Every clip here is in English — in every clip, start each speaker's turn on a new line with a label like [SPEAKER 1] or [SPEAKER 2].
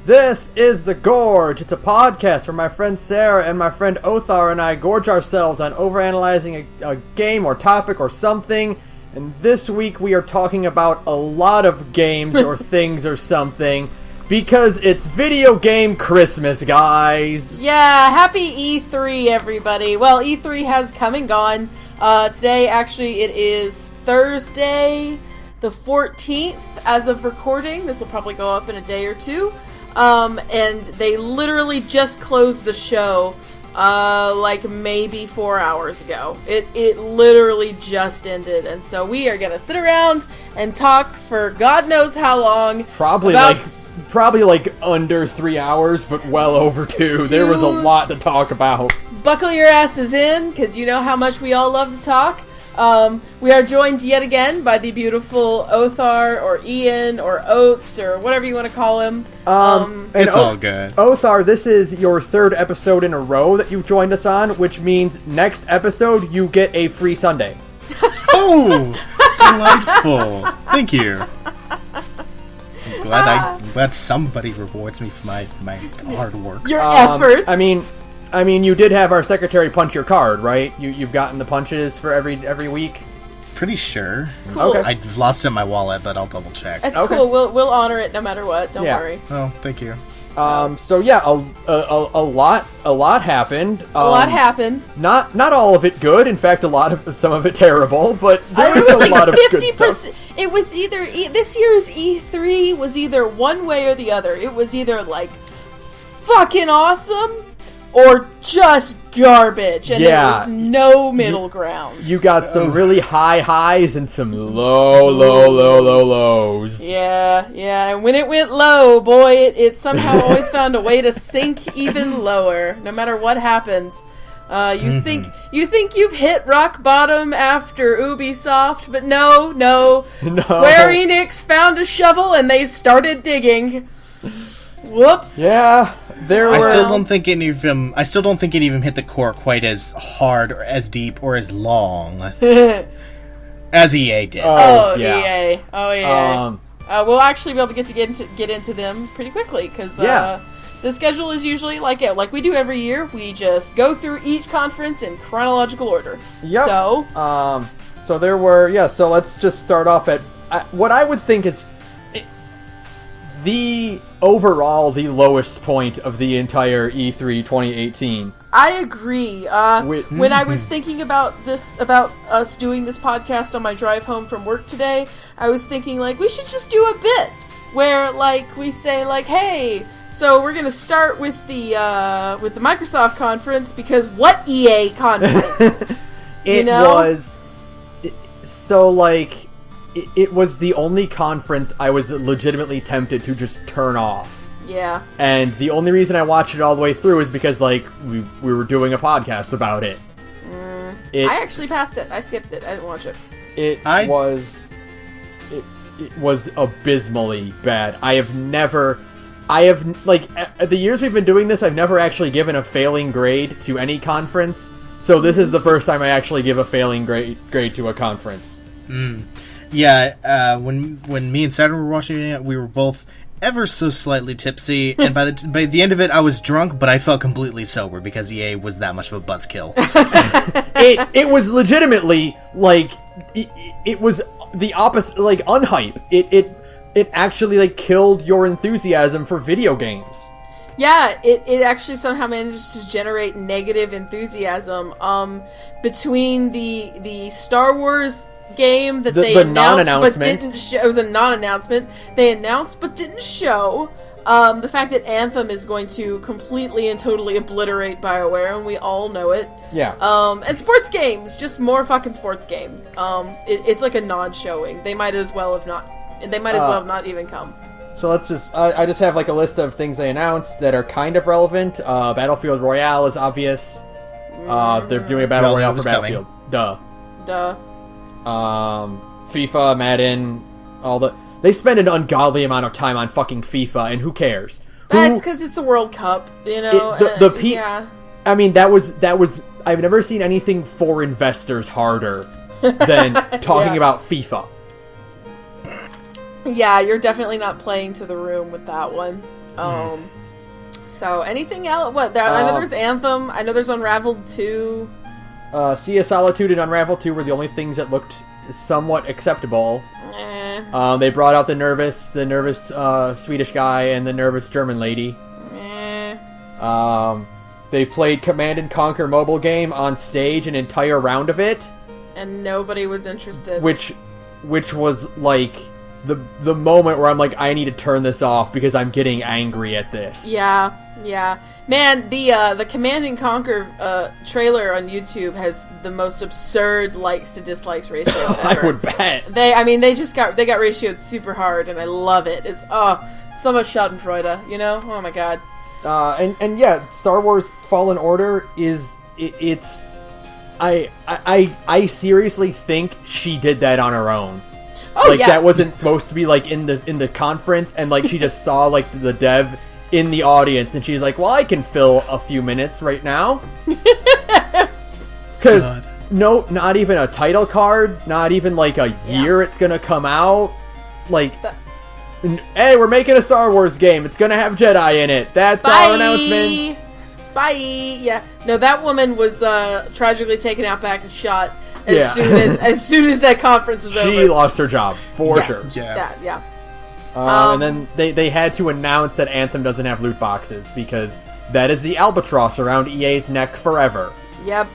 [SPEAKER 1] This is The Gorge. It's a podcast where my friend Sara and my friend Othar and I gorge ourselves on overanalyzing a game or topic or something. And this week we are talking about a lot of games or things or something. Because it's video game Christmas, guys.
[SPEAKER 2] Yeah, happy E3, everybody. Well, E3 has come and gone. Today, actually, it is Thursday, the 14th, as of recording. This will probably go up in a day or two. And they literally just closed the show, like maybe 4 hours ago. It literally just ended. And so we are going to sit around and talk for God knows how long.
[SPEAKER 1] Probably like under 3 hours, but well over two. There was a lot to talk about.
[SPEAKER 2] Buckle your asses in, because you know how much we all love to talk. We are joined yet again by the beautiful Othar, or Ian, or Oates, or whatever you want to call him.
[SPEAKER 3] It's all good.
[SPEAKER 1] Othar, this is your third episode in a row that you've joined us on, which means next episode you get a free Sunday.
[SPEAKER 3] Oh, delightful. Thank you. I'm glad somebody rewards me for my hard work.
[SPEAKER 2] Your efforts.
[SPEAKER 1] I mean, you did have our secretary punch your card, right? You've gotten the punches for every week.
[SPEAKER 3] Pretty sure.
[SPEAKER 2] Cool.
[SPEAKER 1] Okay.
[SPEAKER 3] I lost it in my wallet, but I'll double check.
[SPEAKER 2] That's
[SPEAKER 1] okay.
[SPEAKER 2] cool. We'll honor it no matter what. Don't worry.
[SPEAKER 3] Oh, thank you.
[SPEAKER 1] So yeah, a lot happened.
[SPEAKER 2] A lot happened.
[SPEAKER 1] Not all of it good. In fact, some of it terrible. But there was a lot of good stuff.
[SPEAKER 2] It was either this year's E3 was either one way or the other. It was either like fucking awesome or just garbage, and there was no middle ground.
[SPEAKER 1] You got some really high highs and some low lows.
[SPEAKER 2] Yeah, and when it went low, boy, it somehow always found a way to sink even lower, no matter what happens. You think you've hit rock bottom after Ubisoft, but no. Square Enix found a shovel and they started digging. Whoops.
[SPEAKER 1] Yeah,
[SPEAKER 3] I still don't think it even hit the core quite as hard or as deep or as long as EA did.
[SPEAKER 2] EA. Oh yeah. We'll actually be able to get into them pretty quickly because the schedule is usually like we do every year. We just go through each conference in chronological order.
[SPEAKER 1] Yep.
[SPEAKER 2] So
[SPEAKER 1] there were So let's just start off at what I would think is the lowest point of the entire E3 2018.
[SPEAKER 2] I agree. When I was thinking about us doing this podcast on my drive home from work today, I was thinking we should just do a bit where we say hey, so we're gonna start with the Microsoft conference because what EA conference?
[SPEAKER 1] It was the only conference I was legitimately tempted to just turn off.
[SPEAKER 2] Yeah.
[SPEAKER 1] And the only reason I watched it all the way through is because, we were doing a podcast about it.
[SPEAKER 2] I actually passed it. I skipped it. I didn't watch it.
[SPEAKER 1] It was abysmally bad. The years we've been doing this, I've never actually given a failing grade to any conference. So this is the first time I actually give a failing grade to a conference.
[SPEAKER 3] Yeah, when me and Sara were watching it, we were both ever so slightly tipsy, and by the end of it, I was drunk, but I felt completely sober because EA was that much of a buzzkill.
[SPEAKER 1] It was legitimately it was the opposite, unhype. It actually killed your enthusiasm for video games.
[SPEAKER 2] Yeah, it actually somehow managed to generate negative enthusiasm. Between the Star Wars game that they announced but didn't show. It was a non-announcement. They announced but didn't show. The fact that Anthem is going to completely and totally obliterate BioWare, and we all know it.
[SPEAKER 1] Yeah.
[SPEAKER 2] And sports games, just more fucking sports games. It's like a non-showing. They might as well have not. They might as well have not even come.
[SPEAKER 1] So let's just. I just have a list of things they announced that are kind of relevant. Battlefield Royale is obvious. They're doing a battle royale for Battlefield.
[SPEAKER 2] Duh.
[SPEAKER 1] FIFA, Madden, they spend an ungodly amount of time on fucking FIFA, and who cares?
[SPEAKER 2] That's because it's the World Cup, you know.
[SPEAKER 1] Yeah. I mean, that was. I've never seen anything for investors harder than talking about FIFA.
[SPEAKER 2] Yeah, you're definitely not playing to the room with that one. So anything else? What? I know there's Anthem. I know there's Unraveled 2.
[SPEAKER 1] Sea of Solitude and Unraveled 2 were the only things that looked somewhat acceptable. They brought out the nervous Swedish guy and the nervous German lady. They played Command and Conquer mobile game on stage, an entire round of it,
[SPEAKER 2] and nobody was interested.
[SPEAKER 1] Which was like the moment where I'm like, I need to turn this off because I'm getting angry at this.
[SPEAKER 2] Yeah. Man, the Command and Conquer trailer on YouTube has the most absurd likes to dislikes ratio ever.
[SPEAKER 1] I would bet.
[SPEAKER 2] They got ratioed super hard, and I love it. It's so much Schadenfreude, you know? Oh my god.
[SPEAKER 1] And yeah, Star Wars Fallen Order is it's I seriously think she did that on her own.
[SPEAKER 2] Oh,
[SPEAKER 1] like
[SPEAKER 2] yeah.
[SPEAKER 1] That wasn't supposed to be like in the conference, and like she just saw like the dev in the audience, and she's like, well, I can fill a few minutes right now. Because no, not even a title card, not even like a year it's gonna come out. Like, hey, we're making a Star Wars game. It's gonna have Jedi in it. That's our announcement.
[SPEAKER 2] Bye. Yeah. No, that woman was tragically taken out back and shot as soon as that conference was over.
[SPEAKER 1] She lost her job for sure.
[SPEAKER 2] Yeah.
[SPEAKER 1] And then they had to announce that Anthem doesn't have loot boxes because that is the albatross around EA's neck forever.
[SPEAKER 2] Yep.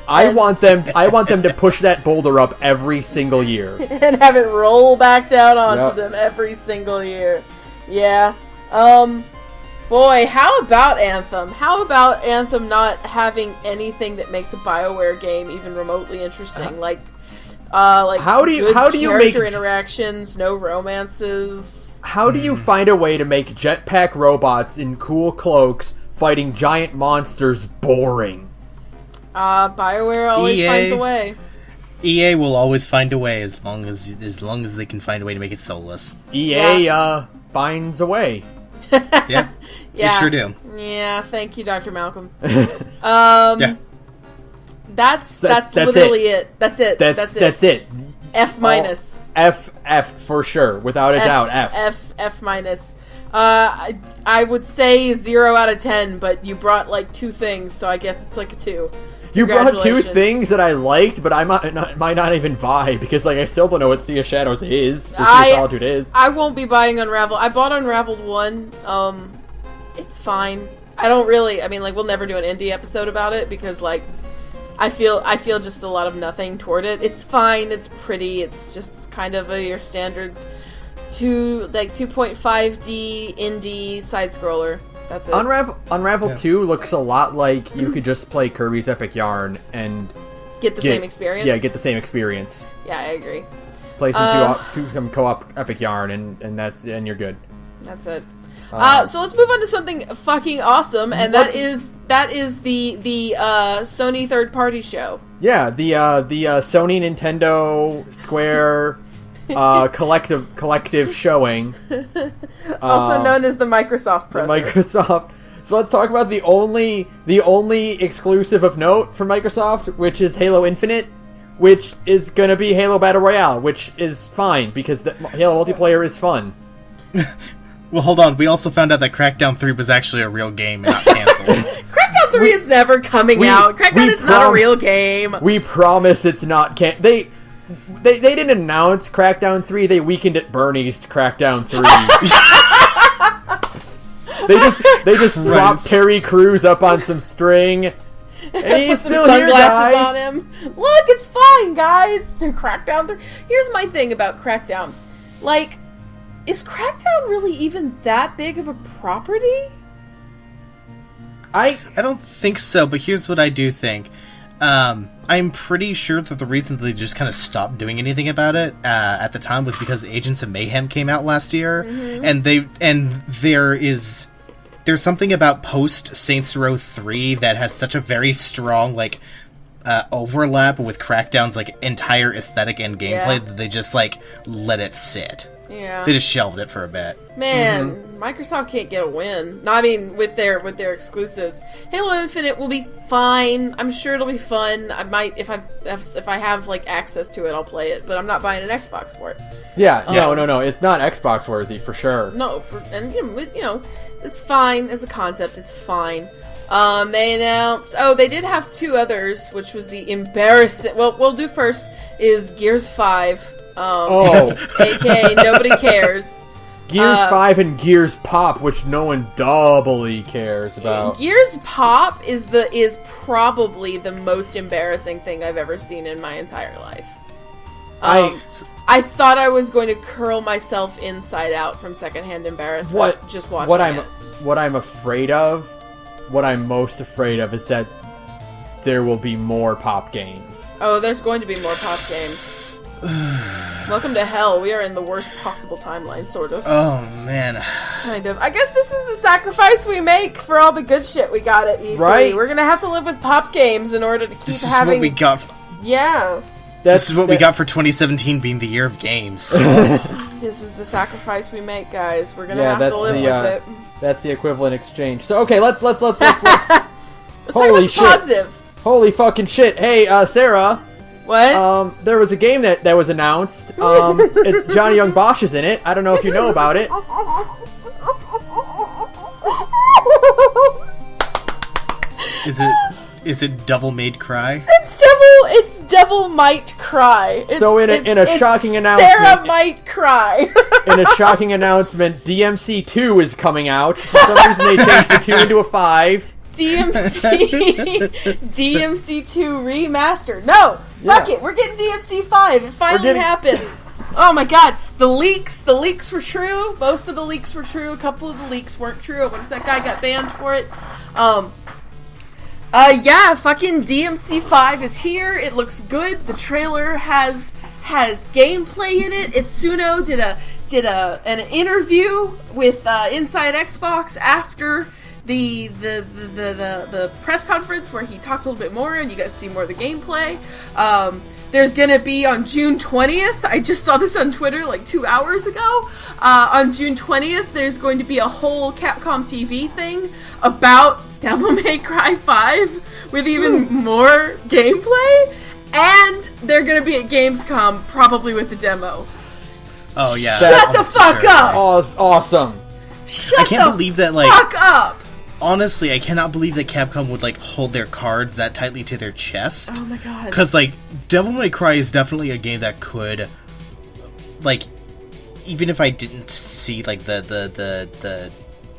[SPEAKER 1] I want them to push that boulder up every single year
[SPEAKER 2] and have it roll back down onto them every single year. Yeah. Boy, how about Anthem? How about Anthem not having anything that makes a BioWare game even remotely interesting? Like how do you make interactions, no romances?
[SPEAKER 1] How do you find a way to make jetpack robots in cool cloaks fighting giant monsters boring?
[SPEAKER 2] BioWare always finds a way.
[SPEAKER 3] EA will always find a way as long as they can find a way to make it soulless.
[SPEAKER 1] EA finds a way.
[SPEAKER 3] Yeah. They sure do.
[SPEAKER 2] Yeah, thank you, Dr. Malcolm. That's literally it. That's it.
[SPEAKER 1] That's it.
[SPEAKER 2] F minus.
[SPEAKER 1] F for sure, without a doubt.
[SPEAKER 2] F minus. I would say 0 out of 10, but you brought like 2 things, so I guess it's like a 2.
[SPEAKER 1] You brought 2 things that I liked, but I might not even buy because like I still don't know what Sea of Shadows is. Or Sea of Solitude is.
[SPEAKER 2] I won't be buying Unravel. I bought Unraveled 1. It's fine. I don't really. I mean, like we'll never do an indie episode about it because like I feel just a lot of nothing toward it. It's fine. It's pretty. It's just kind of your standard 2.5D indie side scroller. That's it.
[SPEAKER 1] Unravel 2 looks a lot like you could just play Kirby's Epic Yarn and
[SPEAKER 2] get the same experience.
[SPEAKER 1] Yeah, get the same experience.
[SPEAKER 2] Yeah, I agree.
[SPEAKER 1] Play some co-op Epic Yarn and you're good.
[SPEAKER 2] That's it. So let's move on to something fucking awesome, and that is the Sony third party show. Yeah, the
[SPEAKER 1] Sony, Nintendo, Square collective showing,
[SPEAKER 2] also known as the Microsoft presser.
[SPEAKER 1] Microsoft. So let's talk about the only exclusive of note from Microsoft, which is Halo Infinite, which is going to be Halo Battle Royale, which is fine because the Halo multiplayer is fun.
[SPEAKER 3] Well, hold on. We also found out that Crackdown 3 was actually a real game and not canceled.
[SPEAKER 2] Crackdown 3 is never coming out. Crackdown is not a real game.
[SPEAKER 1] We promise it's not They didn't announce Crackdown 3. They weakened at Bernie's Crackdown 3. they just dropped Terry Crews up on some string. And he's
[SPEAKER 2] put some
[SPEAKER 1] still
[SPEAKER 2] sunglasses
[SPEAKER 1] here, guys.
[SPEAKER 2] on him. Look, it's fine, guys. To Crackdown 3. Here's my thing about Crackdown. Like, is Crackdown really even that big of a property?
[SPEAKER 3] I don't think so, but here's what I do think. I'm pretty sure that the reason that they just kind of stopped doing anything about it at the time was because Agents of Mayhem came out last year, and there's something about post Saints Row 3 that has such a very strong like overlap with Crackdown's like entire aesthetic and gameplay that they just like let it sit.
[SPEAKER 2] Yeah,
[SPEAKER 3] they just shelved it for a bit.
[SPEAKER 2] Man, Microsoft can't get a win. No, I mean with their exclusives. Halo Infinite will be fine. I'm sure it'll be fun. I might if I have like access to it, I'll play it. But I'm not buying an Xbox for it.
[SPEAKER 1] Yeah, no, it's not Xbox worthy for sure.
[SPEAKER 2] No, and it's fine as a concept. It's fine. They announced. Oh, they did have two others, which was the embarrassing. Well, we'll do first is Gears 5. AKA Nobody Cares.
[SPEAKER 1] Gears 5 and Gears Pop, which no one doubly cares about.
[SPEAKER 2] Gears Pop is probably the most embarrassing thing I've ever seen in my entire life. I thought I was going to curl myself inside out from secondhand embarrassment just watching it.
[SPEAKER 1] What I'm afraid of, what I'm most afraid of is that there will be more Pop games.
[SPEAKER 2] Oh, there's going to be more Pop games. Welcome to hell. We are in the worst possible timeline, sort of.
[SPEAKER 3] Oh, man.
[SPEAKER 2] Kind of. I guess this is the sacrifice we make for all the good shit we got at E3.
[SPEAKER 1] Right?
[SPEAKER 2] We're gonna have to live with Pop games in order to keep
[SPEAKER 3] This is
[SPEAKER 2] having...
[SPEAKER 3] what we got.
[SPEAKER 2] Yeah.
[SPEAKER 3] This is what we got for 2017 being the year of games.
[SPEAKER 2] This is the sacrifice we make, guys. We're gonna have to live with it.
[SPEAKER 1] That's the equivalent exchange. So, okay, let's
[SPEAKER 2] Let's
[SPEAKER 1] holy
[SPEAKER 2] talk about
[SPEAKER 1] shit.
[SPEAKER 2] positive.
[SPEAKER 1] Holy fucking shit. Hey, Sarah.
[SPEAKER 2] What?
[SPEAKER 1] There was a game that was announced. It's Johnny Young Bosch is in it. I don't know if you know about it.
[SPEAKER 3] Is it Devil May Cry?
[SPEAKER 2] It's Devil Might Cry.
[SPEAKER 1] So in a shocking announcement,
[SPEAKER 2] Sara might cry.
[SPEAKER 1] In a shocking announcement, DMC 2 is coming out. For some reason, they changed the 2 into a 5.
[SPEAKER 2] DMC 2 remastered. No, fuck it. We're getting DMC 5. It finally happened. Oh my god, the leaks were true. Most of the leaks were true. A couple of the leaks weren't true. What if that guy got banned for it? Yeah, fucking DMC 5 is here. It looks good. The trailer has gameplay in it. Itsuno did an interview with Inside Xbox after the press conference where he talks a little bit more and you guys see more of the gameplay. There's gonna be on June 20th, I just saw this on Twitter like 2 hours ago, on June 20th there's going to be a whole Capcom TV thing about Devil May Cry 5 with even more gameplay, and they're gonna be at Gamescom probably with the demo.
[SPEAKER 3] Oh yeah.
[SPEAKER 2] Shut the fuck up!
[SPEAKER 1] Awesome.
[SPEAKER 3] I can't believe that, like...
[SPEAKER 2] Fuck up!
[SPEAKER 3] Honestly, I cannot believe that Capcom would, like, hold their cards that tightly to their chest.
[SPEAKER 2] Oh my god.
[SPEAKER 3] Because, like, Devil May Cry is definitely a game that could, like, even if I didn't see, like, the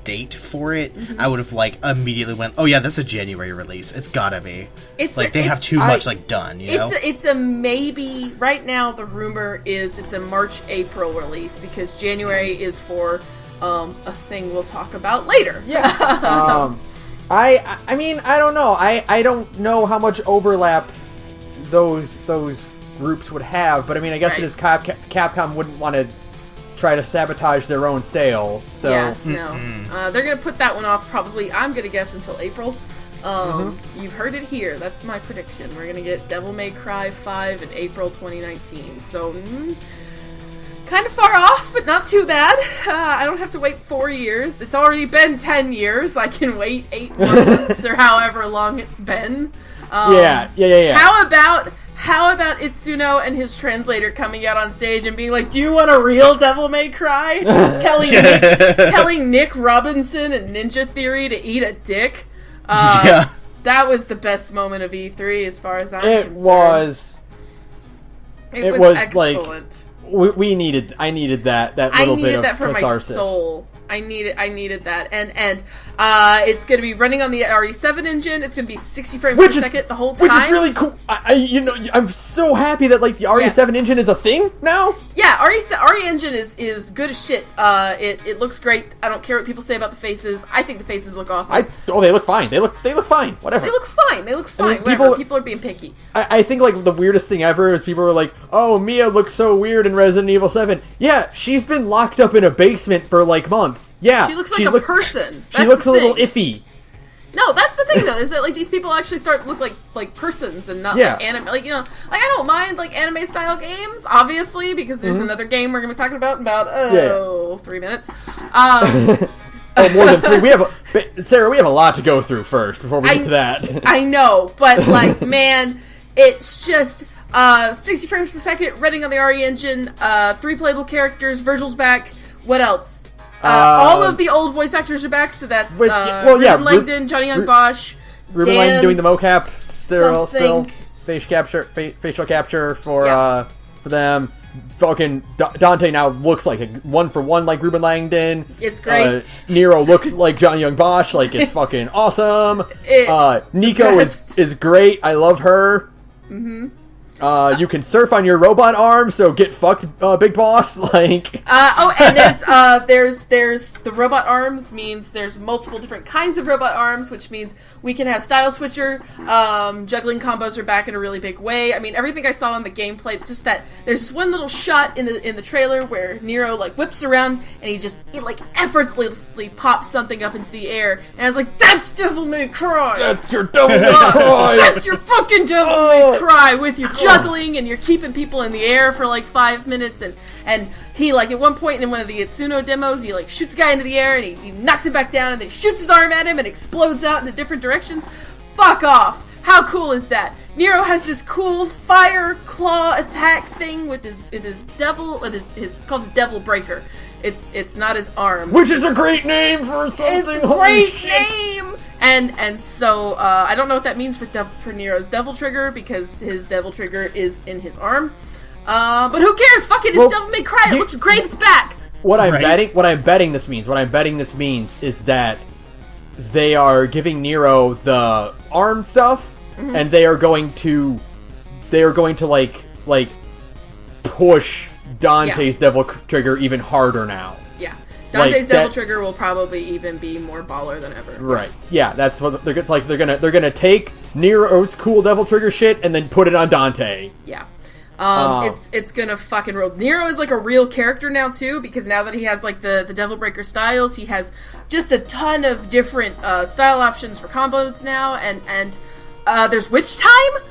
[SPEAKER 3] date for it, I would have, like, immediately went, oh yeah, that's a January release. It's gotta be. They have too much, like, done, you know?
[SPEAKER 2] It's a maybe. Right now, the rumor is it's a March-April release, because January is for... a thing we'll talk about later.
[SPEAKER 1] Yeah. I mean, I don't know. I don't know how much overlap those groups would have, but I mean, I guess it is Capcom wouldn't want to try to sabotage their own sales. So
[SPEAKER 2] yeah, no. They're gonna put that one off probably. I'm gonna guess until April. You've heard it here. That's my prediction. We're gonna get Devil May Cry 5 in April 2019. So. Kind of far off, but not too bad. I don't have to wait 4 years. It's already been 10 years. I can wait 8 more months or however long it's been.
[SPEAKER 1] Yeah.
[SPEAKER 2] How about Itsuno and his translator coming out on stage and being like, "Do you want a real Devil May Cry?" telling Nick Robinson and Ninja Theory to eat a dick. That was the best moment of E3 as far as I'm concerned. It was excellent.
[SPEAKER 1] Like, I needed that little bit of catharsis. I needed that for my soul. I needed that, and it's going to be running on the RE7 engine. It's going to be 60 frames per second the whole time, which is really cool. I'm so happy that like the RE7 engine is a thing now.
[SPEAKER 2] Yeah, RE engine is good as shit. It looks great. I don't care what people say about the faces. I think the faces look awesome.
[SPEAKER 1] They look fine. They look fine. Whatever.
[SPEAKER 2] They look fine. I mean, people are being picky.
[SPEAKER 1] I think like the weirdest thing ever is people are like, "Oh, Mia looks so weird in Resident Evil 7." Yeah, she's been locked up in a basement for like months. Yeah,
[SPEAKER 2] she looks like a person.
[SPEAKER 1] She looks a little iffy.
[SPEAKER 2] No, that's the thing though, is that like these people actually start to look like persons and not like anime. Like, you know, like I don't mind like anime style games, obviously, because there's another game we're gonna be talking about in about 3 minutes.
[SPEAKER 1] More than 3. Sarah, we have a lot to go through first before we get to that.
[SPEAKER 2] I know, but like, man, it's just 60 frames per second, running on the RE engine, 3 playable characters, Virgil's back. What else? All of the old voice actors are back, so that's Ruben Langdon, Johnny Young Bosch,
[SPEAKER 1] Ruben Langdon doing the mocap, still facial capture for them. Fucking Dante now looks like a one-for-one like Ruben Langdon.
[SPEAKER 2] It's great.
[SPEAKER 1] Nero looks like Johnny Young Bosch. Like, it's fucking awesome. Nico is great. I love her. Mm-hmm. You can surf on your robot arm, so get fucked, Big Boss. Like,
[SPEAKER 2] and there's the robot arms means there's multiple different kinds of robot arms, which means we can have style switcher. Juggling combos are back in a really big way. I mean, everything I saw in the gameplay, just that there's this one little shot in the trailer where Nero like whips around and he like effortlessly pops something up into the air, and I was like, "That's Devil May Cry.
[SPEAKER 1] That's your Devil May Cry.
[SPEAKER 2] That's your fucking Devil May Cry with your juggling, and you're keeping people in the air for like 5 minutes, and he, like, at one point in one of the Itsuno demos, he like shoots a guy into the air and he knocks him back down, and then he shoots his arm at him and explodes out into different directions. Fuck off! How cool is that? Nero has this cool fire claw attack thing with his it's called the Devil Breaker. It's not his arm,
[SPEAKER 1] which is a great name for something.
[SPEAKER 2] It's a great name. And so I don't know what that means for Nero's Devil Trigger, because his Devil Trigger is in his arm. But who cares? Fuck it, it's Devil May Cry. It looks great. It's back.
[SPEAKER 1] What I'm betting this means is that they are giving Nero the arm stuff, mm-hmm. and they are going to like push Dante's Devil Trigger even harder now.
[SPEAKER 2] Yeah. Dante's Devil Trigger will probably even be more baller than ever.
[SPEAKER 1] Right. Yeah, that's what it's like. They're gonna take Nero's cool Devil Trigger shit and then put it on Dante.
[SPEAKER 2] Yeah. It's gonna fucking roll. Nero is like a real character now too, because now that he has like the Devil Breaker styles, he has just a ton of different style options for combos now, and there's Witch Time.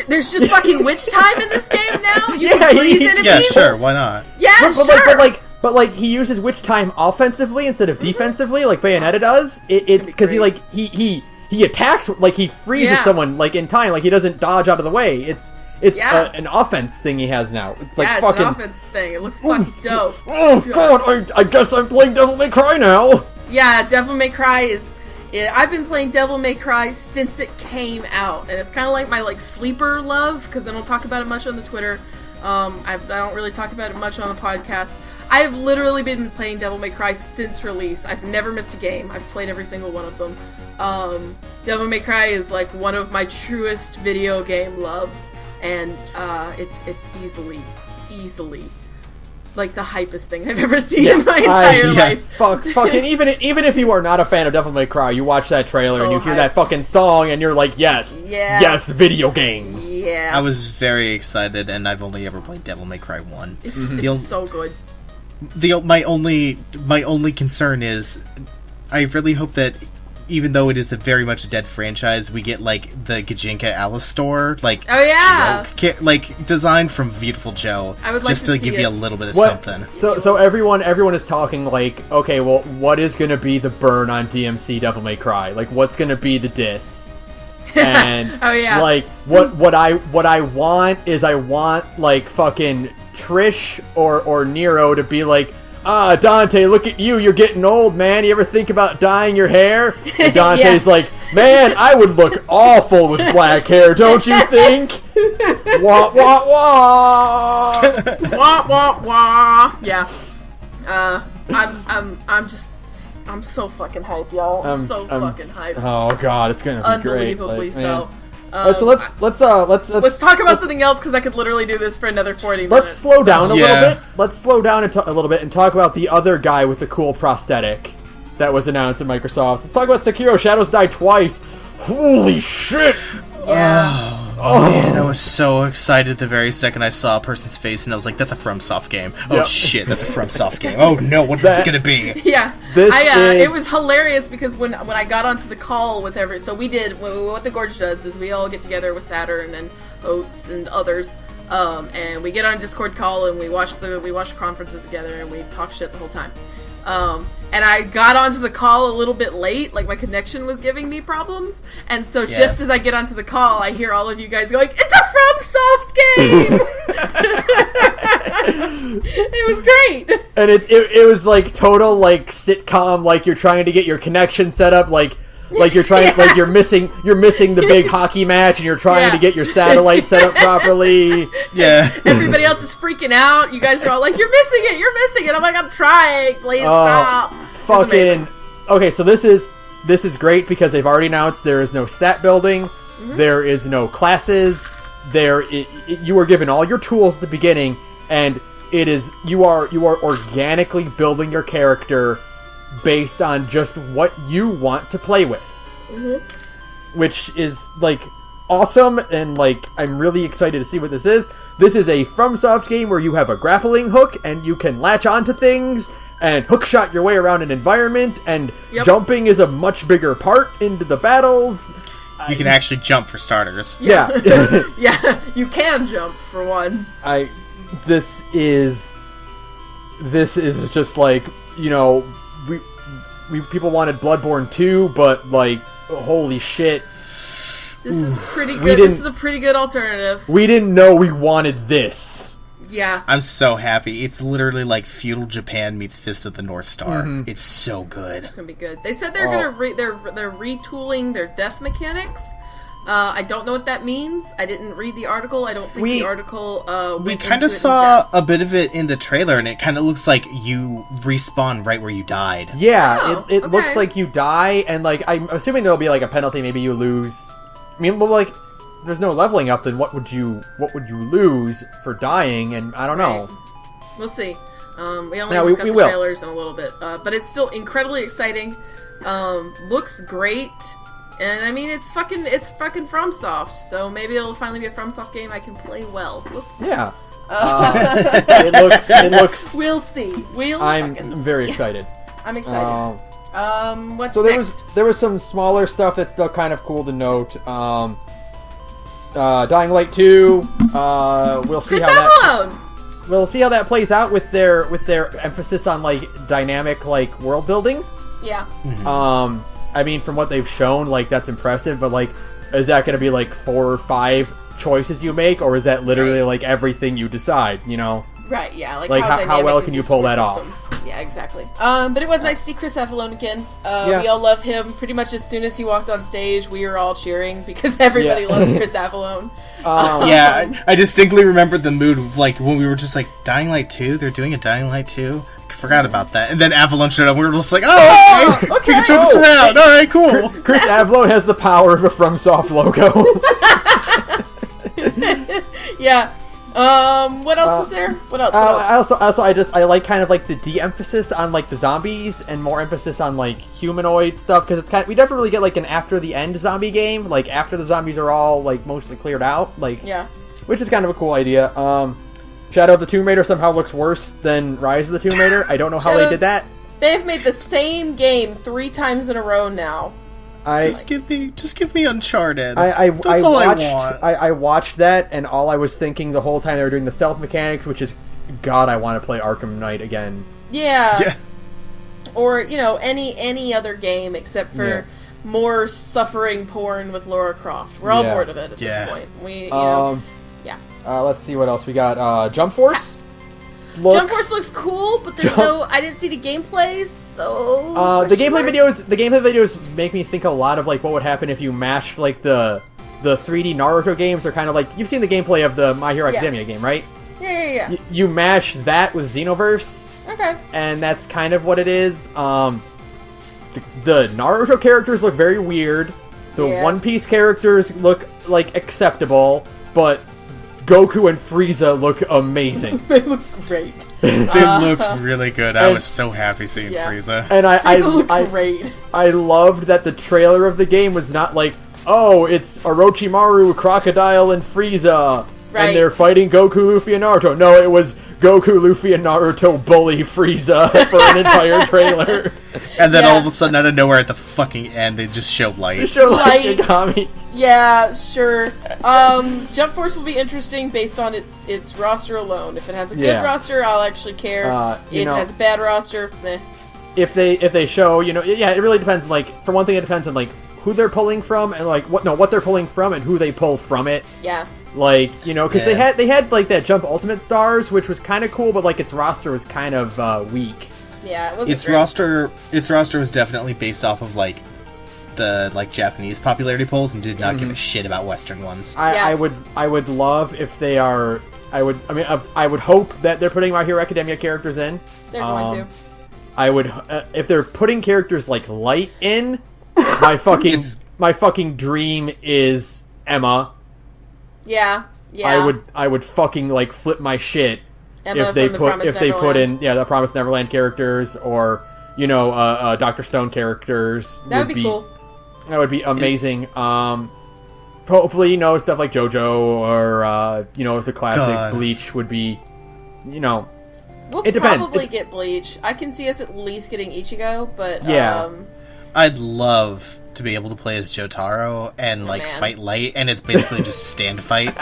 [SPEAKER 2] There's just fucking Witch Time in this game now. You can freeze enemies.
[SPEAKER 3] Yeah, sure, why not?
[SPEAKER 2] Yeah, sure.
[SPEAKER 1] But he uses Witch Time offensively instead of defensively, like Bayonetta does. It's because he attacks, like he freezes someone like in time, like he doesn't dodge out of the way. It's an offense thing he has now. It's like
[SPEAKER 2] it's an offense thing. It looks fucking dope.
[SPEAKER 1] Oh god, I guess I'm playing Devil May Cry now.
[SPEAKER 2] Yeah, Devil May Cry is. I've been playing Devil May Cry since it came out, and it's kind of like my like sleeper love, because I don't talk about it much on the Twitter. I don't really talk about it much on the podcast. I have literally been playing Devil May Cry since release. I've never missed a game. I've played every single one of them. Devil May Cry is like one of my truest video game loves, and it's easily like the hypest thing I've ever seen in my entire life.
[SPEAKER 1] Fucking even if you are not a fan of Devil May Cry, you watch that trailer and you hear that fucking song and you're like, yes, video games.
[SPEAKER 2] Yeah.
[SPEAKER 3] I was very excited, and I've only ever played Devil May Cry 1.
[SPEAKER 2] It's so good.
[SPEAKER 3] My only concern is, I really hope that, even though it is a very much dead franchise, we get like the Gajinka Alice store, like like designed from Beautiful Joe.
[SPEAKER 2] I would like
[SPEAKER 3] just to give you a little bit of something.
[SPEAKER 1] So everyone is talking like, okay, well, what is going to be the burn on DMC Devil May Cry? Like, what's going to be the diss? And like what I want is like fucking Trish or Nero to be like, Dante, look at you. You're getting old, man. You ever think about dyeing your hair? And Dante's like, man, I would look awful with black hair, don't you think? Wah, wah, wah.
[SPEAKER 2] Wah, wah, wah. Yeah. I'm so fucking hyped, y'all. I'm fucking hyped.
[SPEAKER 1] Oh, God, it's going to be great.
[SPEAKER 2] Unbelievably so.
[SPEAKER 1] So let's
[SPEAKER 2] talk about something else, because I could literally do this for another 40 minutes.
[SPEAKER 1] Let's slow down a little bit. Let's slow down a little bit and talk about the other guy with the cool prosthetic that was announced at Microsoft. Let's talk about Sekiro Shadows Die Twice. Holy shit!
[SPEAKER 2] Yeah.
[SPEAKER 3] Oh man, I was so excited the very second I saw a person's face, and I was like, that's a FromSoft game. Oh shit, that's a FromSoft game. Oh no, what is this gonna be?
[SPEAKER 2] Yeah. It was hilarious, because when I got onto the call with so we did, what the Gorge does is we all get together with Saturn and Oates and others, and we get on a Discord call and we watch the conferences together and we talk shit the whole time. And I got onto the call a little bit late, like my connection was giving me problems, and so just as I get onto the call, I hear all of you guys going, "It's a FromSoft game!" It was great!
[SPEAKER 1] And it was like total like sitcom, like you're trying to get your connection set up, like you're trying, like you're missing the big hockey match, and you're trying to get your satellite set up properly.
[SPEAKER 3] Yeah.
[SPEAKER 2] Everybody else is freaking out. You guys are all like, "You're missing it. I'm like, "I'm trying. Please stop."
[SPEAKER 1] Fucking. Okay, so this is great because they've already announced there is no stat building, there is no classes, you are given all your tools at the beginning, and it is you are organically building your character based on just what you want to play with, which is like awesome, and like I'm really excited to see what this is. This is a FromSoft game where you have a grappling hook and you can latch onto things and hookshot your way around an environment, and jumping is a much bigger part into the battles.
[SPEAKER 3] You can actually jump for starters.
[SPEAKER 1] Yeah.
[SPEAKER 2] Yeah, you can jump for one.
[SPEAKER 1] This is just like, you know, we people wanted Bloodborne 2, but like, holy shit.
[SPEAKER 2] This is pretty good. This is a pretty good alternative.
[SPEAKER 1] We didn't know we wanted this.
[SPEAKER 2] Yeah.
[SPEAKER 3] I'm so happy. It's literally like feudal Japan meets Fist of the North Star. It's so good.
[SPEAKER 2] It's gonna be good. They said they're gonna they're retooling their death mechanics. I don't know what that means. I didn't read the article. I don't think the article
[SPEAKER 3] we kind of saw a bit of it in the trailer, and it kind of looks like you respawn right where you died.
[SPEAKER 1] Yeah, it looks like you die, and like I'm assuming there'll be like a penalty. Maybe you lose. I mean, well, like, there's no leveling up. Then what would you lose for dying? And I don't know.
[SPEAKER 2] We'll see. We only just got the trailers in a little bit, but it's still incredibly exciting. Looks great. And I mean, it's fucking FromSoft, so maybe it'll finally be a FromSoft game I can play well. Whoops.
[SPEAKER 1] Yeah. It looks.
[SPEAKER 2] We'll see.
[SPEAKER 1] I'm very excited.
[SPEAKER 2] I'm excited. What's
[SPEAKER 1] so
[SPEAKER 2] next?
[SPEAKER 1] there was some smaller stuff that's still kind of cool to note. Dying Light 2. We'll see we'll see how that plays out with their emphasis on like dynamic like world building.
[SPEAKER 2] Yeah.
[SPEAKER 3] Mm-hmm.
[SPEAKER 1] I mean, from what they've shown, like, that's impressive, but, like, is that going to be, like, 4 or 5 choices you make, or is that literally, like, everything you decide, you know?
[SPEAKER 2] Right, yeah.
[SPEAKER 1] Like how well can you pull that off?
[SPEAKER 2] Yeah, exactly. But it was nice to see Chris Avellone again. We all love him. Pretty much as soon as he walked on stage, we were all cheering, because everybody loves Chris Avellone.
[SPEAKER 3] Yeah, I distinctly remember the mood of, like, when we were just like, Dying Light 2? They're doing a Dying Light 2? Forgot about that. And then Avalon showed up. We were just like, oh, okay. We can turn this around. All right, cool.
[SPEAKER 1] Chris Avellone has the power of a FromSoft logo.
[SPEAKER 2] Yeah. What else was there? What else?
[SPEAKER 1] I like kind of like the de-emphasis on like the zombies and more emphasis on like humanoid stuff, because it's kind of, we definitely get like an after the end zombie game, like after the zombies are all like mostly cleared out, like which is kind of a cool idea. Shadow of the Tomb Raider somehow looks worse than Rise of the Tomb Raider. I don't know how they did that.
[SPEAKER 2] They've made the same game 3 times in a row now.
[SPEAKER 3] Just give me Uncharted.
[SPEAKER 1] I watched that, and all I was thinking the whole time they were doing the stealth mechanics, which is, God, I want to play Arkham Knight again.
[SPEAKER 2] Yeah. Or, you know, any other game except for more suffering porn with Lara Croft. We're all bored of it at this point. We, you know,
[SPEAKER 1] let's see what else we got. Jump Force.
[SPEAKER 2] Jump Force looks cool, but there's I didn't see the gameplay, so
[SPEAKER 1] the gameplay videos make me think a lot of like what would happen if you mashed like the 3D Naruto games. They're kind of like, you've seen the gameplay of the My Hero Academia game, right?
[SPEAKER 2] Yeah.
[SPEAKER 1] You mash that with Xenoverse.
[SPEAKER 2] Okay. And
[SPEAKER 1] that's kind of what it is. The Naruto characters look very weird. The One Piece characters look like acceptable, but Goku and Frieza look amazing.
[SPEAKER 2] They look great.
[SPEAKER 3] They looked really good. I was so happy seeing Frieza.
[SPEAKER 1] And I loved that the trailer of the game was not like, oh, it's Orochimaru, Crocodile, and Frieza, and they're fighting Goku, Luffy, and Naruto. No, it was Goku, Luffy, and Naruto bully Frieza for an entire trailer.
[SPEAKER 3] And then all of a sudden, out of nowhere, at the fucking end, they just show Light.
[SPEAKER 2] Light. Yeah, sure. Jump Force will be interesting based on its roster alone. If it has a good roster, I'll actually care. If it has a bad roster, meh.
[SPEAKER 1] if they show, yeah, it really depends. Like, for one thing, it depends on like who they're pulling from and like what they're pulling from and who they pull from it.
[SPEAKER 2] Yeah.
[SPEAKER 1] Like, because they had like that Jump Ultimate Stars, which was kind of cool, but like its roster was kind of weak.
[SPEAKER 2] Yeah, it wasn't
[SPEAKER 3] its roster was definitely based off of like the like Japanese popularity polls and did not give a shit about Western ones.
[SPEAKER 1] I would love if they are. I would hope that they're putting My Hero Academia characters in.
[SPEAKER 2] They're going to.
[SPEAKER 1] I would if they're putting characters like Light in. My fucking dream is Emma.
[SPEAKER 2] Yeah.
[SPEAKER 1] I would fucking like flip my shit
[SPEAKER 2] Emma
[SPEAKER 1] if they put in the Promised Neverland characters or Dr. Stone characters.
[SPEAKER 2] That would be cool.
[SPEAKER 1] That would be amazing. Hopefully, stuff like JoJo or the classics, Bleach would be,
[SPEAKER 2] We'll
[SPEAKER 1] it depends.
[SPEAKER 2] probably get Bleach. I can see us at least getting Ichigo, but
[SPEAKER 1] yeah.
[SPEAKER 3] I'd love to be able to play as Jotaro and fight Light, and it's basically just a stand fight.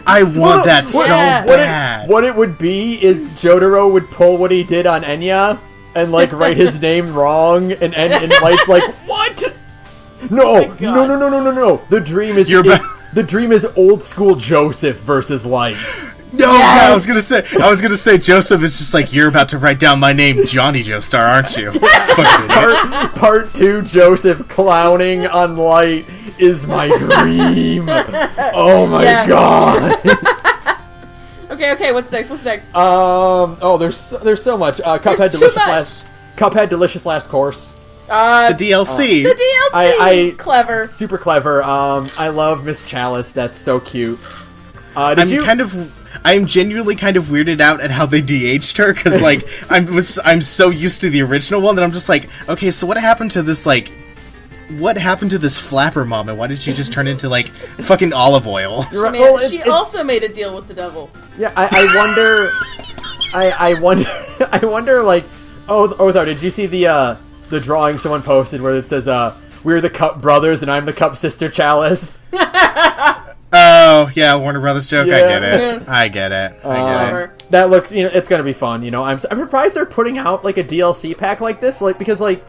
[SPEAKER 3] I want that so bad.
[SPEAKER 1] What it would be is Jotaro would pull what he did on Enya and like write his name wrong, and Light's like, what? No. The dream is the dream is old school Joseph versus Light.
[SPEAKER 3] No, yes! I was gonna say Joseph is just like, you're about to write down my name, Johnny Joestar, aren't you?
[SPEAKER 1] Part 2 Joseph clowning on Light is my dream. Oh my god.
[SPEAKER 2] Okay, what's next?
[SPEAKER 1] There's so much. Cuphead Delicious Last Course.
[SPEAKER 3] The DLC.
[SPEAKER 2] The DLC. Clever.
[SPEAKER 1] Super clever. I love Miss Chalice. That's so cute.
[SPEAKER 3] I'm genuinely kind of weirded out at how they de-aged her, because like I'm so used to the original one that I'm just like, okay, so what happened to this flapper mom, and why did she just turn into like fucking olive oil?
[SPEAKER 2] She also made a deal with the devil.
[SPEAKER 1] Yeah, I wonder like, Othar, did you see the drawing someone posted where it says we're the Cup brothers and I'm the Cup sister Chalice?
[SPEAKER 3] Oh, yeah, Warner Brothers joke. Yeah. I get it.
[SPEAKER 1] That looks, it's gonna be fun. I'm surprised they're putting out like a DLC pack like this, like because like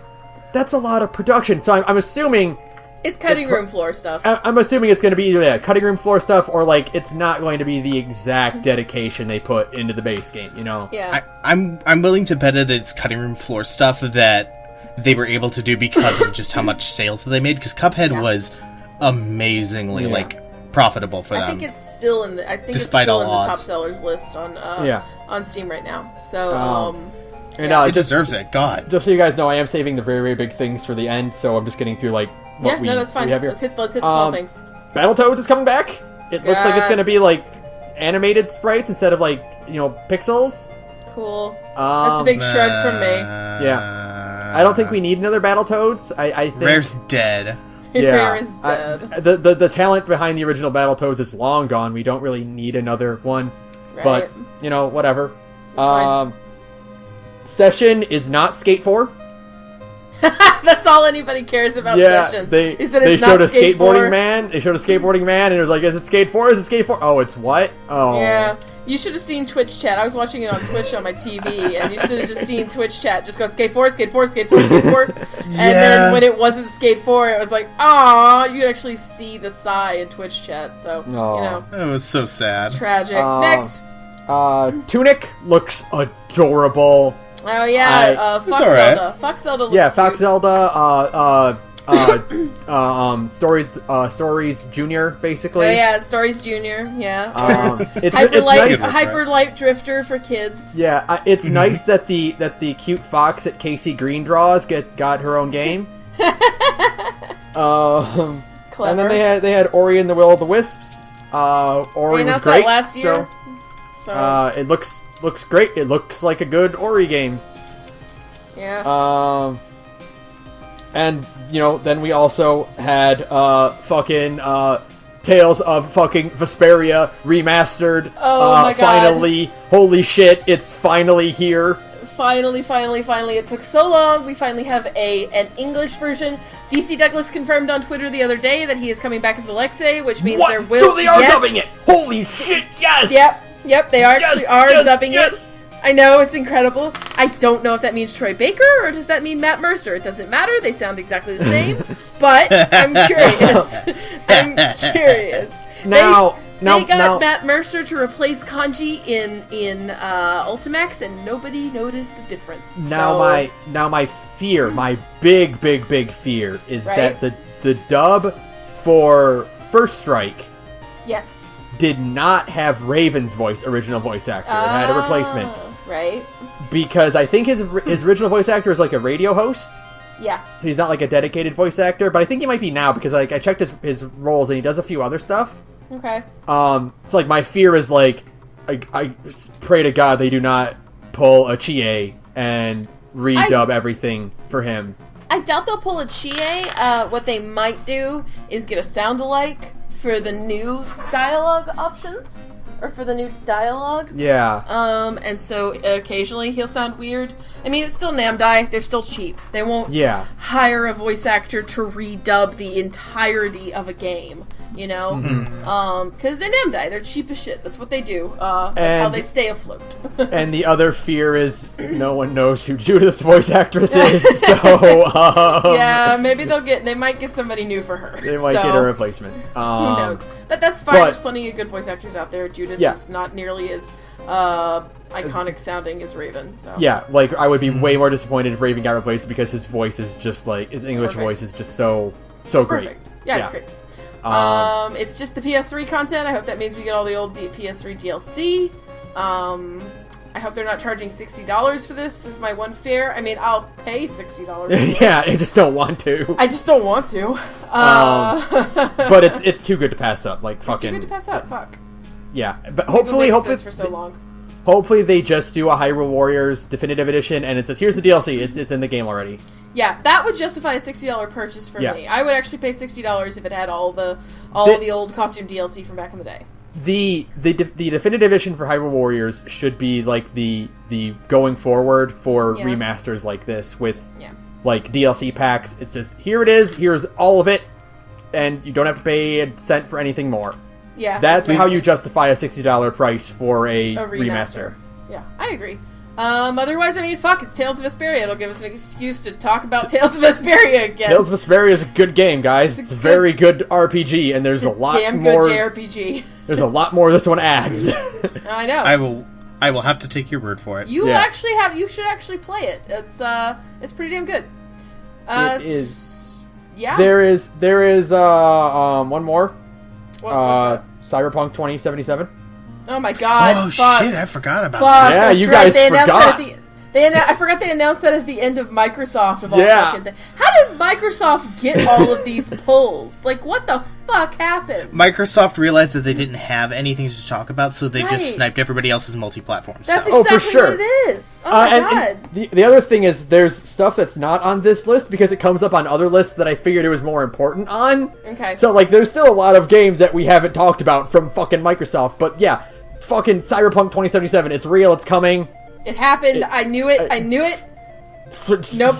[SPEAKER 1] that's a lot of production. So I'm assuming
[SPEAKER 2] it's cutting room floor stuff.
[SPEAKER 1] I'm assuming it's gonna be either that cutting room floor stuff or like it's not going to be the exact dedication they put into the base game.
[SPEAKER 2] Yeah.
[SPEAKER 3] I'm willing to bet that it's cutting room floor stuff that they were able to do because of just how much sales that they made. Because Cuphead was amazingly profitable for them.
[SPEAKER 2] I think it's still in the top sellers list on Steam right now. So
[SPEAKER 3] it deserves it. God.
[SPEAKER 1] Just so you guys know, I am saving the very, very big things for the end, so I'm just getting through like what
[SPEAKER 2] that's fine.
[SPEAKER 1] We have here.
[SPEAKER 2] Let's hit the small things.
[SPEAKER 1] Battletoads is coming back. It looks like it's going to be like animated sprites instead of like pixels.
[SPEAKER 2] Cool. That's a big shrug from me.
[SPEAKER 1] Yeah. I don't think we need another Battletoads. I think
[SPEAKER 3] Rare's dead.
[SPEAKER 1] Yeah,
[SPEAKER 2] Rare is dead.
[SPEAKER 1] The talent behind the original Battletoads is long gone. We don't really need another one,
[SPEAKER 2] right.
[SPEAKER 1] But whatever. Session is not Skate 4.
[SPEAKER 2] That's all anybody cares about. Session.
[SPEAKER 1] They showed a skateboarding man. They showed a skateboarding man, and it was like, "Is it Skate 4? Is it Skate 4? Oh, it's what? Oh,
[SPEAKER 2] yeah." You should have seen Twitch chat. I was watching it on Twitch on my TV, and you should have just seen Twitch chat. Just go Skate 4, Skate 4, Skate 4, Skate 4. And then when it wasn't Skate 4, it was like, aw, you could actually see the sigh in Twitch chat. So,
[SPEAKER 3] It was so sad.
[SPEAKER 2] Tragic. Next.
[SPEAKER 1] Tunic looks adorable.
[SPEAKER 2] Oh, yeah. Fox Zelda. Right. Fox Zelda looks cute.
[SPEAKER 1] Fox Zelda, Stories Junior, basically.
[SPEAKER 2] Oh, yeah, Stories Junior, yeah.
[SPEAKER 1] Hyper
[SPEAKER 2] Light Drifter for kids.
[SPEAKER 1] Yeah, it's nice that the cute fox that Casey Green draws got her own game.
[SPEAKER 2] Clever.
[SPEAKER 1] And then they had Ori and the Will of the Wisps. Ori was great.
[SPEAKER 2] That last year.
[SPEAKER 1] So it looks great. It looks like a good Ori game.
[SPEAKER 2] Yeah.
[SPEAKER 1] And then we also had fucking Tales of fucking Vesperia remastered.
[SPEAKER 2] Oh my god!
[SPEAKER 1] Finally, holy shit! It's finally here.
[SPEAKER 2] Finally! It took so long. We finally have an English version. DC Douglas confirmed on Twitter the other day that he is coming back as Alexei, which means
[SPEAKER 1] So they are dubbing it. Holy shit! Yes.
[SPEAKER 2] Yep. They actually are dubbing it. I know, it's incredible. I don't know if that means Troy Baker or does that mean Matt Mercer. It doesn't matter. They sound exactly the same. But I'm curious. I'm curious. They got Matt Mercer to replace Kanji in Ultimax, and nobody noticed a difference.
[SPEAKER 1] Now my fear, my big fear is
[SPEAKER 2] Right?
[SPEAKER 1] that the dub for First Strike
[SPEAKER 2] Yes.
[SPEAKER 1] did not have Raven's original voice actor. It had a replacement.
[SPEAKER 2] Right?
[SPEAKER 1] Because I think his original voice actor is like a radio host.
[SPEAKER 2] Yeah.
[SPEAKER 1] So he's not like a dedicated voice actor, but I think he might be now because like I checked his roles and he does a few other stuff.
[SPEAKER 2] Okay.
[SPEAKER 1] So like my fear is like I pray to God they do not pull a Chie and redub everything for him.
[SPEAKER 2] I doubt they'll pull a Chie. What they might do is get a sound-alike for the new dialogue options. Or for the new dialogue.
[SPEAKER 1] Yeah.
[SPEAKER 2] And so occasionally he'll sound weird. I mean, it's still Namdai. They're still cheap. They won't hire a voice actor to redub the entirety of a game, you know? Because they're Namdai. They're cheap as shit. That's what they do. That's how they stay afloat.
[SPEAKER 1] And the other fear is no one knows who Judith's voice actress is, so...
[SPEAKER 2] yeah, maybe they might get somebody new for her.
[SPEAKER 1] They might get a replacement.
[SPEAKER 2] Who knows? That's fine. There's plenty of good voice actors out there. Judith is not nearly as iconic sounding as Raven. So. Yeah,
[SPEAKER 1] like I would be way more disappointed if Raven got replaced because his voice is just like his English voice is just so
[SPEAKER 2] it's
[SPEAKER 1] great.
[SPEAKER 2] Perfect. Yeah, it's great. It's just the PS3 content. I hope that means we get all the old PS3 DLC. I hope they're not charging $60 for this. This is my one fear. I mean, I'll pay $60.
[SPEAKER 1] Yeah, I just don't want to.
[SPEAKER 2] I just don't want to.
[SPEAKER 1] But it's too good to pass up. Like fucking.
[SPEAKER 2] It's too good to pass up. Fuck.
[SPEAKER 1] Yeah, but hopefully
[SPEAKER 2] this for so long.
[SPEAKER 1] Hopefully they just do a Hyrule Warriors Definitive Edition, and it says here's the DLC. It's in the game already.
[SPEAKER 2] Yeah, that would justify a $60 purchase for me. I would actually pay $60 if it had all the old costume DLC from back in the day.
[SPEAKER 1] The Definitive Edition for Hyrule Warriors should be like the going forward for remasters like this with like DLC packs. It's just here it is, here's all of it, and you don't have to pay a cent for anything more.
[SPEAKER 2] Yeah,
[SPEAKER 1] that's how you justify a $60 price for a remaster.
[SPEAKER 2] Yeah, I agree. Otherwise, I mean, fuck, it's Tales of Vesperia. It'll give us an excuse to talk about Tales of Vesperia again.
[SPEAKER 1] Tales of Vesperia is a good game, guys. It's a very good RPG, and there's a lot
[SPEAKER 2] damn
[SPEAKER 1] more...
[SPEAKER 2] Damn good JRPG.
[SPEAKER 1] There's a lot more this one adds.
[SPEAKER 2] I know.
[SPEAKER 3] I will have to take your word for it.
[SPEAKER 2] You should actually play it. It's pretty damn good.
[SPEAKER 1] It is.
[SPEAKER 2] Yeah.
[SPEAKER 1] There is one more.
[SPEAKER 2] What's that?
[SPEAKER 1] Cyberpunk 2077.
[SPEAKER 2] Oh my god!
[SPEAKER 3] Oh
[SPEAKER 2] fuck.
[SPEAKER 3] Shit! I forgot about
[SPEAKER 2] that.
[SPEAKER 1] Yeah,
[SPEAKER 2] that's
[SPEAKER 1] you
[SPEAKER 2] right.
[SPEAKER 1] guys forgot.
[SPEAKER 2] I forgot they announced that at the end of Microsoft. Of all fucking things. How did Microsoft get all of these pulls? Like, what the fuck happened?
[SPEAKER 3] Microsoft realized that they didn't have anything to talk about, so they just sniped everybody else's multi-platform stuff.
[SPEAKER 2] That's exactly
[SPEAKER 1] for sure.
[SPEAKER 2] what it is. Oh my god!
[SPEAKER 1] And the other thing is, there's stuff that's not on this list because it comes up on other lists that I figured it was more important on.
[SPEAKER 2] Okay.
[SPEAKER 1] So, like, there's still a lot of games that we haven't talked about from fucking Microsoft, but yeah, fucking Cyberpunk 2077. It's real. It's coming.
[SPEAKER 2] It happened. I knew it. Nope.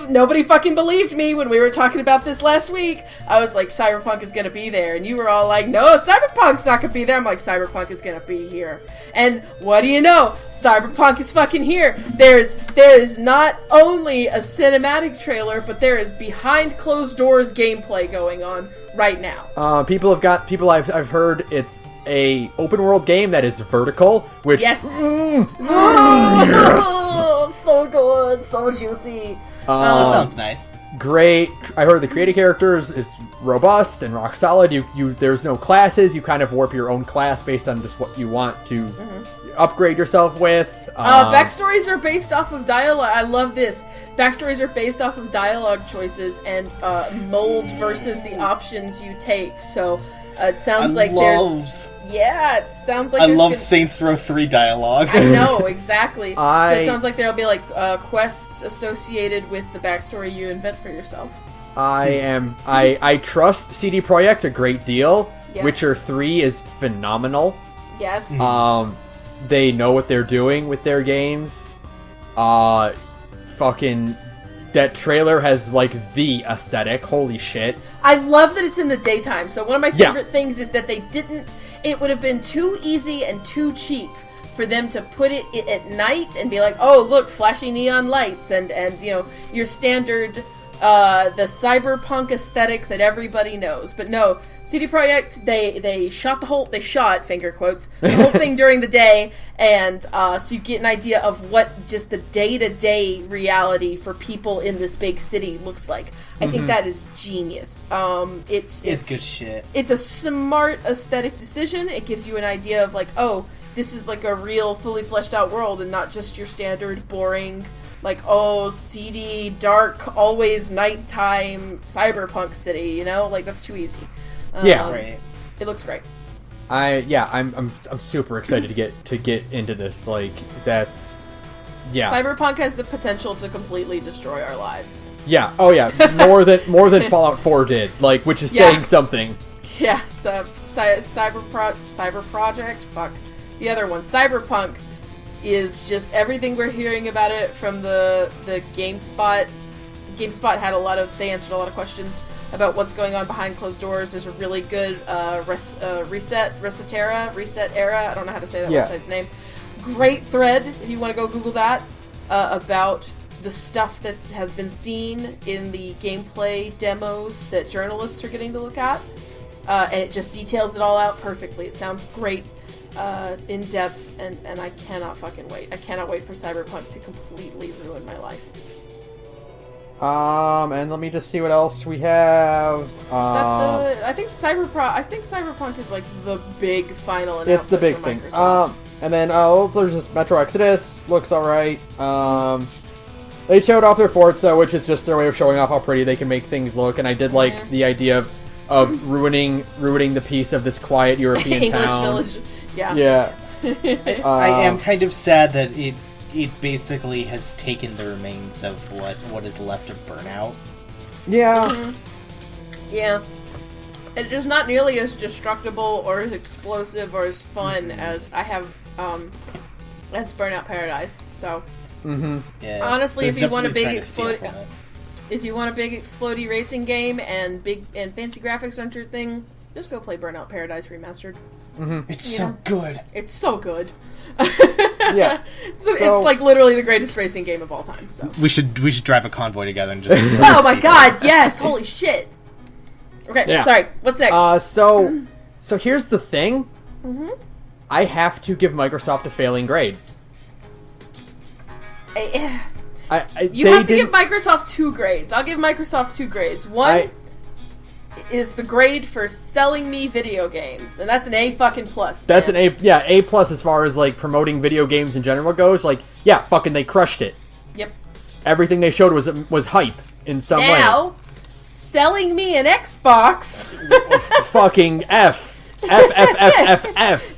[SPEAKER 2] Nobody fucking believed me when we were talking about this last week. I was like, Cyberpunk is gonna be there, and you were all like, no, Cyberpunk's not gonna be there. I'm like, Cyberpunk is gonna be here. And what do you know? Cyberpunk is fucking here. There is not only a cinematic trailer, but there is behind closed doors gameplay going on right now.
[SPEAKER 1] People I've heard it's a open world game that is vertical, which
[SPEAKER 2] yes,
[SPEAKER 1] yes!
[SPEAKER 2] So good, so juicy.
[SPEAKER 3] That sounds nice.
[SPEAKER 1] Great. I heard the creative characters is robust and rock solid. You there's no classes. You kind of warp your own class based on just what you want to upgrade yourself with.
[SPEAKER 2] Backstories are based off of dialogue. I love this. Backstories are based off of dialogue choices and mold versus the options you take. So it sounds it sounds like
[SPEAKER 3] I love Saints Row 3 dialogue.
[SPEAKER 2] I know, exactly. So it sounds like there'll be like quests associated with the backstory you invent for yourself.
[SPEAKER 1] I trust CD Projekt a great deal.
[SPEAKER 2] Yes.
[SPEAKER 1] Witcher 3 is phenomenal.
[SPEAKER 2] Yes.
[SPEAKER 1] They know what they're doing with their games. Fucking that trailer has like the aesthetic. Holy shit.
[SPEAKER 2] I love that it's in the daytime. So one of my favorite things is that they didn't. It would have been too easy and too cheap for them to put it at night and be like, oh, look, flashy neon lights and your standard, the cyberpunk aesthetic that everybody knows. But no, CD Projekt, they shot, finger quotes, the whole thing during the day, and so you get an idea of what just the day-to-day reality for people in this big city looks like. I think that is genius. It's
[SPEAKER 3] good shit.
[SPEAKER 2] It's a smart aesthetic decision. It gives you an idea of like, oh, this is like a real, fully fleshed out world and not just your standard boring, like, oh, seedy, dark, always nighttime cyberpunk city, like that's too easy.
[SPEAKER 3] Right.
[SPEAKER 2] It looks great.
[SPEAKER 1] I'm super excited to get into this. Like, that's
[SPEAKER 2] Cyberpunk has the potential to completely destroy our lives.
[SPEAKER 1] Yeah. Oh yeah. More than Fallout 4 did. Like, which is saying something. Yeah.
[SPEAKER 2] Cyber Project. Fuck. The other one, Cyberpunk, is just everything we're hearing about it from the GameSpot. GameSpot had they answered a lot of questions about what's going on behind closed doors. There's a really good Reset Era. I don't know how to say that website's name. Great thread if you want to go Google that about the stuff that has been seen in the gameplay demos that journalists are getting to look at, and it just details it all out perfectly. It sounds great, in depth, and I cannot fucking wait. I cannot wait for Cyberpunk to completely ruin my life.
[SPEAKER 1] And let me just see what else we have.
[SPEAKER 2] I think Cyberpunk is like the big final announcement.
[SPEAKER 1] It's the big thing. And then there's this Metro Exodus. Looks alright. They showed off their Forza, which is just their way of showing off how pretty they can make things look. And I did like the idea of ruining the peace of this quiet European
[SPEAKER 2] English
[SPEAKER 1] town.
[SPEAKER 2] village.
[SPEAKER 1] Yeah.
[SPEAKER 3] I am kind of sad that it basically has taken the remains of what is left of Burnout.
[SPEAKER 1] Yeah.
[SPEAKER 2] Mm-hmm. Yeah. It's just not nearly as destructible or as explosive or as fun as I have as Burnout Paradise. So
[SPEAKER 3] yeah,
[SPEAKER 2] honestly, if you want a big explodey racing game and fancy graphics center thing, just go play Burnout Paradise Remastered.
[SPEAKER 3] It's so good.
[SPEAKER 2] It's so good.
[SPEAKER 1] Yeah.
[SPEAKER 2] It's like literally the greatest racing game of all time. So
[SPEAKER 3] we should drive a convoy together and just.
[SPEAKER 2] Oh my god! Yes! Holy shit! Okay, sorry. What's next?
[SPEAKER 1] So here's the thing. I have to give Microsoft a failing grade.
[SPEAKER 2] You have to give Microsoft 2 grades. I'll give Microsoft 2 grades. One is the grade for selling me video games, and that's an A fucking plus.
[SPEAKER 1] That's an A plus as far as like promoting video games in general goes. Like, yeah, fucking they crushed it. Yep. Everything they showed was hype in some way.
[SPEAKER 2] Now, selling me an Xbox.
[SPEAKER 1] Fucking F. F.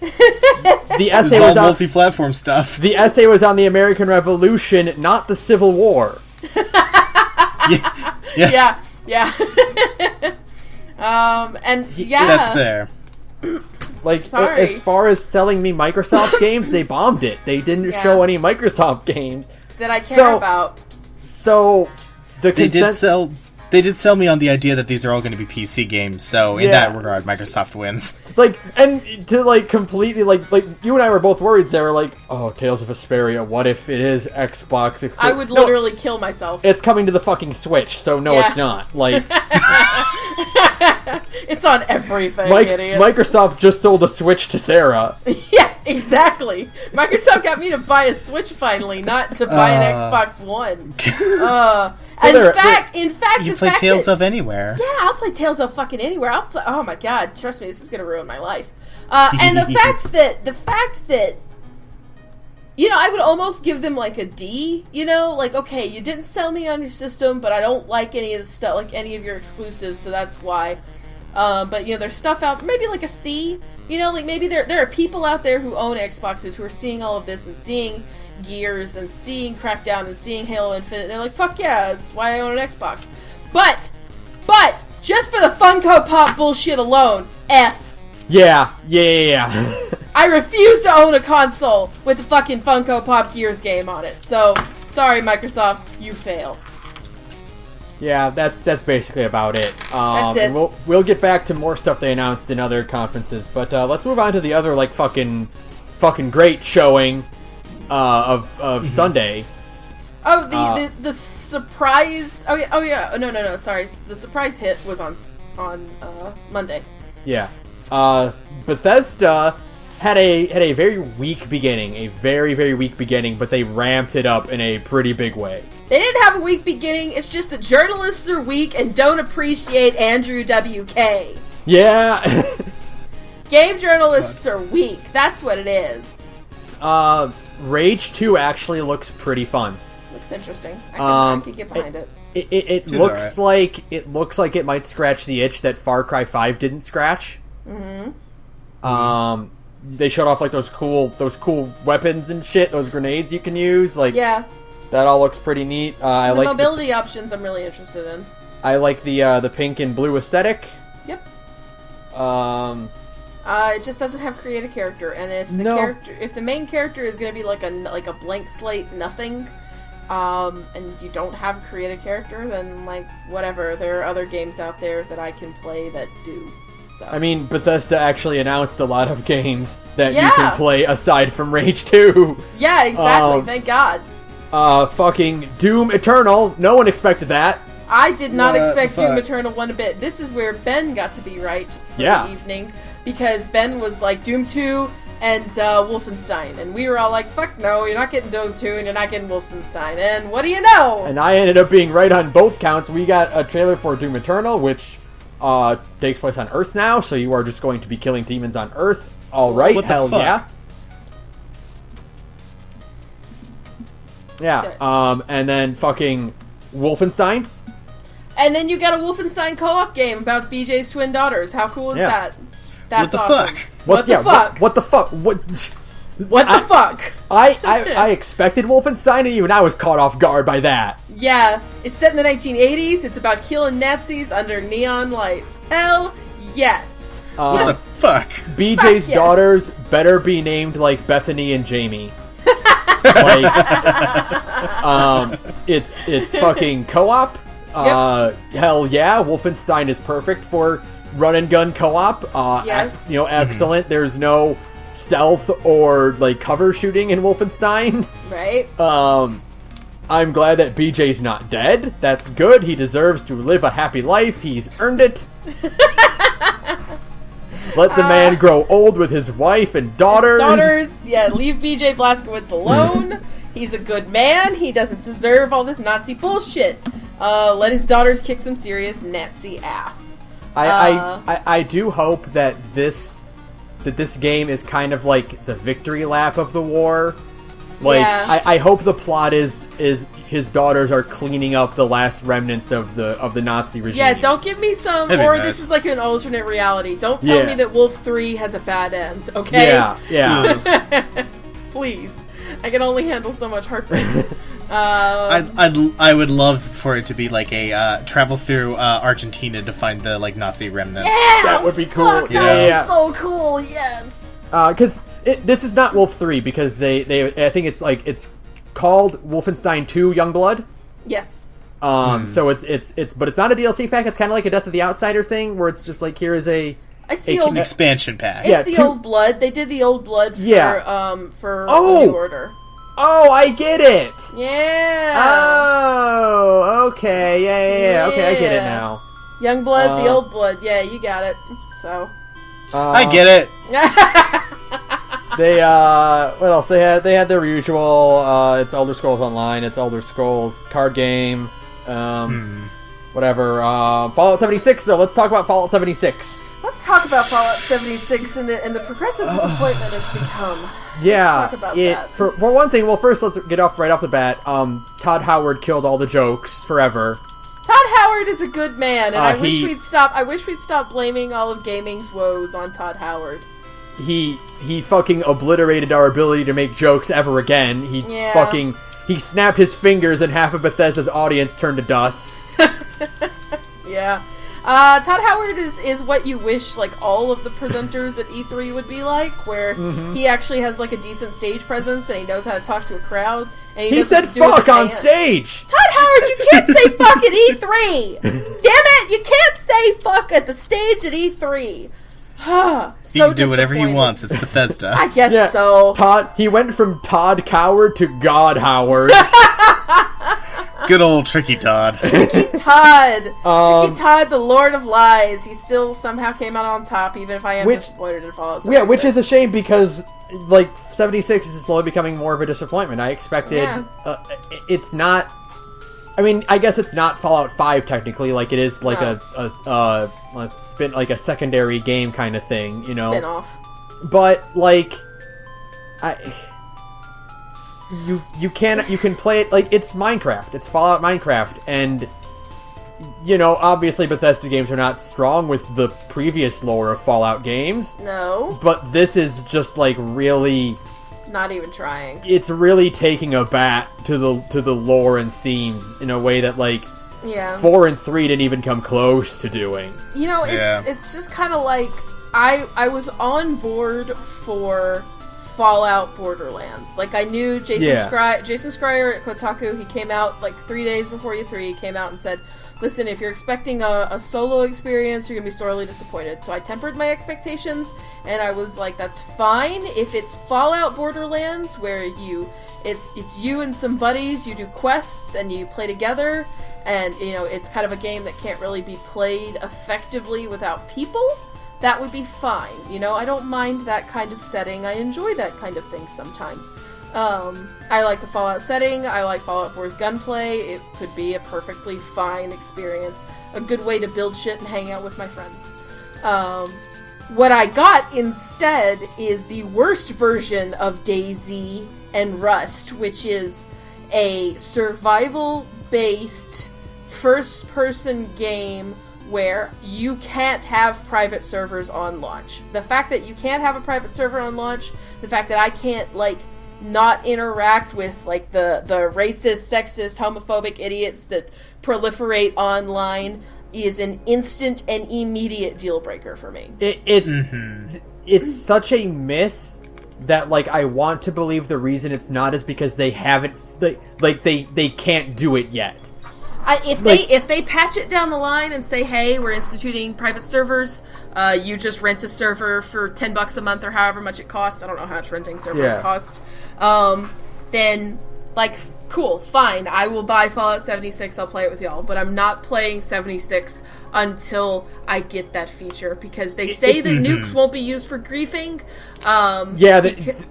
[SPEAKER 1] The essay was on
[SPEAKER 3] multi-platform stuff.
[SPEAKER 1] The essay was on the American Revolution, not the Civil War.
[SPEAKER 2] Yeah.
[SPEAKER 3] That's fair.
[SPEAKER 1] Like, as far as selling me Microsoft games, they bombed it. They didn't show any Microsoft games
[SPEAKER 2] that I care about.
[SPEAKER 1] So
[SPEAKER 3] They did sell me on the idea that these are all going to be PC games, so in that regard, Microsoft wins.
[SPEAKER 1] Like, and to, like, completely, like, you and I were both worried, Sarah, like, oh, Tales of Vesperia, what if it is Xbox exclusive?
[SPEAKER 2] I would literally kill myself.
[SPEAKER 1] It's coming to the fucking Switch, so no, it's not. Like...
[SPEAKER 2] It's on everything, idiots.
[SPEAKER 1] Microsoft just sold a Switch to Sarah.
[SPEAKER 2] Yeah, exactly. Microsoft got me to buy a Switch finally, not to buy an Xbox One. In fact,
[SPEAKER 3] you play Tales of Anywhere.
[SPEAKER 2] Yeah, I'll play Tales of fucking Anywhere. Oh my god, trust me, this is gonna ruin my life. And the fact that I would almost give them like a D. Like, okay, you didn't sell me on your system, but I don't like any of the stuff, like any of your exclusives, so that's why. But there's stuff out, maybe like a C. Like maybe there are people out there who own Xboxes who are seeing all of this and seeing Gears and seeing Crackdown and seeing Halo Infinite. They're like, fuck yeah, that's why I own an Xbox. But just for the Funko Pop bullshit alone, F.
[SPEAKER 1] Yeah.
[SPEAKER 2] I refuse to own a console with the fucking Funko Pop Gears game on it. So, sorry Microsoft, you fail.
[SPEAKER 1] Yeah, that's basically about it.
[SPEAKER 2] That's it.
[SPEAKER 1] And we'll get back to more stuff they announced in other conferences, but let's move on to the other, like, fucking fucking great showing of Sunday.
[SPEAKER 2] Oh, the surprise. Oh yeah. No. Sorry, the surprise hit was on Monday.
[SPEAKER 1] Yeah. Bethesda had a very weak beginning, but they ramped it up in a pretty big way.
[SPEAKER 2] They didn't have a weak beginning. It's just that journalists are weak and don't appreciate Andrew WK.
[SPEAKER 1] Yeah.
[SPEAKER 2] Game journalists are weak. That's what it is.
[SPEAKER 1] Rage 2 actually looks pretty fun.
[SPEAKER 2] Looks interesting. I can get behind it.
[SPEAKER 1] It looks like it might scratch the itch that Far Cry 5 didn't scratch. Mm-hmm. They showed off like those cool weapons and shit, those grenades you can use. Like, yeah, that all looks pretty neat. I like
[SPEAKER 2] mobility options. I'm really interested in.
[SPEAKER 1] I like the pink and blue aesthetic.
[SPEAKER 2] Yep. It just doesn't have create a character, and if the main character is going to be like a blank slate nothing, and you don't have create a character, then like whatever. There are other games out there that I can play that do. So.
[SPEAKER 1] I mean, Bethesda actually announced a lot of games that you can play aside from Rage 2.
[SPEAKER 2] Yeah, exactly. Thank God.
[SPEAKER 1] Fucking Doom Eternal. No one expected that.
[SPEAKER 2] I did not expect Doom Eternal one bit. This is where Ben got to be right for the evening. Because Ben was like, Doom 2 and Wolfenstein. And we were all like, fuck no, you're not getting Doom 2 and you're not getting Wolfenstein. And what do you know?
[SPEAKER 1] And I ended up being right on both counts. We got a trailer for Doom Eternal, which takes place on Earth now. So you are just going to be killing demons on Earth. All right, hell yeah. Yeah, and then fucking Wolfenstein.
[SPEAKER 2] And then you got a Wolfenstein co-op game about BJ's twin daughters. How cool is that? That's awesome.
[SPEAKER 1] What the fuck? What the fuck?
[SPEAKER 2] What the fuck?
[SPEAKER 1] I expected Wolfenstein, and even I was caught off guard by that.
[SPEAKER 2] Yeah, it's set in the 1980s. It's about killing Nazis under neon lights. Hell yes.
[SPEAKER 3] What the fuck?
[SPEAKER 1] BJ's daughters better be named like Bethany and Jamie. It's fucking co-op. Hell yeah, Wolfenstein is perfect for run and gun co-op.
[SPEAKER 2] Yes.
[SPEAKER 1] Excellent. There's no stealth or like cover shooting in Wolfenstein.
[SPEAKER 2] Right.
[SPEAKER 1] I'm glad that BJ's not dead. That's good. He deserves to live a happy life. He's earned it. Let the man grow old with his wife and daughters.
[SPEAKER 2] Leave BJ Blazkowicz alone. He's a good man. He doesn't deserve all this Nazi bullshit. Let his daughters kick some serious Nazi ass.
[SPEAKER 1] I do hope that this game is kind of like the victory lap of the war. Like, I hope the plot is his daughters are cleaning up the last remnants of the Nazi regime.
[SPEAKER 2] Yeah, don't give me some, this is like an alternate reality. Don't tell me that Wolf 3 has a bad end, okay?
[SPEAKER 1] Yeah.
[SPEAKER 2] Please. I can only handle so much heartbreak.
[SPEAKER 3] I would love for it to be like a travel through Argentina to find the like Nazi remnants.
[SPEAKER 2] Yeah,
[SPEAKER 1] that would be cool.
[SPEAKER 2] Fuck, that would be so cool. Yes.
[SPEAKER 1] Because this is not Wolf 3 because they I think it's called Wolfenstein 2 Youngblood.
[SPEAKER 2] Yes.
[SPEAKER 1] So it's but it's not a DLC pack. It's kind of like a Death of the Outsider thing where it's just like here is a.
[SPEAKER 3] It's an expansion pack.
[SPEAKER 2] It's the Old Blood. They did the Old Blood for the New Order.
[SPEAKER 1] Oh, I get it!
[SPEAKER 2] Yeah!
[SPEAKER 1] Oh, okay, yeah. Okay, I get it now.
[SPEAKER 2] Young Blood, the Old Blood, yeah, you got it. So...
[SPEAKER 3] I get it!
[SPEAKER 1] They, what else? They had their usual, it's Elder Scrolls Online, it's Elder Scrolls card game, whatever. Fallout 76, though, let's talk about Fallout 76.
[SPEAKER 2] Let's talk about Fallout 76 and the progressive disappointment it's become.
[SPEAKER 1] Yeah,
[SPEAKER 2] let's talk about that.
[SPEAKER 1] For one thing, well, first let's get off right off the bat. Todd Howard killed all the jokes forever.
[SPEAKER 2] Todd Howard is a good man, and I wish we'd stop blaming all of gaming's woes on Todd Howard.
[SPEAKER 1] He fucking obliterated our ability to make jokes ever again. He snapped his fingers and half of Bethesda's audience turned to dust.
[SPEAKER 2] Yeah. Todd Howard is what you wish, like, all of the presenters at E3 would be like, where he actually has, like, a decent stage presence, and he knows how to talk to a crowd, and he
[SPEAKER 1] said fuck on stage!
[SPEAKER 2] Todd Howard, you can't say fuck at E3! Damn it, you can't say fuck at the stage at E3! So
[SPEAKER 3] he can do whatever he
[SPEAKER 2] disappointed.
[SPEAKER 3] wants. It's Bethesda.
[SPEAKER 2] I guess
[SPEAKER 1] Yeah,
[SPEAKER 2] so.
[SPEAKER 1] He went from Todd Coward to God Howard.
[SPEAKER 3] Good old Tricky Todd.
[SPEAKER 2] Tricky Todd. Tricky Todd, the Lord of Lies. He still somehow came out on top, even if I am disappointed in Fallout 76.
[SPEAKER 1] Yeah, which is a shame because, like, 76 is slowly becoming more of a disappointment. I expected... it's not... I mean, I guess it's not Fallout 5 technically. Like, it is like a secondary game kind of thing, you know?
[SPEAKER 2] Spin-off.
[SPEAKER 1] But, like... You can play it like it's Minecraft. It's Fallout Minecraft, and you know, obviously Bethesda games are not strong with the previous lore of Fallout games.
[SPEAKER 2] No.
[SPEAKER 1] But this is just like really
[SPEAKER 2] not even trying.
[SPEAKER 1] It's really taking a bat to the lore and themes in a way that like 4 and 3 didn't even come close to doing.
[SPEAKER 2] You know, it's just kind of like I was on board for Fallout Borderlands. Like, I knew Jason Schreier at Kotaku, he came out like 3 days before E3, he came out and said, listen, if you're expecting a solo experience, you're going to be sorely disappointed. So I tempered my expectations, and I was like, that's fine. If it's Fallout Borderlands, where it's you and some buddies, you do quests, and you play together, and, you know, it's kind of a game that can't really be played effectively without people, that would be fine. You know, I don't mind that kind of setting. I enjoy that kind of thing sometimes. I like the Fallout setting. I like Fallout 4's gunplay. It could be a perfectly fine experience. A good way to build shit and hang out with my friends. What I got instead is the worst version of DayZ and Rust, which is a survival-based first-person game where you can't have private servers on launch. The fact that you can't have a private server on launch, the fact that I can't, like, not interact with, like, the racist, sexist, homophobic idiots that proliferate online is an instant and immediate deal breaker for me.
[SPEAKER 1] It's such a miss that, like, I want to believe the reason it's not is because they haven't, they can't do it yet.
[SPEAKER 2] If they patch it down the line and say, hey, we're instituting private servers, you just rent a server for $10 a month or however much it costs. I don't know how much renting servers cost. Then, like, cool, fine. I will buy Fallout 76. I'll play it with y'all. But I'm not playing 76 until I get that feature, because they say that nukes won't be used for griefing.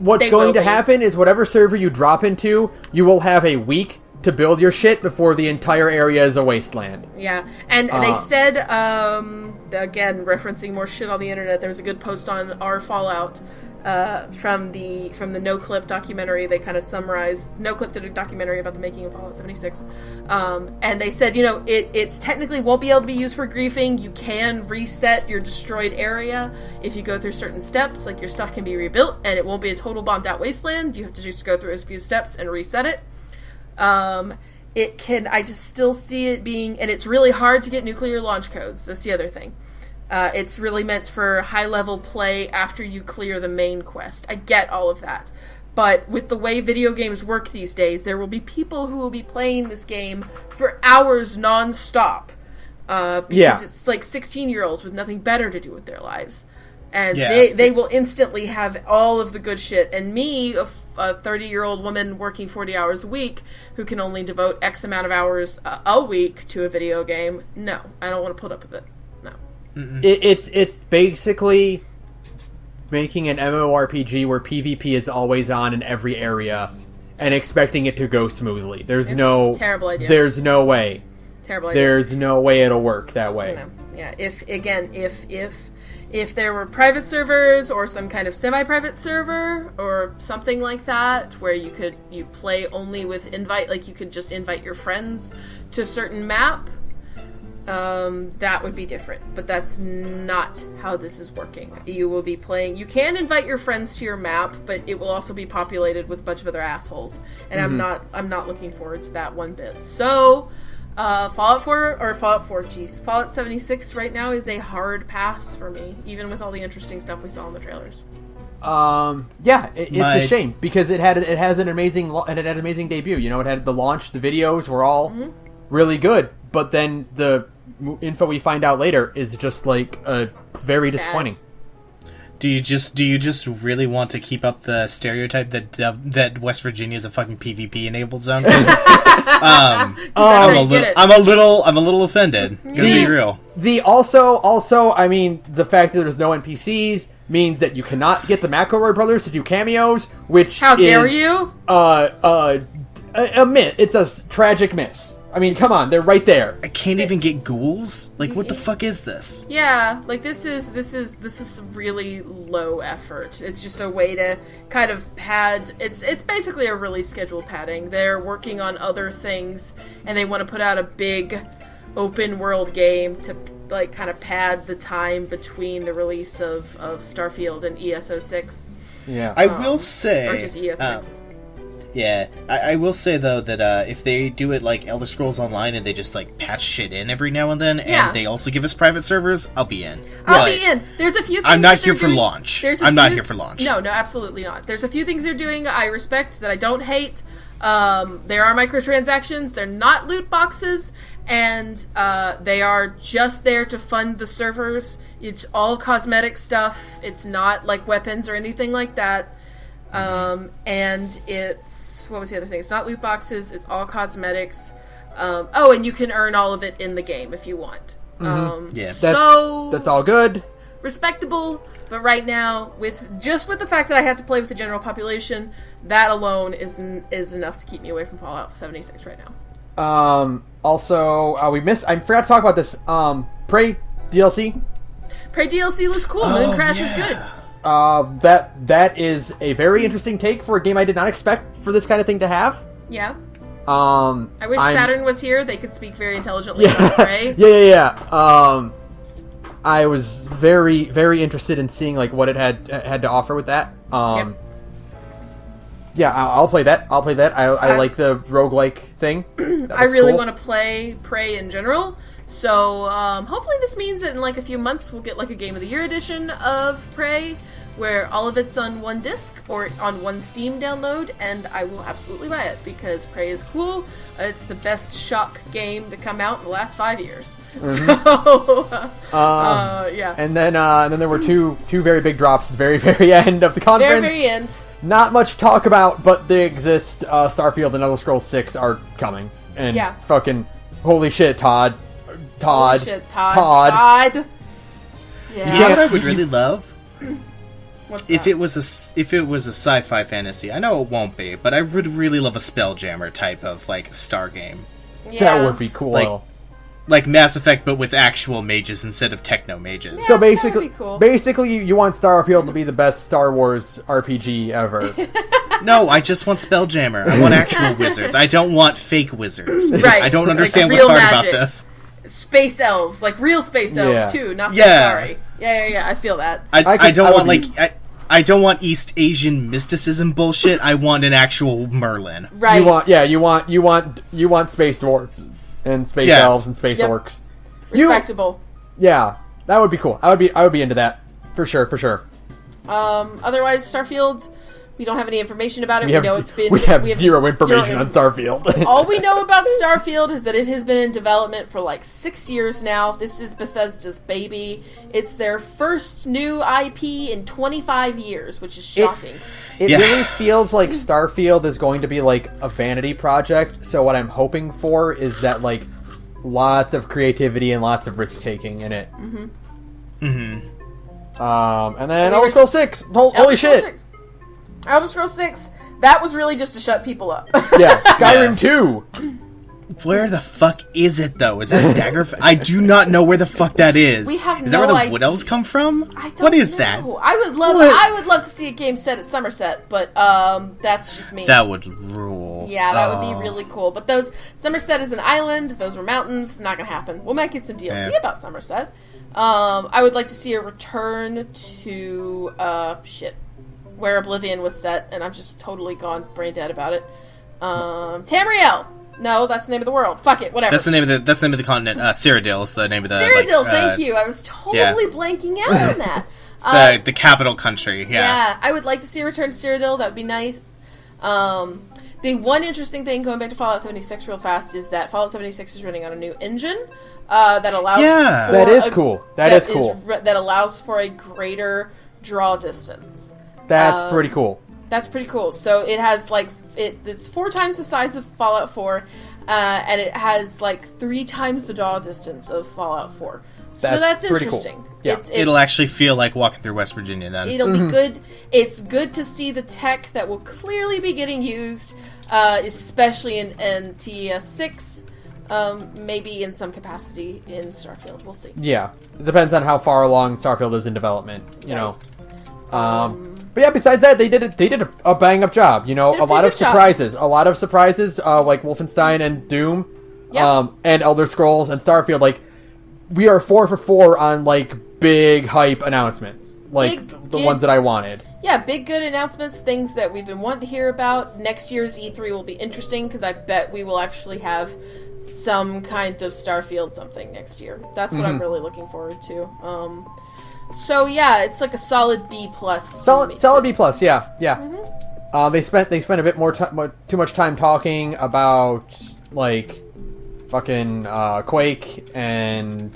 [SPEAKER 1] What's going to happen is whatever server you drop into, you will have a week to build your shit before the entire area is a wasteland.
[SPEAKER 2] Yeah, and they said, again, referencing more shit on the internet, there was a good post on our Fallout from the NoClip documentary. They kind of summarized, NoClip did a documentary about the making of Fallout 76, and they said, you know, it's technically won't be able to be used for griefing. You can reset your destroyed area if you go through certain steps, like your stuff can be rebuilt, and it won't be a total bombed out wasteland. You have to just go through a few steps and reset it. I just still see it being, and it's really hard to get nuclear launch codes. That's the other thing. It's really meant for high-level play after you clear the main quest. I get all of that. But with the way video games work these days, there will be people who will be playing this game for hours non-stop. Because it's like 16-year-olds with nothing better to do with their lives. And they will instantly have all of the good shit. And me, a 30-year-old woman working 40 hours a week who can only devote X amount of hours a week to a video game, no. I don't want to put up with it. No.
[SPEAKER 1] It's basically making an MMORPG where PvP is always on in every area and expecting it to go smoothly. It's terrible idea. There's no way.
[SPEAKER 2] Terrible idea.
[SPEAKER 1] There's no way it'll work that way.
[SPEAKER 2] No. Yeah, if there were private servers or some kind of semi-private server or something like that where you play only with invite, like you could just invite your friends to a certain map, that would be different. But that's not how this is working. You will be playing, you can invite your friends to your map, but it will also be populated with a bunch of other assholes. And I'm not looking forward to that one bit. So Fallout 76 right now is a hard pass for me, even with all the interesting stuff we saw in the trailers.
[SPEAKER 1] It's a shame because it had an amazing debut. You know, it had the launch, the videos were all really good, but then the info we find out later is just like very disappointing.
[SPEAKER 3] Do you just really want to keep up the stereotype that West Virginia is a fucking PvP enabled zone? I'm a little offended. Gonna be real.
[SPEAKER 1] Also, I mean, the fact that there's no NPCs means that you cannot get the McElroy brothers to do cameos, which
[SPEAKER 2] how dare you?
[SPEAKER 1] A miss. It's a tragic miss. I mean, come on, they're right there.
[SPEAKER 3] I can't even get ghouls? Like, what the fuck is this?
[SPEAKER 2] Yeah, like this is really low effort. It's just a way to kind of pad. It's basically a really scheduled padding. They're working on other things, and they want to put out a big open world game to like kind of pad the time between the release of Starfield and ES06.
[SPEAKER 1] Yeah,
[SPEAKER 3] I will say,
[SPEAKER 2] or just ES6.
[SPEAKER 3] Yeah, I will say, though, that if they do it like Elder Scrolls Online and they just, like, patch shit in every now and then, and they also give us private servers, I'll be in.
[SPEAKER 2] I'll be in. There's a few things
[SPEAKER 3] I'm not here for launch.
[SPEAKER 2] I'm
[SPEAKER 3] not here for launch.
[SPEAKER 2] No, absolutely not. There's a few things they're doing I respect that I don't hate. There are microtransactions. They're not loot boxes, and they are just there to fund the servers. It's all cosmetic stuff. It's not, like, weapons or anything like that. And it's, what was the other thing? It's not loot boxes, it's all cosmetics. And you can earn all of it in the game if you want.
[SPEAKER 3] Yeah.
[SPEAKER 1] That's all good.
[SPEAKER 2] Respectable, but right now, with the fact that I have to play with the general population, that alone is enough to keep me away from Fallout 76 right now.
[SPEAKER 1] Also, I forgot to talk about this, Prey DLC.
[SPEAKER 2] Prey DLC looks cool, Moon Crash is good.
[SPEAKER 1] That is a very interesting take for a game I did not expect for this kind of thing to have.
[SPEAKER 2] Yeah.
[SPEAKER 1] I
[SPEAKER 2] wish Saturn was here. They could speak very intelligently about Prey.
[SPEAKER 1] Yeah. I was very, very interested in seeing like what it had to offer with that. Yeah, I'll play that. I like the roguelike thing.
[SPEAKER 2] I really want to play Prey in general. So, hopefully this means that in like a few months we'll get like a Game of the Year edition of Prey, where all of it's on one disc or on one Steam download, and I will absolutely buy it because Prey is cool. It's the best shock game to come out in the last 5 years.
[SPEAKER 1] Mm-hmm.
[SPEAKER 2] So, yeah.
[SPEAKER 1] And then there were two very big drops at the very, very end of the conference.
[SPEAKER 2] Very end.
[SPEAKER 1] Not much to talk about, but they exist. Starfield and Elder Scrolls 6 are coming. And fucking holy shit, Todd.
[SPEAKER 2] Holy shit, Todd. Yeah.
[SPEAKER 3] You know what I would really love?
[SPEAKER 2] What's that?
[SPEAKER 3] If it was a sci-fi fantasy. I know it won't be, but I would really love a Spelljammer type of like star game.
[SPEAKER 2] Yeah.
[SPEAKER 1] That would be cool.
[SPEAKER 3] Like Mass Effect, but with actual mages instead of techno mages.
[SPEAKER 2] Yeah,
[SPEAKER 1] so
[SPEAKER 2] that would be cool.
[SPEAKER 1] basically, you want Starfield to be the best Star Wars RPG ever.
[SPEAKER 3] No, I just want Spelljammer. I want actual wizards. I don't want fake wizards.
[SPEAKER 2] Right.
[SPEAKER 3] I don't understand
[SPEAKER 2] like
[SPEAKER 3] what's hard
[SPEAKER 2] magic.
[SPEAKER 3] about this.
[SPEAKER 2] Space elves, like real space elves too, not sorry. Yeah. I feel that.
[SPEAKER 3] I don't want East Asian mysticism bullshit. I want an actual Merlin.
[SPEAKER 2] Right.
[SPEAKER 1] You want space dwarves and space elves and space orcs.
[SPEAKER 2] Respectable.
[SPEAKER 1] Yeah, that would be cool. I would be into that for sure.
[SPEAKER 2] Otherwise, Starfield. We don't have any information about it.
[SPEAKER 1] We have zero information on Starfield.
[SPEAKER 2] All we know about Starfield is that it has been in development for like 6 years now. This is Bethesda's baby. It's their first new IP in 25 years, which is shocking.
[SPEAKER 1] It really feels like Starfield is going to be like a vanity project. So what I'm hoping for is that like lots of creativity and lots of risk taking in it. And then Elder Scrolls 6. Holy shit.
[SPEAKER 2] Elder Scrolls 6, that was really just to shut people up.
[SPEAKER 1] Yeah, Skyrim 2.
[SPEAKER 3] Where the fuck is it, though? Is that a dagger? I do not know where the fuck that is.
[SPEAKER 2] We have
[SPEAKER 3] is
[SPEAKER 2] no
[SPEAKER 3] that where the
[SPEAKER 2] idea.
[SPEAKER 3] Wood Elves come from?
[SPEAKER 2] I don't
[SPEAKER 3] What is
[SPEAKER 2] know.
[SPEAKER 3] that?
[SPEAKER 2] I would love to see a game set at Somerset, but that's just me.
[SPEAKER 3] That would rule.
[SPEAKER 2] Yeah, that would be really cool. But Somerset is an island. Those were mountains. Not gonna happen. We'll might get some DLC about Somerset. I would like to see a return to where Oblivion was set, and I'm just totally gone brain dead about it. Tamriel. No, that's the name of the world. Fuck it, whatever.
[SPEAKER 3] That's the name of the continent. Cyrodiil is the name of the.
[SPEAKER 2] Cyrodiil, thank you. I was totally blanking out on that.
[SPEAKER 3] The capital country. Yeah,
[SPEAKER 2] I would like to see a return to Cyrodiil. That would be nice. The one interesting thing going back to Fallout 76 real fast is that Fallout 76 is running on a new engine that allows.
[SPEAKER 1] That is cool. That is cool.
[SPEAKER 2] That allows for a greater draw distance.
[SPEAKER 1] That's pretty cool.
[SPEAKER 2] That's pretty cool. So it has it's 4 times the size of Fallout 4, and it has 3 times the draw distance of Fallout 4. So that's interesting.
[SPEAKER 1] Cool. Yeah.
[SPEAKER 3] It'll actually feel like walking through West Virginia then.
[SPEAKER 2] It'll be good. It's good to see the tech that will clearly be getting used, especially in TES 6, maybe in some capacity in Starfield. We'll see.
[SPEAKER 1] Yeah. It depends on how far along Starfield is in development, you know. But yeah, besides that, they did a bang up job. You know, a lot of surprises. A lot of surprises, like Wolfenstein and Doom, and Elder Scrolls and Starfield. We are 4 for 4 on big hype announcements, the ones that I wanted.
[SPEAKER 2] Yeah, big good announcements, things that we've been wanting to hear about. Next year's E3 will be interesting because I bet we will actually have some kind of Starfield something next year. That's what I'm really looking forward to. So yeah, it's a solid B plus.
[SPEAKER 1] Solid B plus, yeah. They spent a bit too much time talking about fucking Quake and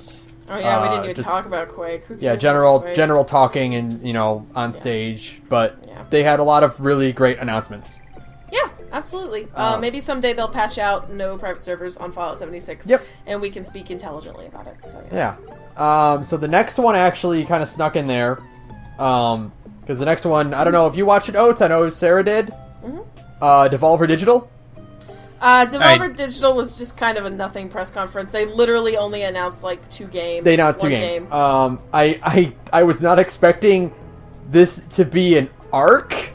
[SPEAKER 2] we didn't even talk about Quake.
[SPEAKER 1] General talking and on stage, but they had a lot of really great announcements.
[SPEAKER 2] Yeah, absolutely. Maybe someday they'll patch out no private servers on Fallout 76.
[SPEAKER 1] Yep.
[SPEAKER 2] And we can speak intelligently about it. So,
[SPEAKER 1] yeah. So the next one actually kind of snuck in there. Because the next one, I don't know if you watched it, Oates. I know Sara did. Devolver Digital.
[SPEAKER 2] Devolver Digital was just kind of a nothing press conference. They literally only announced 2 games.
[SPEAKER 1] They announced 2 games. I was not expecting this to be an arc.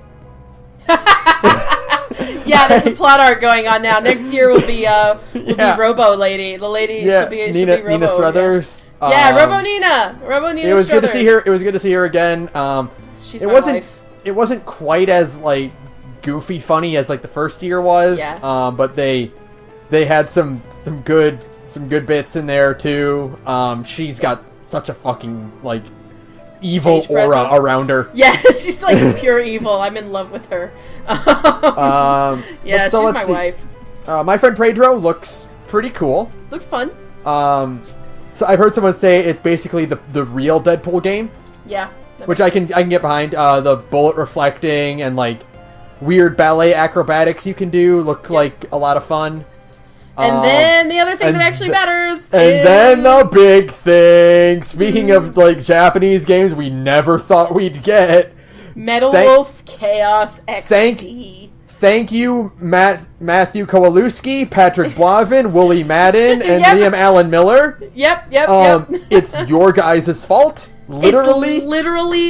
[SPEAKER 2] Yeah, there's a plot arc going on now. Next year will be Robo Lady. The lady should be Robo.
[SPEAKER 1] Nina Struthers.
[SPEAKER 2] Yeah, Robo Nina.
[SPEAKER 1] It was good to see her. It was good to see her again.
[SPEAKER 2] She's my wife.
[SPEAKER 1] It wasn't quite as goofy funny as the first year was.
[SPEAKER 2] Yeah.
[SPEAKER 1] But they had some good bits in there too. She's got such a fucking evil
[SPEAKER 2] Stage
[SPEAKER 1] aura
[SPEAKER 2] presence
[SPEAKER 1] around her.
[SPEAKER 2] Yeah, she's pure evil. I'm in love with her. She's my wife.
[SPEAKER 1] My friend Pedro looks pretty cool.
[SPEAKER 2] Looks fun.
[SPEAKER 1] So I've heard someone say it's basically the real Deadpool game.
[SPEAKER 2] Yeah.
[SPEAKER 1] Which I can get behind. The bullet reflecting and weird ballet acrobatics you can do look like a lot of fun.
[SPEAKER 2] And then the other thing that actually matters is...
[SPEAKER 1] And then the big thing. Speaking of
[SPEAKER 2] Japanese
[SPEAKER 1] games we never thought we'd get.
[SPEAKER 2] Metal Wolf Chaos XD.
[SPEAKER 1] Thank you, Matthew Kowalewski, Patrick Blavin, Wooly Madden, and Liam Allen Miller.
[SPEAKER 2] Yep.
[SPEAKER 1] It's your guys' fault. Literally.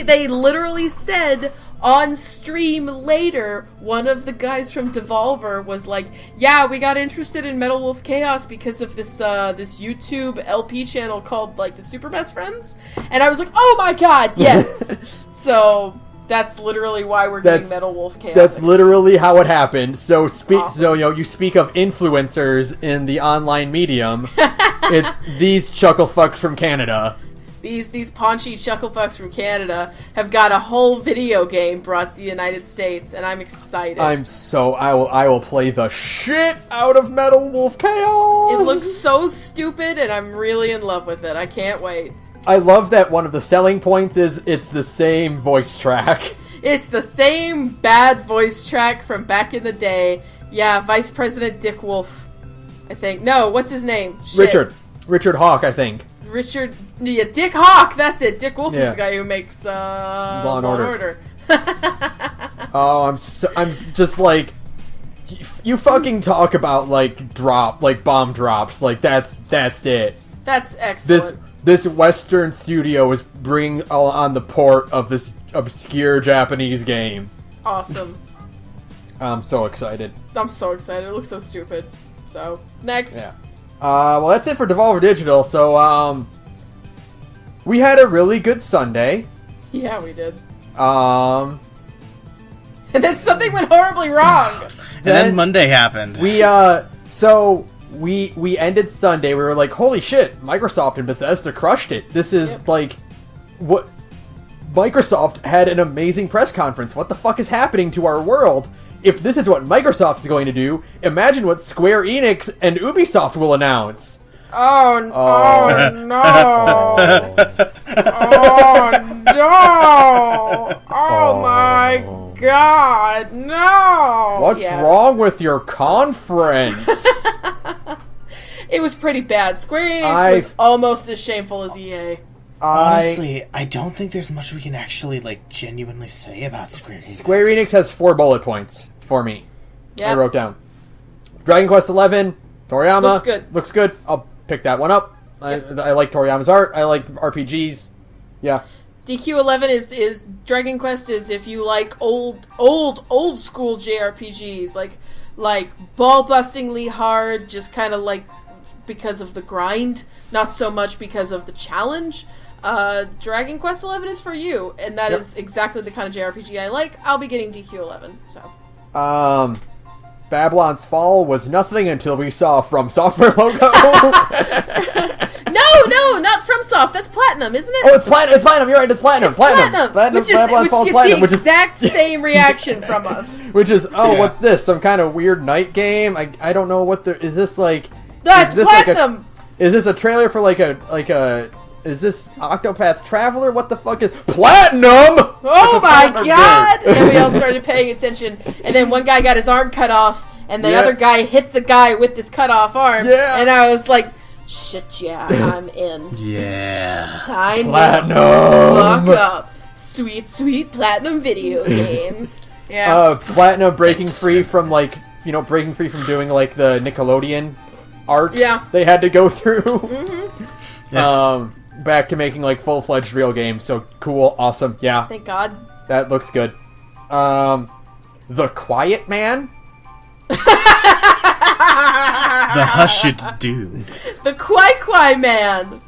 [SPEAKER 2] They literally said on stream later, one of the guys from Devolver was we got interested in Metal Wolf Chaos because of this YouTube LP channel called the Super Best Friends. And I was oh my god, yes. So that's literally why we're getting Metal Wolf Chaos.
[SPEAKER 1] That's literally how it happened. So
[SPEAKER 2] awesome.
[SPEAKER 1] So you speak of influencers in the online medium. It's these chucklefucks from Canada.
[SPEAKER 2] These paunchy chucklefucks from Canada have got a whole video game brought to the United States, and I'm excited.
[SPEAKER 1] I will play the shit out of Metal Wolf Chaos.
[SPEAKER 2] It looks so stupid, and I'm really in love with it. I can't wait.
[SPEAKER 1] I love that one of the selling points is it's the same voice track.
[SPEAKER 2] It's the same bad voice track from back in the day. Yeah, Vice President Dick Wolf, I think. No, what's his name? Shit.
[SPEAKER 1] Richard Hawk, I think.
[SPEAKER 2] Dick Hawk, that's it. Dick Wolf is the guy who makes
[SPEAKER 1] Law and Order. Oh, I'm just you fucking talk about bomb drops, that's it.
[SPEAKER 2] That's excellent.
[SPEAKER 1] This Western studio is bringing on the port of this obscure Japanese game.
[SPEAKER 2] Awesome.
[SPEAKER 1] I'm so excited.
[SPEAKER 2] It looks so stupid. So, next.
[SPEAKER 1] Yeah. Well, that's it for Devolver Digital. So, we had a really good Sunday.
[SPEAKER 2] Yeah, we did.
[SPEAKER 1] And
[SPEAKER 2] then something went horribly wrong.
[SPEAKER 3] And then Monday happened.
[SPEAKER 1] We ended Sunday. We were like, holy shit, Microsoft and Bethesda crushed it. This is what Microsoft had an amazing press conference. What the fuck is happening to our world? If this is what Microsoft is going to do, imagine what Square Enix and Ubisoft will announce.
[SPEAKER 2] Oh no! Oh no! Oh my God! No!
[SPEAKER 1] What's wrong with your conference?
[SPEAKER 2] It was pretty bad. Square Enix was almost as shameful as EA.
[SPEAKER 3] Honestly, I don't think there's much we can actually, genuinely say about Square Enix.
[SPEAKER 1] Square Enix has 4 bullet points for me. Yep. I wrote down. Dragon Quest XI, Toriyama. Looks good. I'll pick that one up. Yep. I like Toriyama's art. I like RPGs. Yeah.
[SPEAKER 2] DQ11 is Dragon Quest is if you like old school JRPGs, like ball-bustingly hard, just kind of because of the grind, not so much because of the challenge. Dragon Quest XI is for you, and that is exactly the kind of JRPG I like. I'll be getting DQ11. So.
[SPEAKER 1] Babylon's Fall was nothing until we saw From Software logo.
[SPEAKER 2] No, not FromSoft. That's Platinum, isn't it?
[SPEAKER 1] Oh, it's Platinum. It's Platinum. You're right. It's Platinum.
[SPEAKER 2] It's Platinum. Which is
[SPEAKER 1] Platinum,
[SPEAKER 2] the exact same reaction from us.
[SPEAKER 1] Which is, what's this? Some kind of weird night game? I don't know what is this like?
[SPEAKER 2] That's Platinum.
[SPEAKER 1] Is this a trailer for is this Octopath Traveler? What the fuck is Platinum?
[SPEAKER 2] Oh my God! And we all started paying attention. And then one guy got his arm cut off, and the other guy hit the guy with his cut off arm. Yeah. And I was like, shit, yeah, I'm in.
[SPEAKER 3] Yeah.
[SPEAKER 2] Sign
[SPEAKER 1] Platinum.
[SPEAKER 2] Fuck up. Sweet, sweet Platinum video games. Yeah.
[SPEAKER 1] Platinum breaking free from breaking free from doing the Nickelodeon art they had to go through. Mm-hmm. Yeah. Back to making full-fledged real games. So cool, awesome, yeah.
[SPEAKER 2] Thank God.
[SPEAKER 1] That looks good. The Quiet Man.
[SPEAKER 3] The Hushit Dude.
[SPEAKER 2] The Quai Man.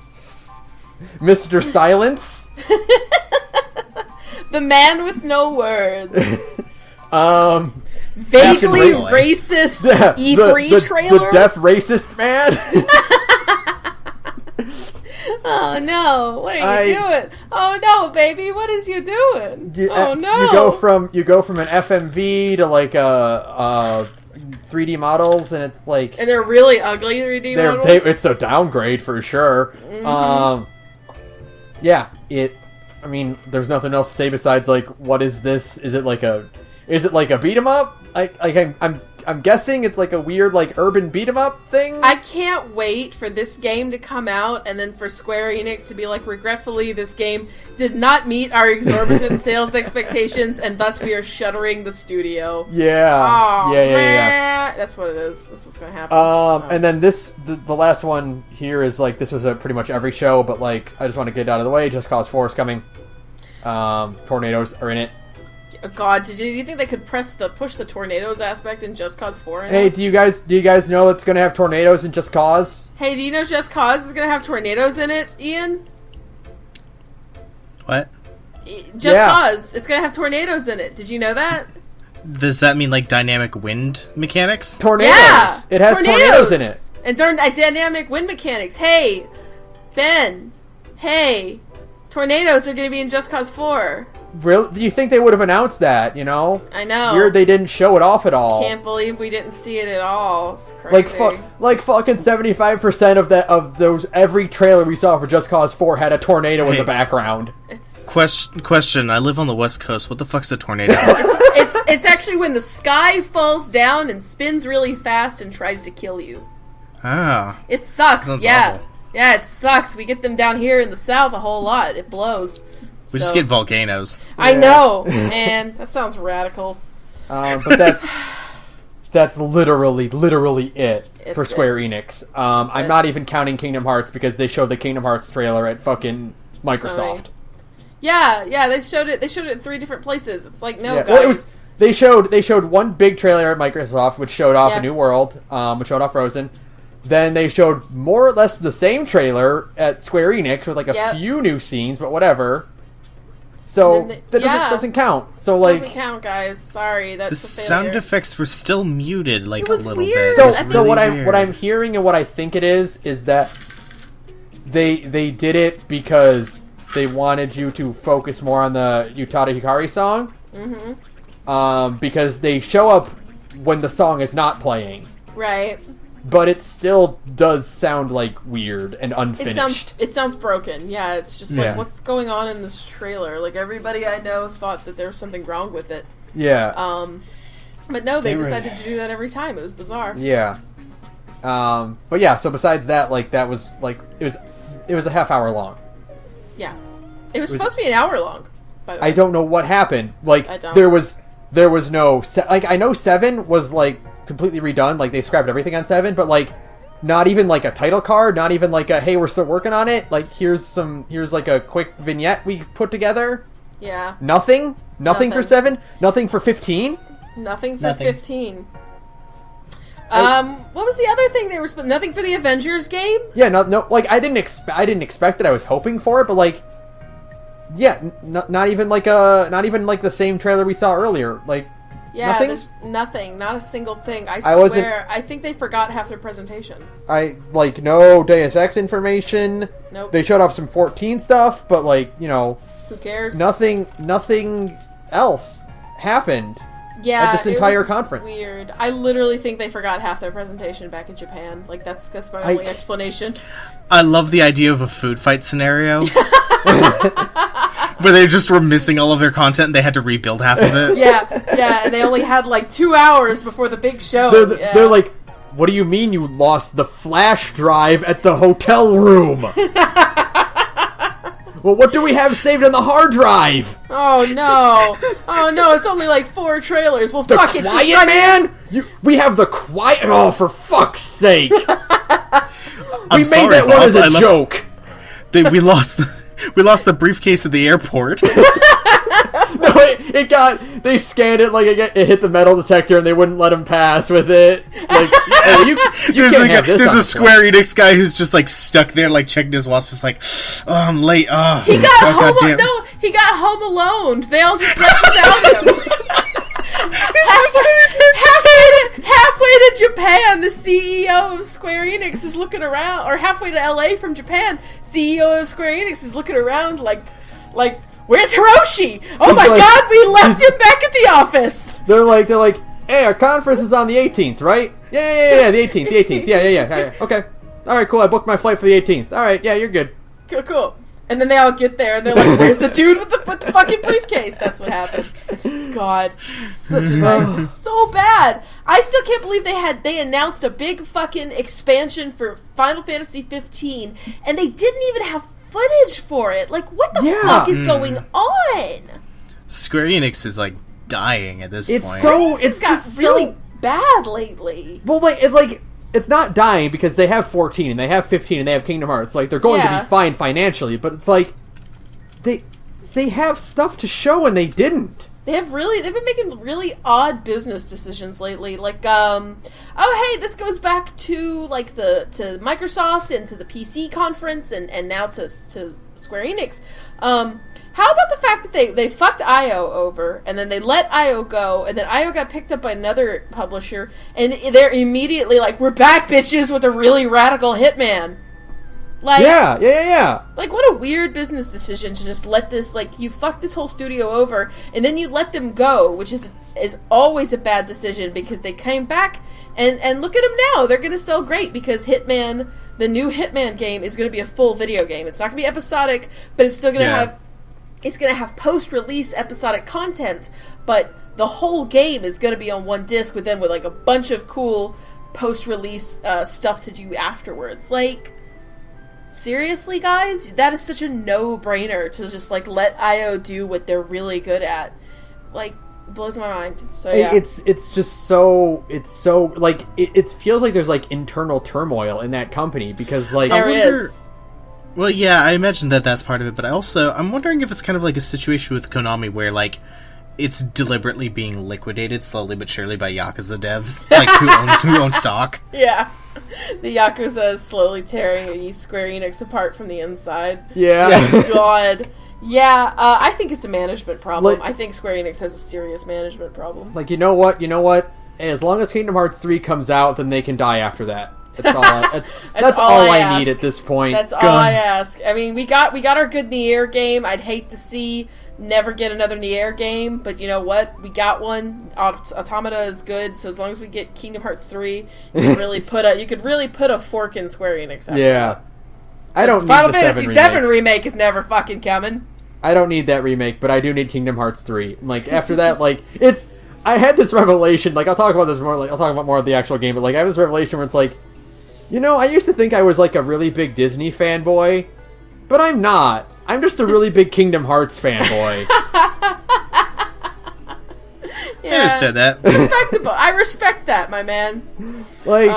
[SPEAKER 1] Mr. Silence.
[SPEAKER 2] The Man with No Words.
[SPEAKER 1] Vaguely
[SPEAKER 2] racist E3 trailer.
[SPEAKER 1] The deaf racist man.
[SPEAKER 2] Oh no! What are you doing? Oh no, baby! What is you doing? Oh no!
[SPEAKER 1] You go from an FMV to a 3D models, and it's
[SPEAKER 2] and they're really ugly 3D models.
[SPEAKER 1] It's a downgrade for sure. Mm-hmm. I mean, there's nothing else to say besides what is this? Is it like a beat 'em up? I'm guessing it's a weird urban beat 'em up thing.
[SPEAKER 2] I can't wait for this game to come out and then for Square Enix to be regretfully, this game did not meet our exorbitant sales expectations, and thus we are shuttering the studio.
[SPEAKER 1] Yeah.
[SPEAKER 2] Oh, yeah. That's what it is. That's what's going to happen.
[SPEAKER 1] And then the last one here is this was pretty much every show, but I just want to get it out of the way. Just Cause 4 is coming. Tornadoes are in it.
[SPEAKER 2] Oh God, do you think they could push the tornadoes aspect in Just Cause 4?
[SPEAKER 1] Hey, do you guys know it's going to have tornadoes in Just Cause?
[SPEAKER 2] Hey, do you know Just Cause is going to have tornadoes in it, Ian?
[SPEAKER 3] What?
[SPEAKER 2] Cause, it's going to have tornadoes in it. Did you know that?
[SPEAKER 3] Does that mean dynamic wind mechanics?
[SPEAKER 1] Tornadoes. Yeah, it has tornadoes in it.
[SPEAKER 2] And dynamic wind mechanics. Hey, Ben. Hey, tornadoes are going to be in Just Cause 4.
[SPEAKER 1] Really? Do you think they would have announced that,
[SPEAKER 2] I know.
[SPEAKER 1] Weird they didn't show it off at all.
[SPEAKER 2] Can't believe we didn't see it at all. It's crazy.
[SPEAKER 1] Fucking 75% of those, every trailer we saw for Just Cause 4 had a tornado in the background.
[SPEAKER 3] Question, I live on the West Coast. What the fuck's a tornado?
[SPEAKER 2] it's actually when the sky falls down and spins really fast and tries to kill you.
[SPEAKER 3] Ah.
[SPEAKER 2] It sucks,
[SPEAKER 3] yeah. Awful.
[SPEAKER 2] Yeah, it sucks. We get them down here in the south a whole lot. It blows.
[SPEAKER 3] We just get volcanoes.
[SPEAKER 2] I know, man. That sounds radical.
[SPEAKER 1] But that's literally it for Square Enix. I'm not even counting Kingdom Hearts because they showed the Kingdom Hearts trailer at fucking Microsoft.
[SPEAKER 2] Sony. Yeah, they showed it. They showed it at 3 different places. It's guys. Well,
[SPEAKER 1] they showed one big trailer at Microsoft, which showed off A New World, which showed off Frozen. Then they showed more or less the same trailer at Square Enix with a few new scenes, but whatever. So that doesn't count. So
[SPEAKER 2] doesn't count, guys. Sorry, that's
[SPEAKER 3] the sound effects were still muted
[SPEAKER 2] it was
[SPEAKER 3] a little
[SPEAKER 2] weird.
[SPEAKER 3] bit.
[SPEAKER 1] So what I'm hearing and what I think it is that they did it because they wanted you to focus more on the Utada Hikari song. Mm-hmm. Because they show up when the song is not playing.
[SPEAKER 2] Right.
[SPEAKER 1] but it still does sound like weird and unfinished.
[SPEAKER 2] It sounds broken. Yeah, it's just
[SPEAKER 1] Yeah.
[SPEAKER 2] like, what's going on in this trailer? Like, everybody I know thought that there was something wrong with it.
[SPEAKER 1] Yeah.
[SPEAKER 2] But no, they decided to do that every time. It was bizarre.
[SPEAKER 1] Yeah. But yeah, so besides that, like, that was, like, it was a half hour long.
[SPEAKER 2] Yeah. It was supposed to be an hour long, by the way.
[SPEAKER 1] I don't know what happened. Like,
[SPEAKER 2] I don't.
[SPEAKER 1] there was no, like, I know 7 was, like, completely redone. Like, they scrapped everything on 7, but, like, not even, like, a title card, not even, like, a, hey, we're still working on it. Like, here's, like, a quick vignette we put together.
[SPEAKER 2] Yeah.
[SPEAKER 1] Nothing for 7? Nothing for 15?
[SPEAKER 2] Nothing for 15. What was the other thing they were nothing for the Avengers game?
[SPEAKER 1] Yeah, no, like, I didn't expect it. I was hoping for it, but, like, yeah, not even like the same trailer we saw earlier. Like,
[SPEAKER 2] yeah,
[SPEAKER 1] nothing?
[SPEAKER 2] There's nothing, not a single thing. I
[SPEAKER 1] wasn't-
[SPEAKER 2] swear, I think they forgot half their presentation.
[SPEAKER 1] No Deus Ex information.
[SPEAKER 2] Nope.
[SPEAKER 1] They showed off some 14 stuff, but, like, you know,
[SPEAKER 2] Who cares?
[SPEAKER 1] nothing else happened.
[SPEAKER 2] Yeah,
[SPEAKER 1] at this entire
[SPEAKER 2] it was
[SPEAKER 1] conference.
[SPEAKER 2] Weird. I literally think they forgot half their presentation back in Japan. Like, that's my only explanation.
[SPEAKER 3] I love the idea of a food fight scenario. Where they just were missing all of their content and they had to rebuild half of it.
[SPEAKER 2] Yeah, and they only had like 2 hours before the big show.
[SPEAKER 1] They're like, what do you mean you lost the flash drive at the hotel room? Well, what do we have saved on the hard drive?
[SPEAKER 2] Oh no, it's only like 4 trailers. Well,
[SPEAKER 1] The
[SPEAKER 2] fuck it.
[SPEAKER 1] Quiet Man? We have the Quiet... Oh, for fuck's sake. We made that one as a joke.
[SPEAKER 3] We lost the briefcase at the airport.
[SPEAKER 1] No, they scanned it, like, it hit the metal detector and they wouldn't let him pass with it. Like, oh, you
[SPEAKER 3] there's
[SPEAKER 1] can't have this
[SPEAKER 3] there's
[SPEAKER 1] on
[SPEAKER 3] a Square Enix guy who's just, like, stuck there, like, checking his watch, just like, oh, I'm late, oh.
[SPEAKER 2] He got home alone. They all just left without him. halfway to Japan, the CEO of Square Enix is looking around, or halfway to LA from Japan, CEO of Square Enix is looking around like, where's Hiroshi? Oh my god, we left him back at the office.
[SPEAKER 1] They're like, hey, our conference is on the 18th, right? Yeah, the 18th, yeah. Okay. Alright, cool, I booked my flight for the 18th. Alright, yeah, you're good.
[SPEAKER 2] Cool. And then they all get there, and they're like, where's the dude with the fucking briefcase? That's what happened. God. Such a night. So bad. I still can't believe they announced a big fucking expansion for Final Fantasy 15, and they didn't even have footage for it. Like, what the fuck is going on?
[SPEAKER 3] Square Enix is, like, dying at this point.
[SPEAKER 2] It's got really bad lately.
[SPEAKER 1] Well, it's not dying because they have 14 and they have 15 and they have Kingdom Hearts. Like, they're going to be fine financially, but it's like they have stuff to show and they didn't.
[SPEAKER 2] They've been making really odd business decisions lately. Like, oh hey, this goes back to like to Microsoft and to the PC conference and now to Square Enix. How about the fact that they fucked IO over, and then they let IO go, and then IO got picked up by another publisher, and they're immediately like, we're back, bitches, with a really radical Hitman. Like,
[SPEAKER 1] yeah.
[SPEAKER 2] Like, what a weird business decision to just let this, like, you fuck this whole studio over, and then you let them go, which is always a bad decision, because they came back, and look at them now. They're going to sell great, because Hitman, the new Hitman game, is going to be a full video game. It's not going to be episodic, but it's still going to have... It's going to have post-release episodic content, but the whole game is going to be on one disc with like a bunch of cool post-release stuff to do afterwards. Like, seriously, guys? That is such a no-brainer to just, like, let IO do what they're really good at. Like, it blows my mind. So, yeah.
[SPEAKER 1] It's just so... It's so... Like, it feels like there's, like, internal turmoil in that company, because, like...
[SPEAKER 2] There is.
[SPEAKER 3] Well, yeah, I imagine that's part of it, but I'm wondering if it's kind of like a situation with Konami where, like, it's deliberately being liquidated slowly but surely by Yakuza devs, like, who own stock.
[SPEAKER 2] Yeah. The Yakuza is slowly tearing Square Enix apart from the inside.
[SPEAKER 1] Yeah.
[SPEAKER 2] God. Yeah, I think it's a management problem.
[SPEAKER 1] Like,
[SPEAKER 2] I think Square Enix has a serious management problem.
[SPEAKER 1] Like, you know what? As long as Kingdom Hearts 3 comes out, then they can die after that. That's all I need at this point.
[SPEAKER 2] That's all I ask. I mean, we got our good Nier game. I'd hate to see never get another Nier game, but you know what? We got one. Automata is good, so as long as we get Kingdom Hearts 3, you could really put a fork in Square Enix.
[SPEAKER 1] Yeah. I don't need
[SPEAKER 2] Final
[SPEAKER 1] the
[SPEAKER 2] Fantasy
[SPEAKER 1] 7
[SPEAKER 2] VII remake is never fucking coming.
[SPEAKER 1] I don't need that remake, but I do need Kingdom Hearts 3. Like, after that, like, it's... I had this revelation, like, I'll talk about this more, like, I'll talk about more of the actual game, but, like, I have this revelation where it's like, you know, I used to think I was, like, a really big Disney fanboy, but I'm not. I'm just a really big Kingdom Hearts fanboy.
[SPEAKER 2] Yeah.
[SPEAKER 3] I understood that.
[SPEAKER 2] Respectable. I respect that, my man.
[SPEAKER 1] Like,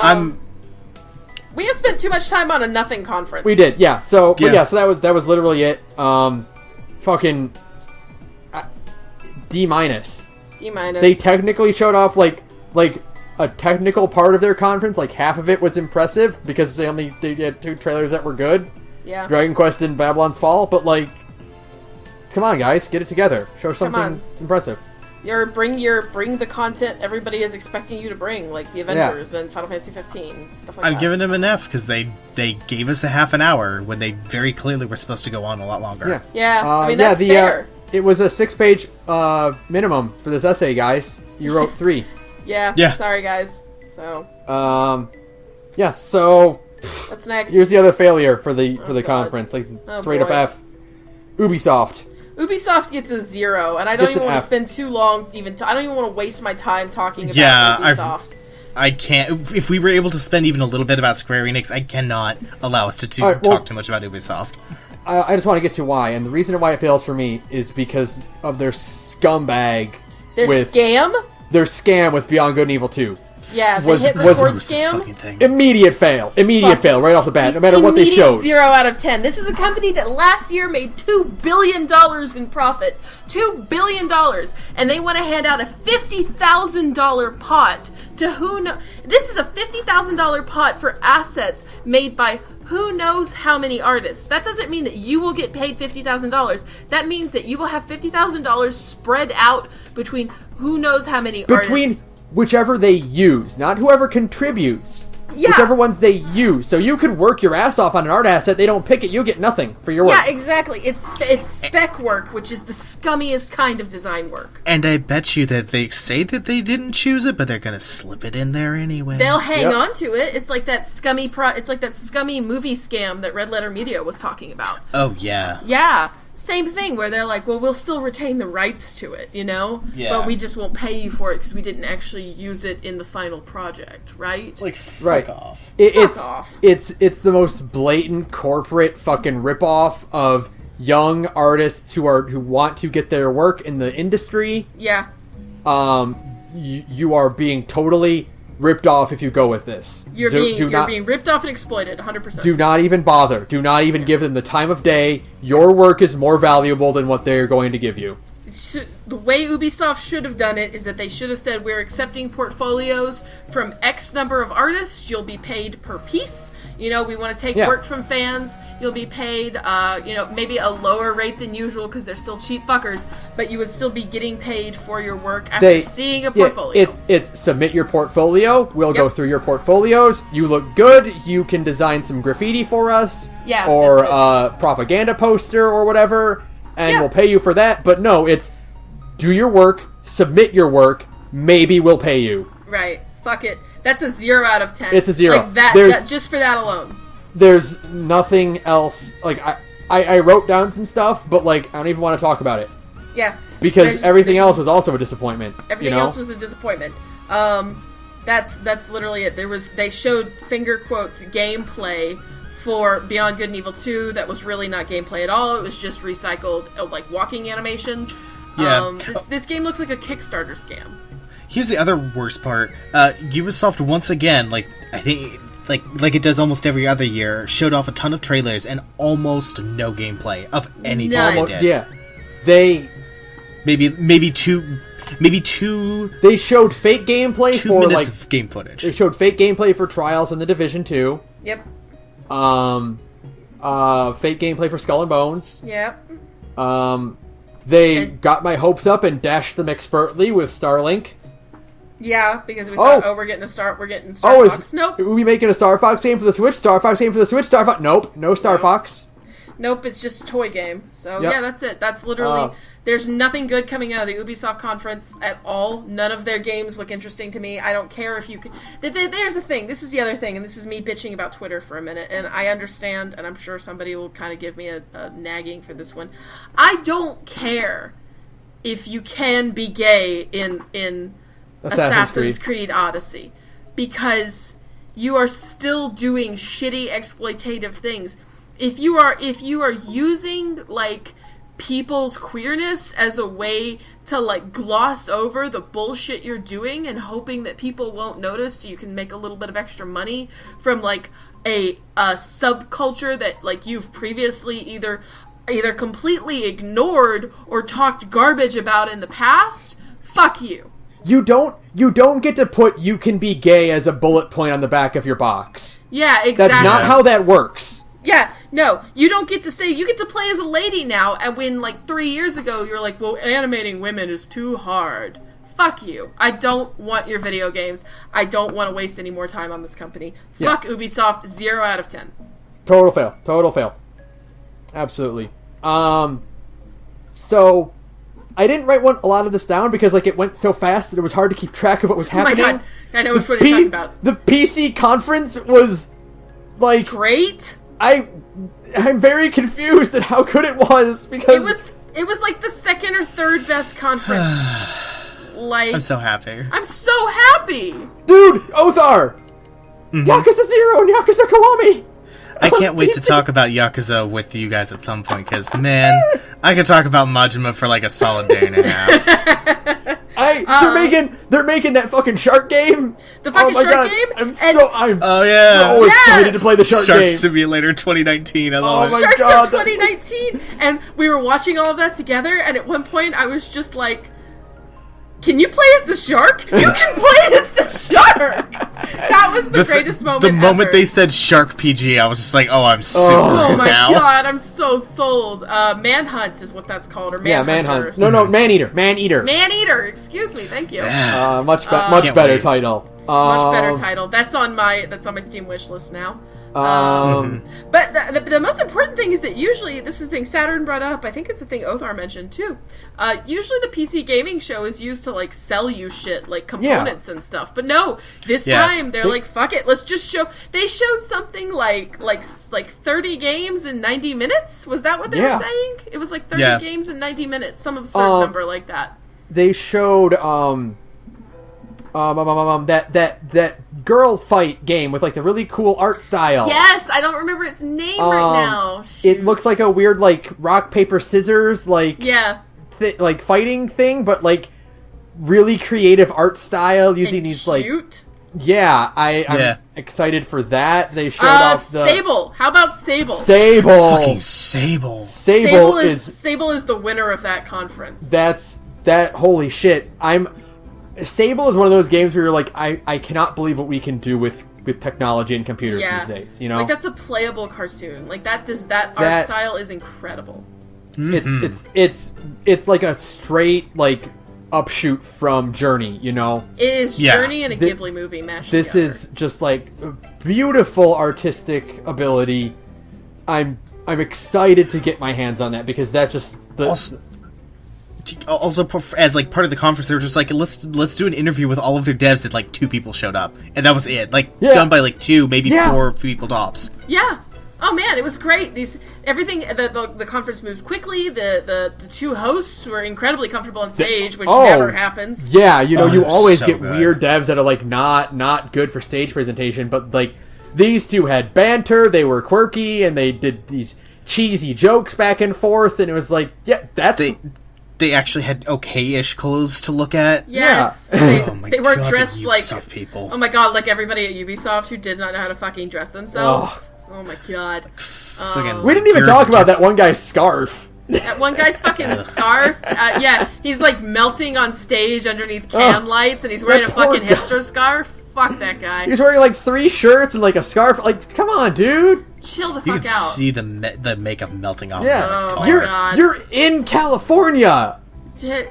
[SPEAKER 2] We have spent too much time on a nothing conference.
[SPEAKER 1] we did, yeah. So, but
[SPEAKER 3] Yeah.
[SPEAKER 1] yeah, so that was literally it. Fucking D-.
[SPEAKER 2] D-.
[SPEAKER 1] They technically showed off, like a technical part of their conference. Like, half of it was impressive, because they had 2 trailers that were good.
[SPEAKER 2] Yeah.
[SPEAKER 1] Dragon Quest and Babylon's Fall, but, like, come on, guys, get it together. Show something impressive.
[SPEAKER 2] Bring the content everybody is expecting you to bring, like the Avengers and Final Fantasy 15, stuff like that.
[SPEAKER 3] I've given them an F because they gave us a half an hour when they very clearly were supposed to go on a lot longer.
[SPEAKER 2] Yeah, I mean, that's fair.
[SPEAKER 1] It was a 6-page minimum for this essay, guys. You wrote 3.
[SPEAKER 2] Yeah. Sorry, guys. So.
[SPEAKER 1] Yeah. So.
[SPEAKER 2] What's next?
[SPEAKER 1] Here's the other failure for the
[SPEAKER 2] God.
[SPEAKER 1] conference, like straight
[SPEAKER 2] boy.
[SPEAKER 1] up F. Ubisoft.
[SPEAKER 2] Ubisoft gets a 0, and I don't
[SPEAKER 1] Gets
[SPEAKER 2] even
[SPEAKER 1] an
[SPEAKER 2] want
[SPEAKER 1] F.
[SPEAKER 2] to spend too long I don't even want to waste my time talking about Ubisoft.
[SPEAKER 3] I can't. If we were able to spend even a little bit about Square Enix, I cannot allow us to talk too much about Ubisoft.
[SPEAKER 1] I just want to get to why, and the reason why it fails for me is because of their scumbag.
[SPEAKER 2] Their scam?
[SPEAKER 1] Their scam with Beyond Good and Evil 2.
[SPEAKER 2] Yeah, the hit record scam.
[SPEAKER 1] Immediate fail right off the bat, no matter what they showed.
[SPEAKER 2] 0 out of 10. This is a company that last year made $2 billion in profit. $2 billion. And they want to hand out a $50,000 pot to who knows. This is a $50,000 pot for assets made by who knows how many artists. That doesn't mean that you will get paid $50,000. That means that you will have $50,000 spread out between who knows how many artists.
[SPEAKER 1] Whichever they use, not whoever contributes. Yeah. Whichever ones they use. So you could work your ass off on an art asset, they don't pick it, you get nothing for your work.
[SPEAKER 2] Yeah, exactly. It's spec work, which is the scummiest kind of design work.
[SPEAKER 3] And I bet you that they say that they didn't choose it, but they're gonna slip it in there anyway.
[SPEAKER 2] They'll hang on to it. It's like that scummy movie scam that Red Letter Media was talking about.
[SPEAKER 3] Oh, yeah.
[SPEAKER 2] Yeah. Same thing, where they're like, well, we'll still retain the rights to it, you know?
[SPEAKER 3] Yeah.
[SPEAKER 2] But we just won't pay you for it because we didn't actually use it in the final project, right?
[SPEAKER 3] Like, fuck off.
[SPEAKER 2] Fuck off.
[SPEAKER 1] It's the most blatant corporate fucking ripoff of young artists who want to get their work in the industry.
[SPEAKER 2] Yeah.
[SPEAKER 1] You are being totally ripped off if you go with this.
[SPEAKER 2] You're being ripped off and exploited, 100%.
[SPEAKER 1] Do not even bother. Do not even give them the time of day. Your work is more valuable than what they're going to give you.
[SPEAKER 2] The way Ubisoft should have done it is that they should have said, we're accepting portfolios from X number of artists. You'll be paid per piece. You know, we want to take work from fans. You'll be paid, maybe a lower rate than usual because they're still cheap fuckers, but you would still be getting paid for your work after seeing a portfolio.
[SPEAKER 1] It's submit your portfolio. We'll go through your portfolios. You look good. You can design some graffiti for us.
[SPEAKER 2] Yeah.
[SPEAKER 1] Or a propaganda poster or whatever, and we'll pay you for that. But no, it's do your work, submit your work, maybe we'll pay you.
[SPEAKER 2] Right. Fuck it. That's a 0 out of 10.
[SPEAKER 1] It's a 0.
[SPEAKER 2] Like that just for that alone.
[SPEAKER 1] There's nothing else. Like, I wrote down some stuff, but, like, I don't even want to talk about it.
[SPEAKER 2] Yeah.
[SPEAKER 1] Because everything else was also a disappointment.
[SPEAKER 2] Everything else was a disappointment. That's literally it. They showed finger quotes gameplay for Beyond Good and Evil 2 that was really not gameplay at all. It was just recycled, like, walking animations.
[SPEAKER 3] Yeah.
[SPEAKER 2] This game looks like a Kickstarter scam.
[SPEAKER 3] Here's the other worst part. Ubisoft once again, like I think, like it does almost every other year, showed off a ton of trailers and almost no gameplay of anything they did.
[SPEAKER 1] Yeah, they
[SPEAKER 3] maybe two.
[SPEAKER 1] They showed fake gameplay for
[SPEAKER 3] 2 minutes of game footage.
[SPEAKER 1] They showed fake gameplay for Trials in the Division 2.
[SPEAKER 2] Yep.
[SPEAKER 1] Fake gameplay for Skull and Bones.
[SPEAKER 2] Yep.
[SPEAKER 1] They got my hopes up and dashed them expertly with Starlink.
[SPEAKER 2] Yeah, because we thought, we're getting Star Fox. Nope.
[SPEAKER 1] Are we making a Star Fox game for the Switch? Star Fox game for the Switch? Star Fox? Nope. No Star Fox.
[SPEAKER 2] Nope, it's just a toy game. So
[SPEAKER 1] Yep.
[SPEAKER 2] yeah, that's it. That's literally. There's nothing good coming out of the Ubisoft conference at all. None of their games look interesting to me. I don't care if you can. There's the thing. This is the other thing, and this is me bitching about Twitter for a minute. And I understand, and I'm sure somebody will kind of give me a nagging for this one. I don't care if you can be gay in Assassin's Creed Odyssey, because you are still doing shitty exploitative things. If you are using like people's queerness as a way to like gloss over the bullshit you're doing and hoping that people won't notice so you can make a little bit of extra money from like a subculture that like you've previously either completely ignored or talked garbage about in the past, fuck you.
[SPEAKER 1] You don't get to put "you can be gay" as a bullet point on the back of your box.
[SPEAKER 2] Yeah, exactly.
[SPEAKER 1] That's not how that works.
[SPEAKER 2] Yeah, no, you don't get to say, you get to play as a lady now, and when, like, 3 years ago, you're like, well, animating women is too hard. Fuck you. I don't want your video games. I don't want to waste any more time on this company.
[SPEAKER 1] Yeah.
[SPEAKER 2] Fuck Ubisoft, 0 out of 10.
[SPEAKER 1] Total fail. Absolutely. So, I didn't write a lot of this down because, like, it went so fast that it was hard to keep track of what was happening.
[SPEAKER 2] Oh my god, I know what you're talking about.
[SPEAKER 1] The PC conference was, like...
[SPEAKER 2] Great?
[SPEAKER 1] I'm very confused at how good it was because
[SPEAKER 2] it was like the second or third best conference. Like,
[SPEAKER 3] I'm so happy.
[SPEAKER 2] I'm so happy.
[SPEAKER 1] Dude, Othar, Yakuza 0 and Yakuza Kiwami.
[SPEAKER 3] I can't wait to talk about Yakuza with you guys at some point because, man, I could talk about Majima for like a solid day and a half.
[SPEAKER 1] They're making that fucking shark game.
[SPEAKER 2] The fucking shark game.
[SPEAKER 1] I'm so
[SPEAKER 2] Yeah.
[SPEAKER 1] excited to play the shark
[SPEAKER 3] Shark
[SPEAKER 1] game.
[SPEAKER 3] Simulator 2019. I love it.
[SPEAKER 2] Shark
[SPEAKER 1] God,
[SPEAKER 2] Sim 2019, and we were watching all of that together. And at one point, I was just like, "Can you play as the shark? You can play as the shark." That was the greatest moment.
[SPEAKER 3] The moment
[SPEAKER 2] ever.
[SPEAKER 3] they said Shark PG, I was just like, "Oh, I'm super
[SPEAKER 2] Oh my
[SPEAKER 3] now."
[SPEAKER 2] god, I'm so sold. Manhunt is what that's called, or Manhunt.
[SPEAKER 1] No, Man-Eater.
[SPEAKER 2] Man-Eater. Excuse me. Thank you.
[SPEAKER 3] Yeah.
[SPEAKER 1] Much better
[SPEAKER 3] wait.
[SPEAKER 1] title.
[SPEAKER 2] Much better title. That's on my Steam wish list now. But the most important thing is that usually, this is the thing Saturn brought up, I think it's the thing Othar mentioned too, usually the PC gaming show is used to like sell you shit, like components and stuff, but no, this time they're like, fuck it, let's just show. They showed something like 30 games in 90 minutes. Was that what they were saying? It was like 30 games in 90 minutes, some absurd number like that.
[SPEAKER 1] They showed that girl fight game with like the really cool art style.
[SPEAKER 2] Yes, I don't remember its name right now.
[SPEAKER 1] It looks like a weird like rock paper scissors like like fighting thing, but like really creative art style using
[SPEAKER 2] and
[SPEAKER 1] these
[SPEAKER 2] cute.
[SPEAKER 1] I'm excited for that. They showed off the
[SPEAKER 2] Sable. How about Sable?
[SPEAKER 3] Fucking Sable.
[SPEAKER 1] Sable
[SPEAKER 2] is the winner of that conference.
[SPEAKER 1] Holy shit. Sable is one of those games where you're like, I cannot believe what we can do with technology and computers these days. You know,
[SPEAKER 2] like that's a playable cartoon. Like that art style is incredible.
[SPEAKER 1] It's like a straight like upshoot from Journey. You know,
[SPEAKER 2] it is Journey and a Ghibli movie mashed
[SPEAKER 1] This
[SPEAKER 2] together.
[SPEAKER 1] is just like beautiful artistic ability. I'm excited to get my hands on that because that just
[SPEAKER 3] Also, as like part of the conference, they were just like, let's do an interview with all of their devs, and like 2 people showed up, and that was it. Like done by like 2, maybe 4 people tops.
[SPEAKER 2] Yeah. Oh man, it was great. Everything. The conference moved quickly. The 2 hosts were incredibly comfortable on stage, which never happens.
[SPEAKER 1] Yeah, you know, you always get
[SPEAKER 3] good.
[SPEAKER 1] weird devs that are like not good for stage presentation, but like these 2 had banter. They were quirky, and they did these cheesy jokes back and forth, and it was like,
[SPEAKER 3] They actually had okay-ish clothes to look at.
[SPEAKER 2] Yes.
[SPEAKER 1] Yeah.
[SPEAKER 2] They were dressed
[SPEAKER 3] the
[SPEAKER 2] like
[SPEAKER 3] Ubisoft people.
[SPEAKER 2] Oh my god, like everybody at Ubisoft who did not know how to fucking dress themselves. Oh my god.
[SPEAKER 1] We didn't even talk about that one guy's scarf.
[SPEAKER 2] That one guy's fucking scarf. He's like melting on stage underneath can lights, and he's wearing a fucking hipster scarf. Fuck that guy.
[SPEAKER 1] He's wearing like 3 shirts and like a scarf. Like, come on, dude.
[SPEAKER 2] Chill the
[SPEAKER 3] You
[SPEAKER 2] fuck
[SPEAKER 3] can
[SPEAKER 2] out.
[SPEAKER 3] see the makeup melting off.
[SPEAKER 1] Yeah,
[SPEAKER 2] Oh my God.
[SPEAKER 1] you're in California.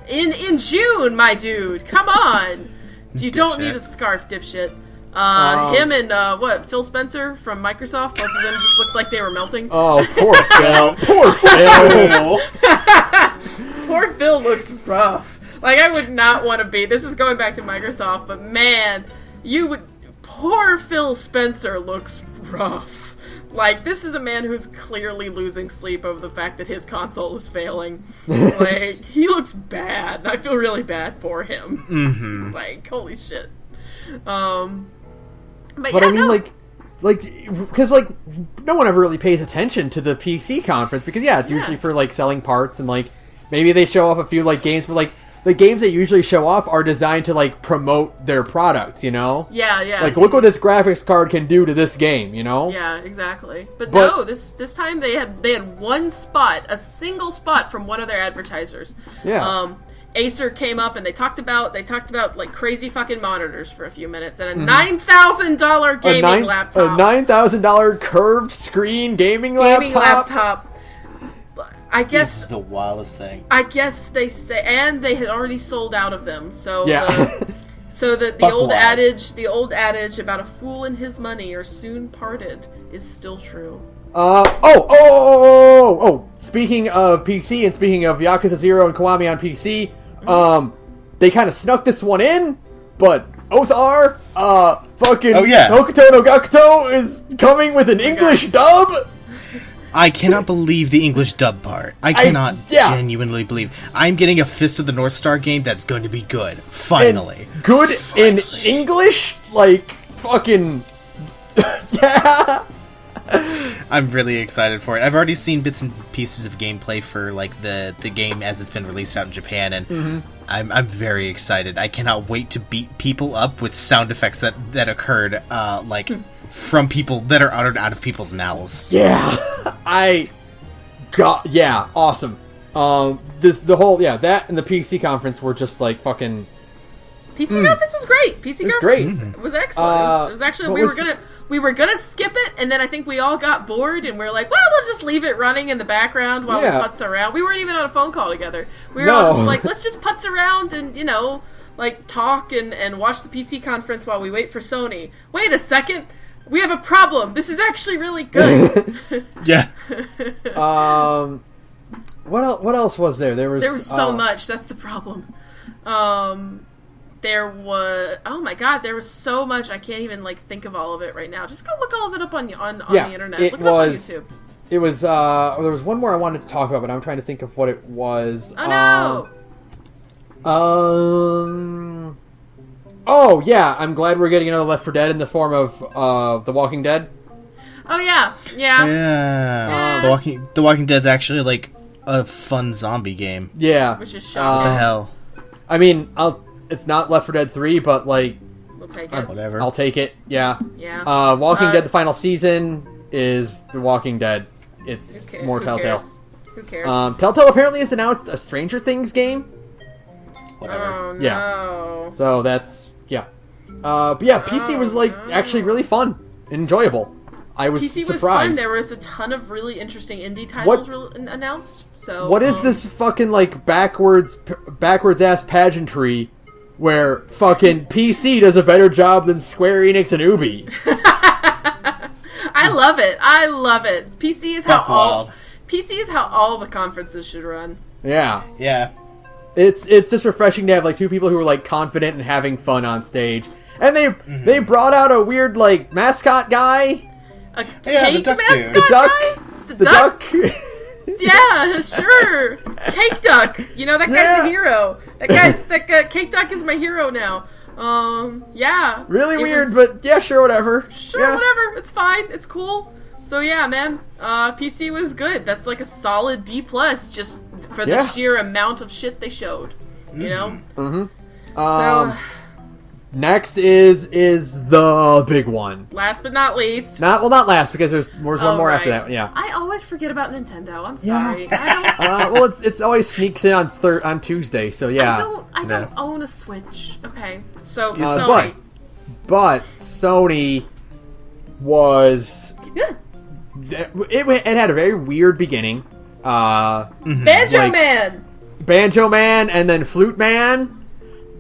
[SPEAKER 2] In June, my dude. Come on. You don't
[SPEAKER 3] Dipshit.
[SPEAKER 2] need a scarf, dipshit. Him and Phil Spencer from Microsoft. Both of them just looked like they were melting.
[SPEAKER 1] Oh, poor Phil. Poor Phil.
[SPEAKER 2] Poor Phil looks rough. Like, I would not want to be. This is going back to Microsoft, but man, you would. Poor Phil Spencer looks rough. Like, this is a man who's clearly losing sleep over the fact that his console is failing. Like, he looks bad. And I feel really bad for him.
[SPEAKER 3] Mm-hmm.
[SPEAKER 2] Like, holy shit.
[SPEAKER 1] But yeah, I mean, because no one ever really pays attention to the PC conference because it's usually for like selling parts and like maybe they show off a few like games, but like the games they usually show off are designed to like promote their products, you know?
[SPEAKER 2] Yeah.
[SPEAKER 1] Like, look what this graphics card can do to this game, you know?
[SPEAKER 2] Yeah, exactly. But no, this time they had one spot, a single spot from one of their advertisers.
[SPEAKER 1] Yeah.
[SPEAKER 2] Acer came up and they talked about like crazy fucking monitors for a few minutes and a $9,000 gaming laptop.
[SPEAKER 1] A $9,000 curved screen gaming laptop.
[SPEAKER 2] I guess
[SPEAKER 3] this is the wildest thing.
[SPEAKER 2] I guess they say, and they had already sold out of them. So the old adage about a fool and his money are soon parted is still true.
[SPEAKER 1] Speaking of PC and speaking of Yakuza 0 and Kiwami on PC, they kind of snuck this one in, but Othar, Hokuto no Gakuto is coming with an English dub.
[SPEAKER 3] I cannot believe the English dub part. I cannot genuinely believe. I'm getting a Fist of the North Star game that's going to be good. Finally.
[SPEAKER 1] And good in English? Like, fucking... yeah!
[SPEAKER 3] I'm really excited for it. I've already seen bits and pieces of gameplay for like the game as it's been released out in Japan, and I'm very excited. I cannot wait to beat people up with sound effects that occurred from people that are uttered out of people's mouths.
[SPEAKER 1] Yeah, awesome. That and the PC conference were just like fucking.
[SPEAKER 2] PC conference was great. PC conference was excellent. It was actually we were gonna skip it, and then I think we all got bored, and we were like, well, we'll just leave it running in the background while we putz around. We weren't even on a phone call together. We were all just like, let's just putz around and talk and watch the PC conference while we wait for Sony. Wait a second. We have a problem. This is actually really good.
[SPEAKER 3] Yeah.
[SPEAKER 1] What else was there? There was
[SPEAKER 2] so much. That's the problem. There was there was so much. I can't even think of all of it right now. Just go look all of it up on the internet. Look it up on YouTube.
[SPEAKER 1] It was there was one more I wanted to talk about, but I'm trying to think of what it was.
[SPEAKER 2] Oh
[SPEAKER 1] no. Oh yeah, I'm glad we're getting another Left 4 Dead in the form of The Walking Dead.
[SPEAKER 2] Oh yeah.
[SPEAKER 3] The Walking Dead's actually a fun zombie game.
[SPEAKER 1] Yeah,
[SPEAKER 2] which is shocking.
[SPEAKER 3] What the hell?
[SPEAKER 1] I mean, it's not Left 4 Dead 3, but
[SPEAKER 2] we'll take it.
[SPEAKER 3] Whatever.
[SPEAKER 1] I'll take it. Yeah.
[SPEAKER 2] Yeah.
[SPEAKER 1] Walking Dead, the final season is The Walking Dead. It's more Telltale.
[SPEAKER 2] Who cares?
[SPEAKER 1] Telltale apparently has announced a Stranger Things game.
[SPEAKER 3] Whatever.
[SPEAKER 2] Oh no.
[SPEAKER 1] Yeah. So that's but yeah, PC was actually really fun and enjoyable. I was
[SPEAKER 2] PC
[SPEAKER 1] surprised.
[SPEAKER 2] was fun. There was a ton of really interesting indie titles announced. So
[SPEAKER 1] what is this fucking backwards ass pageantry where fucking PC does a better job than Square Enix and Ubi?
[SPEAKER 2] I love it. PC is how all the conferences should run.
[SPEAKER 1] Yeah.
[SPEAKER 3] Yeah.
[SPEAKER 1] It's just refreshing to have two people who are confident and having fun on stage. And they brought out a weird mascot guy.
[SPEAKER 2] A cake mascot
[SPEAKER 1] guy? The duck.
[SPEAKER 2] Yeah, sure. Cake Duck. That guy's the hero. That Cake Duck is my hero now. Yeah.
[SPEAKER 1] Really weird, but yeah, sure, whatever.
[SPEAKER 2] Sure,
[SPEAKER 1] yeah.
[SPEAKER 2] whatever. It's fine. It's cool. So yeah, man. PC was good. That's a solid B+, just for the sheer amount of shit they showed. You know?
[SPEAKER 1] Mm-hmm. Next is the big one.
[SPEAKER 2] Last but not least.
[SPEAKER 1] Not last, because there's one more after that. Yeah.
[SPEAKER 2] I always forget about Nintendo. I'm sorry.
[SPEAKER 1] Yeah. Well, it's always sneaks in on Tuesday, so yeah.
[SPEAKER 2] I don't own a Switch. Okay, so
[SPEAKER 1] Sony. But Sony was.
[SPEAKER 2] Yeah.
[SPEAKER 1] It had a very weird beginning.
[SPEAKER 2] Banjo Man,
[SPEAKER 1] and then Flute Man.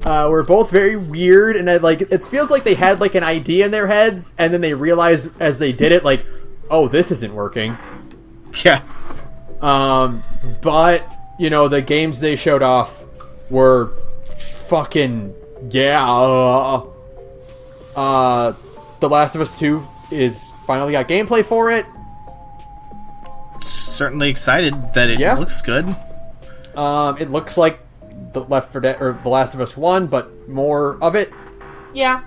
[SPEAKER 1] were both very weird, and it feels like they had like an idea in their heads, and then they realized as they did it, like, oh, this isn't working.
[SPEAKER 3] Yeah.
[SPEAKER 1] But the games they showed off were fucking The Last of Us 2 is finally got gameplay for it.
[SPEAKER 3] Certainly excited that it looks good.
[SPEAKER 1] It looks like the Left 4 Dead or The Last of Us 1, but more of it.
[SPEAKER 2] Yeah.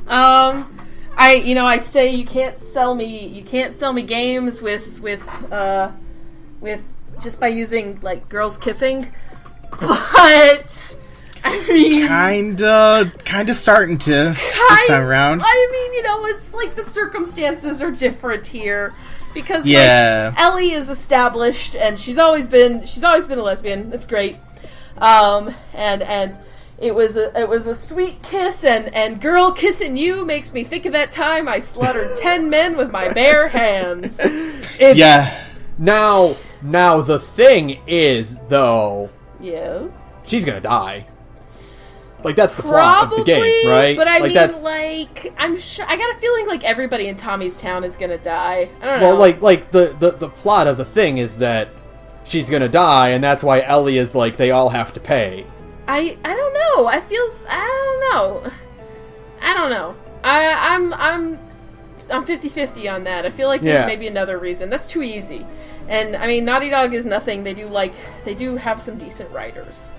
[SPEAKER 2] I say you can't sell me games with just by using like girls kissing, but I mean
[SPEAKER 3] kinda starting to this time around.
[SPEAKER 2] I mean, it's like the circumstances are different here because like, Ellie is established and she's always been a lesbian. It's great. And it was a sweet kiss, and girl kissing you makes me think of that time I slaughtered 10 men with my bare hands.
[SPEAKER 1] Now the thing is, though,
[SPEAKER 2] yes,
[SPEAKER 1] she's gonna die. Like, that's the plot of the game, right?
[SPEAKER 2] But I mean, I'm sure, I got a feeling like everybody in Tommy's town is gonna die. I don't know.
[SPEAKER 1] Well, like the plot of the thing is that she's gonna die, and that's why Ellie is like, they all have to pay.
[SPEAKER 2] I don't know. I don't know. I'm 50-50 on that. I feel like there's maybe another reason. That's too easy. And I mean, Naughty Dog is nothing. They do have some decent writers.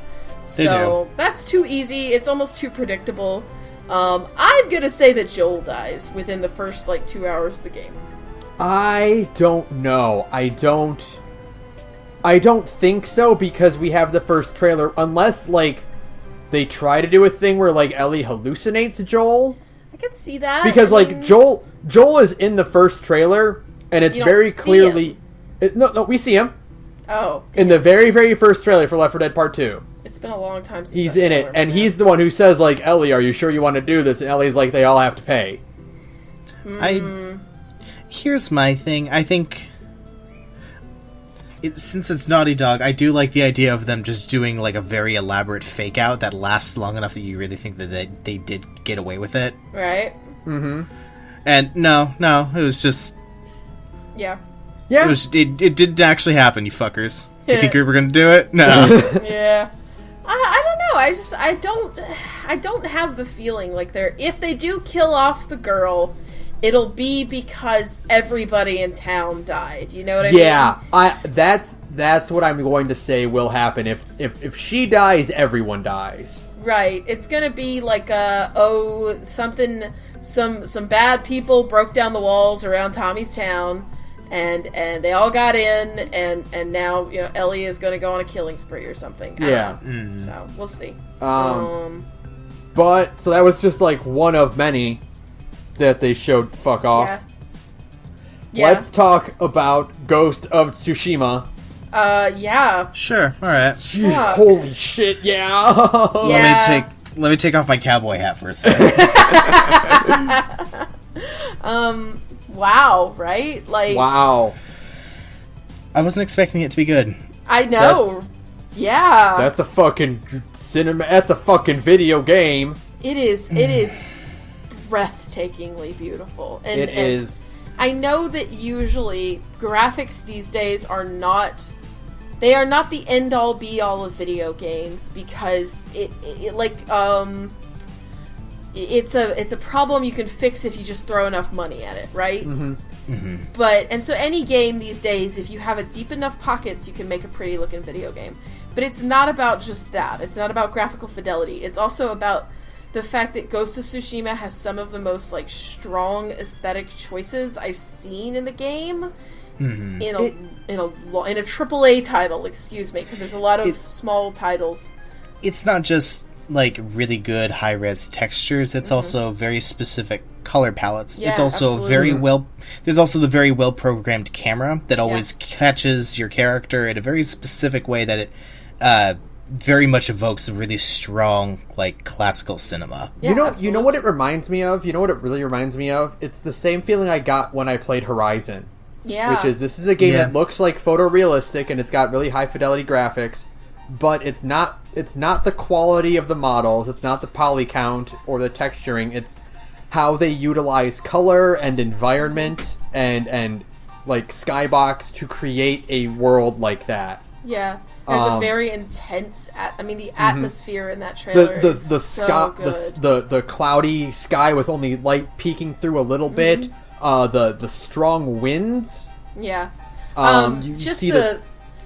[SPEAKER 2] So that's too easy. It's almost too predictable. I'm gonna say that Joel dies within the first 2 hours of the game.
[SPEAKER 1] I don't know. I don't think so, because we have the first trailer, unless they try to do a thing where Ellie hallucinates Joel.
[SPEAKER 2] I could see that.
[SPEAKER 1] Because Joel is in the first trailer, and it's very clearly no, we see him.
[SPEAKER 2] Oh.
[SPEAKER 1] In the very, very first trailer for Left 4 Dead Part 2.
[SPEAKER 2] It's been a long time since
[SPEAKER 1] he's in it, and he's the one who says, Ellie, are you sure you want to do this? And Ellie's like, they all have to pay.
[SPEAKER 3] Here's my thing. I think, since it's Naughty Dog, I do like the idea of them just doing, a very elaborate fake-out that lasts long enough that you really think that they did get away with it.
[SPEAKER 2] Right.
[SPEAKER 1] Mm-hmm.
[SPEAKER 3] And, no, it was just...
[SPEAKER 2] Yeah.
[SPEAKER 3] Yeah. It did actually happen, you fuckers. You think we were gonna do it? No.
[SPEAKER 2] Yeah. I don't know. I don't have the feeling if they do kill off the girl, it'll be because everybody in town died. You know what I mean?
[SPEAKER 1] Yeah. That's what I'm going to say will happen. If she dies, everyone dies.
[SPEAKER 2] Right. It's gonna be some bad people broke down the walls around Tommy's town. And they all got in, and now Ellie is going to go on a killing spree or something.
[SPEAKER 1] Yeah.
[SPEAKER 2] So we'll see.
[SPEAKER 1] But so that was just one of many that they showed. Fuck off. Yeah. Let's talk about Ghost of Tsushima.
[SPEAKER 2] Yeah.
[SPEAKER 3] Sure. All right.
[SPEAKER 1] Jeez, holy shit. Yeah.
[SPEAKER 3] Let me take off my cowboy hat for a second.
[SPEAKER 2] Wow, right?
[SPEAKER 1] Wow.
[SPEAKER 3] I wasn't expecting it to be good.
[SPEAKER 2] I know.
[SPEAKER 1] That's a fucking cinema. That's a fucking video game.
[SPEAKER 2] It is breathtakingly beautiful. And,
[SPEAKER 1] it is.
[SPEAKER 2] I know that usually graphics these days are not... They are not the end-all, be-all of video games because it's a problem you can fix if you just throw enough money at it, right?
[SPEAKER 1] Mm-hmm.
[SPEAKER 3] Mm-hmm.
[SPEAKER 2] So any game these days, if you have a deep enough pockets, you can make a pretty looking video game. But it's not about just that. It's not about graphical fidelity. It's also about the fact that Ghost of Tsushima has some of the most strong aesthetic choices I've seen in the game.
[SPEAKER 3] Mm-hmm.
[SPEAKER 2] In a AAA title, excuse me, because there's a lot of small titles.
[SPEAKER 3] It's not just really good high-res textures. It's also very specific color palettes.
[SPEAKER 2] Yeah,
[SPEAKER 3] it's also
[SPEAKER 2] absolutely.
[SPEAKER 3] There's also the very well-programmed camera that always catches your character in a very specific way that it very much evokes a really strong classical cinema.
[SPEAKER 2] Yeah,
[SPEAKER 1] you know what it reminds me of? You know what it really reminds me of? It's the same feeling I got when I played Horizon.
[SPEAKER 2] Yeah.
[SPEAKER 1] Which is, this is a game that looks photorealistic and it's got really high fidelity graphics, but it's not it's not the quality of the models, it's not the poly count or the texturing, it's how they utilize color and environment and like skybox to create a world like that.
[SPEAKER 2] Yeah. There's a very intense the atmosphere in that trailer is so good.
[SPEAKER 1] The cloudy sky with only light peeking through a little bit, the strong winds.
[SPEAKER 2] Yeah.
[SPEAKER 1] You
[SPEAKER 2] just
[SPEAKER 1] see
[SPEAKER 2] the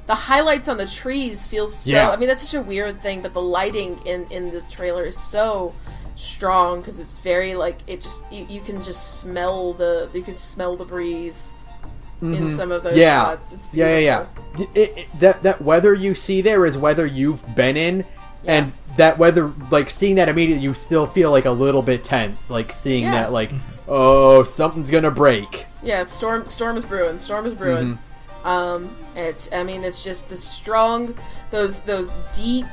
[SPEAKER 2] highlights on the trees feel so...
[SPEAKER 1] Yeah.
[SPEAKER 2] I mean, that's such a weird thing, but the lighting in the trailer is so strong because it's very, like, it just... You can just smell the... You can smell the breeze in some of those shots. It's beautiful.
[SPEAKER 1] That weather you see there is weather you've been in, and that weather, like, seeing that immediately, you still feel, like, a little bit tense, like, seeing that, like, oh, something's gonna break.
[SPEAKER 2] Yeah, storm is brewing. It's just the strong, those deep,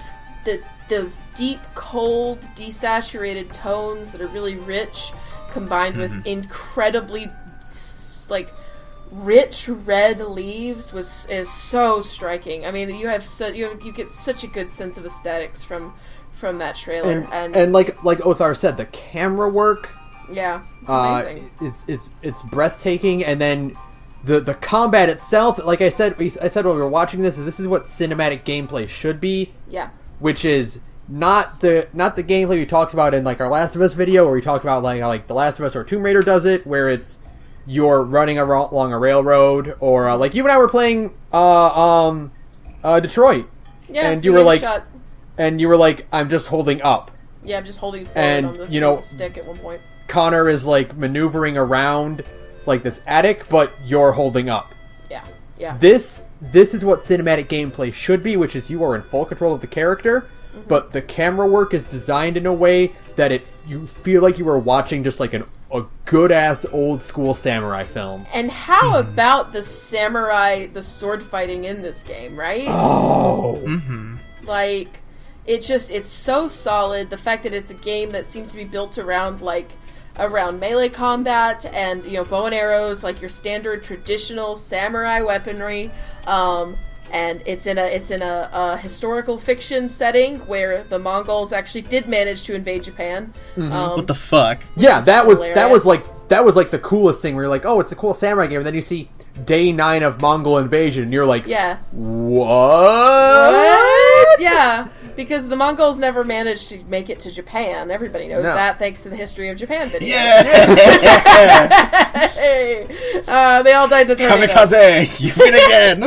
[SPEAKER 2] cold, desaturated tones that are really rich, combined with incredibly, like, rich red leaves is so striking. I mean, you get such a good sense of aesthetics from that trailer,
[SPEAKER 1] and like Othar said, the camera work,
[SPEAKER 2] it's amazing.
[SPEAKER 1] It's breathtaking, and then the combat itself, like I said when we were watching this is what cinematic gameplay should be.
[SPEAKER 2] Yeah,
[SPEAKER 1] which is not the gameplay we talked about in like our Last of Us video, where we talked about like The Last of Us or Tomb Raider does it, where it's you're running along a railroad, or like you and I were playing Detroit, and you were like, I'm just holding up.
[SPEAKER 2] Yeah, I'm just holding forward on the stick at one point.
[SPEAKER 1] Connor is like maneuvering around like this attic, but you're holding up.
[SPEAKER 2] Yeah.
[SPEAKER 1] This is what cinematic gameplay should be, which is you are in full control of the character, but the camera work is designed in a way that you feel like you are watching just like a good-ass old-school samurai film.
[SPEAKER 2] And how about the sword fighting in this game, right?
[SPEAKER 1] Oh!
[SPEAKER 2] Like, it's so solid. The fact that it's a game that seems to be built around melee combat and, bow and arrows, like your standard traditional samurai weaponry. And it's in a historical fiction setting where the Mongols actually did manage to invade Japan.
[SPEAKER 3] What the fuck?
[SPEAKER 1] Yeah, that was like the coolest thing. Where you're like, oh, it's a cool samurai game, and then you see day 9 of Mongol invasion, and you're like, what?
[SPEAKER 2] Yeah, because the Mongols never managed to make it to Japan. Everybody knows that, thanks to the History of Japan video. Yeah! They all died in a tornado.
[SPEAKER 3] Kamikaze! You win again!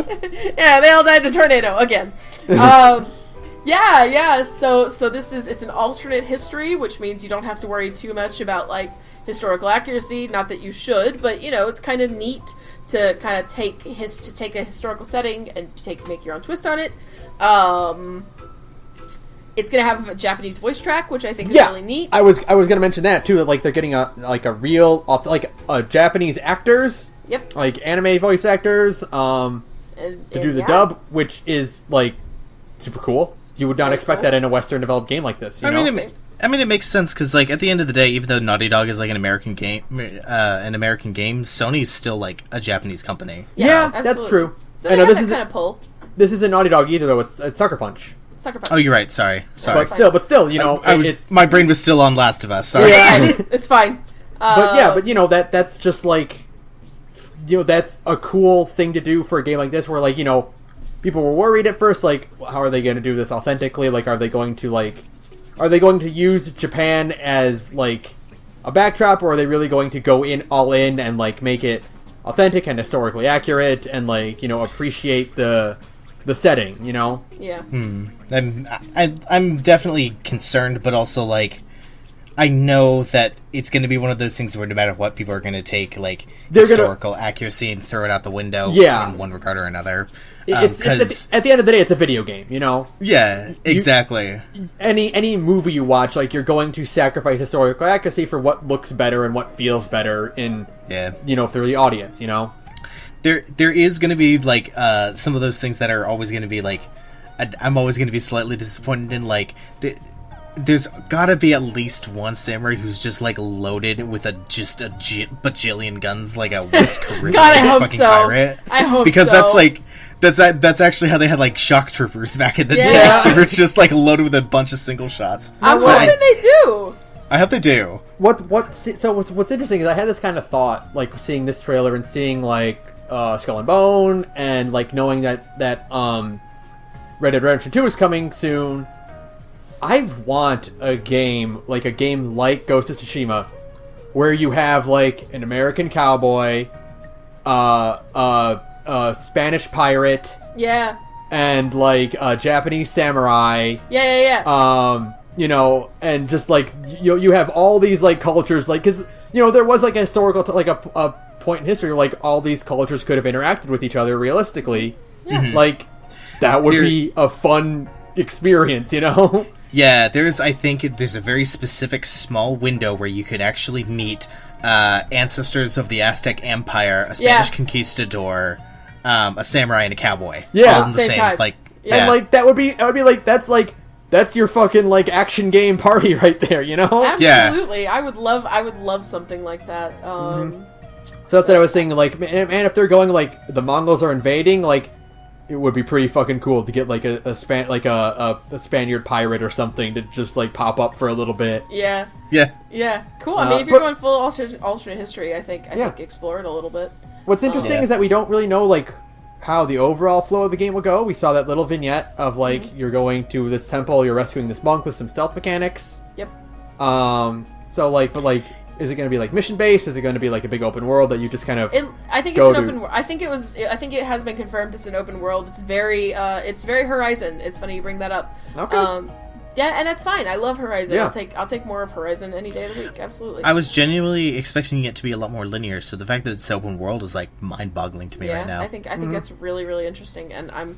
[SPEAKER 2] Yeah, they all died in a tornado again. So it's an alternate history, which means you don't have to worry too much about, like, historical accuracy. Not that you should, but, it's kind of neat to kind of take a historical setting and make your own twist on it. It's gonna have a Japanese voice track, which I think is really neat.
[SPEAKER 1] I was gonna mention that too. That, like, they're getting a Japanese actors.
[SPEAKER 2] Yep.
[SPEAKER 1] Like anime voice actors. To do the dub, which is like super cool. You would not expect that in a Western developed game like this. You know?
[SPEAKER 3] It makes sense because, like, at the end of the day, even though Naughty Dog is like an American game, Sony's still like a Japanese company.
[SPEAKER 1] Yeah, that's true.
[SPEAKER 2] So I know this is kind of pull.
[SPEAKER 1] This isn't Naughty Dog either, though. It's Sucker Punch.
[SPEAKER 3] Oh, you're right. Sorry.
[SPEAKER 1] But still, it's
[SPEAKER 3] my brain was still on Last of Us. Sorry.
[SPEAKER 2] Yeah, it's fine.
[SPEAKER 1] That's just like, that's a cool thing to do for a game like this, where, like, people were worried at first, like, how are they going to do this authentically? Like, are they going to use Japan as, like, a backdrop, or are they really going to go all in and, like, make it authentic and historically accurate and, like, appreciate the setting,
[SPEAKER 2] Yeah.
[SPEAKER 3] I'm definitely concerned, but also, like, I know that it's going to be one of those things where no matter what, people are going to take, like, historical accuracy and throw it out the window in one regard or another.
[SPEAKER 1] It's at the end of the day, it's a video game,
[SPEAKER 3] Yeah, exactly.
[SPEAKER 1] Any movie you watch, like, you're going to sacrifice historical accuracy for what looks better and what feels better through the audience,
[SPEAKER 3] There is going to be, like, some of those things that are always going to be, like, I'm always going to be slightly disappointed in, like, there's gotta be at least one samurai who's just like loaded with bajillion guns, like a West Korean
[SPEAKER 2] God, I hope
[SPEAKER 3] fucking
[SPEAKER 2] so.
[SPEAKER 3] pirate.
[SPEAKER 2] I hope
[SPEAKER 3] because
[SPEAKER 2] so.
[SPEAKER 3] that's like that's actually how they had like shock troopers back in the day.
[SPEAKER 2] Yeah.
[SPEAKER 3] They were just like loaded with a bunch of single shots.
[SPEAKER 2] I'm
[SPEAKER 1] what?
[SPEAKER 2] hoping they do.
[SPEAKER 3] I hope they do.
[SPEAKER 1] What's interesting is I had this kind of thought, like seeing this trailer and seeing like Skull and Bone, and like knowing that Red Dead Redemption 2 is coming soon. I want a game like Ghost of Tsushima, where you have like an American cowboy, Spanish pirate,
[SPEAKER 2] Yeah.
[SPEAKER 1] and like a Japanese samurai.
[SPEAKER 2] Yeah.
[SPEAKER 1] You know, and just like you have all these like cultures, like because there was like a historical a point in history where like all these cultures could have interacted with each other realistically.
[SPEAKER 2] Yeah.
[SPEAKER 1] Like that would be a fun experience,
[SPEAKER 3] Yeah, I think there's a very specific small window where you could actually meet ancestors of the Aztec Empire, a Spanish conquistador, a samurai, and a cowboy.
[SPEAKER 1] Yeah.
[SPEAKER 3] All in the
[SPEAKER 2] Same
[SPEAKER 3] same
[SPEAKER 2] time.
[SPEAKER 3] like.
[SPEAKER 2] Yeah.
[SPEAKER 1] And like that would be like that's your fucking like action game party right there,
[SPEAKER 2] Absolutely. I would love something like that.
[SPEAKER 1] So that's what I was saying. Like, man, if they're going like the Mongols are invading, like it would be pretty fucking cool to get like a Spaniard pirate or something to just like pop up for a little bit.
[SPEAKER 2] Yeah.
[SPEAKER 3] Yeah.
[SPEAKER 2] Cool. I mean, if you're going full alternate history, I think explore it a little bit.
[SPEAKER 1] What's interesting is that we don't really know like how the overall flow of the game will go. We saw that little vignette of like you're going to this temple, you're rescuing this monk with some stealth mechanics.
[SPEAKER 2] Yep.
[SPEAKER 1] So like, but like, is it going to be like mission based? Is it going to be like a big open world that you just kind of?
[SPEAKER 2] I think it's an open world. I think it has been confirmed it's an open world. It's very Horizon. It's funny you bring that up.
[SPEAKER 1] Okay.
[SPEAKER 2] Yeah, and that's fine. I love Horizon.
[SPEAKER 1] Yeah.
[SPEAKER 2] I'll take more of Horizon any day of the week. Absolutely.
[SPEAKER 3] I was genuinely expecting it to be a lot more linear, so the fact that it's open world is like mind-boggling to me right now.
[SPEAKER 2] I think that's really, really interesting, and I'm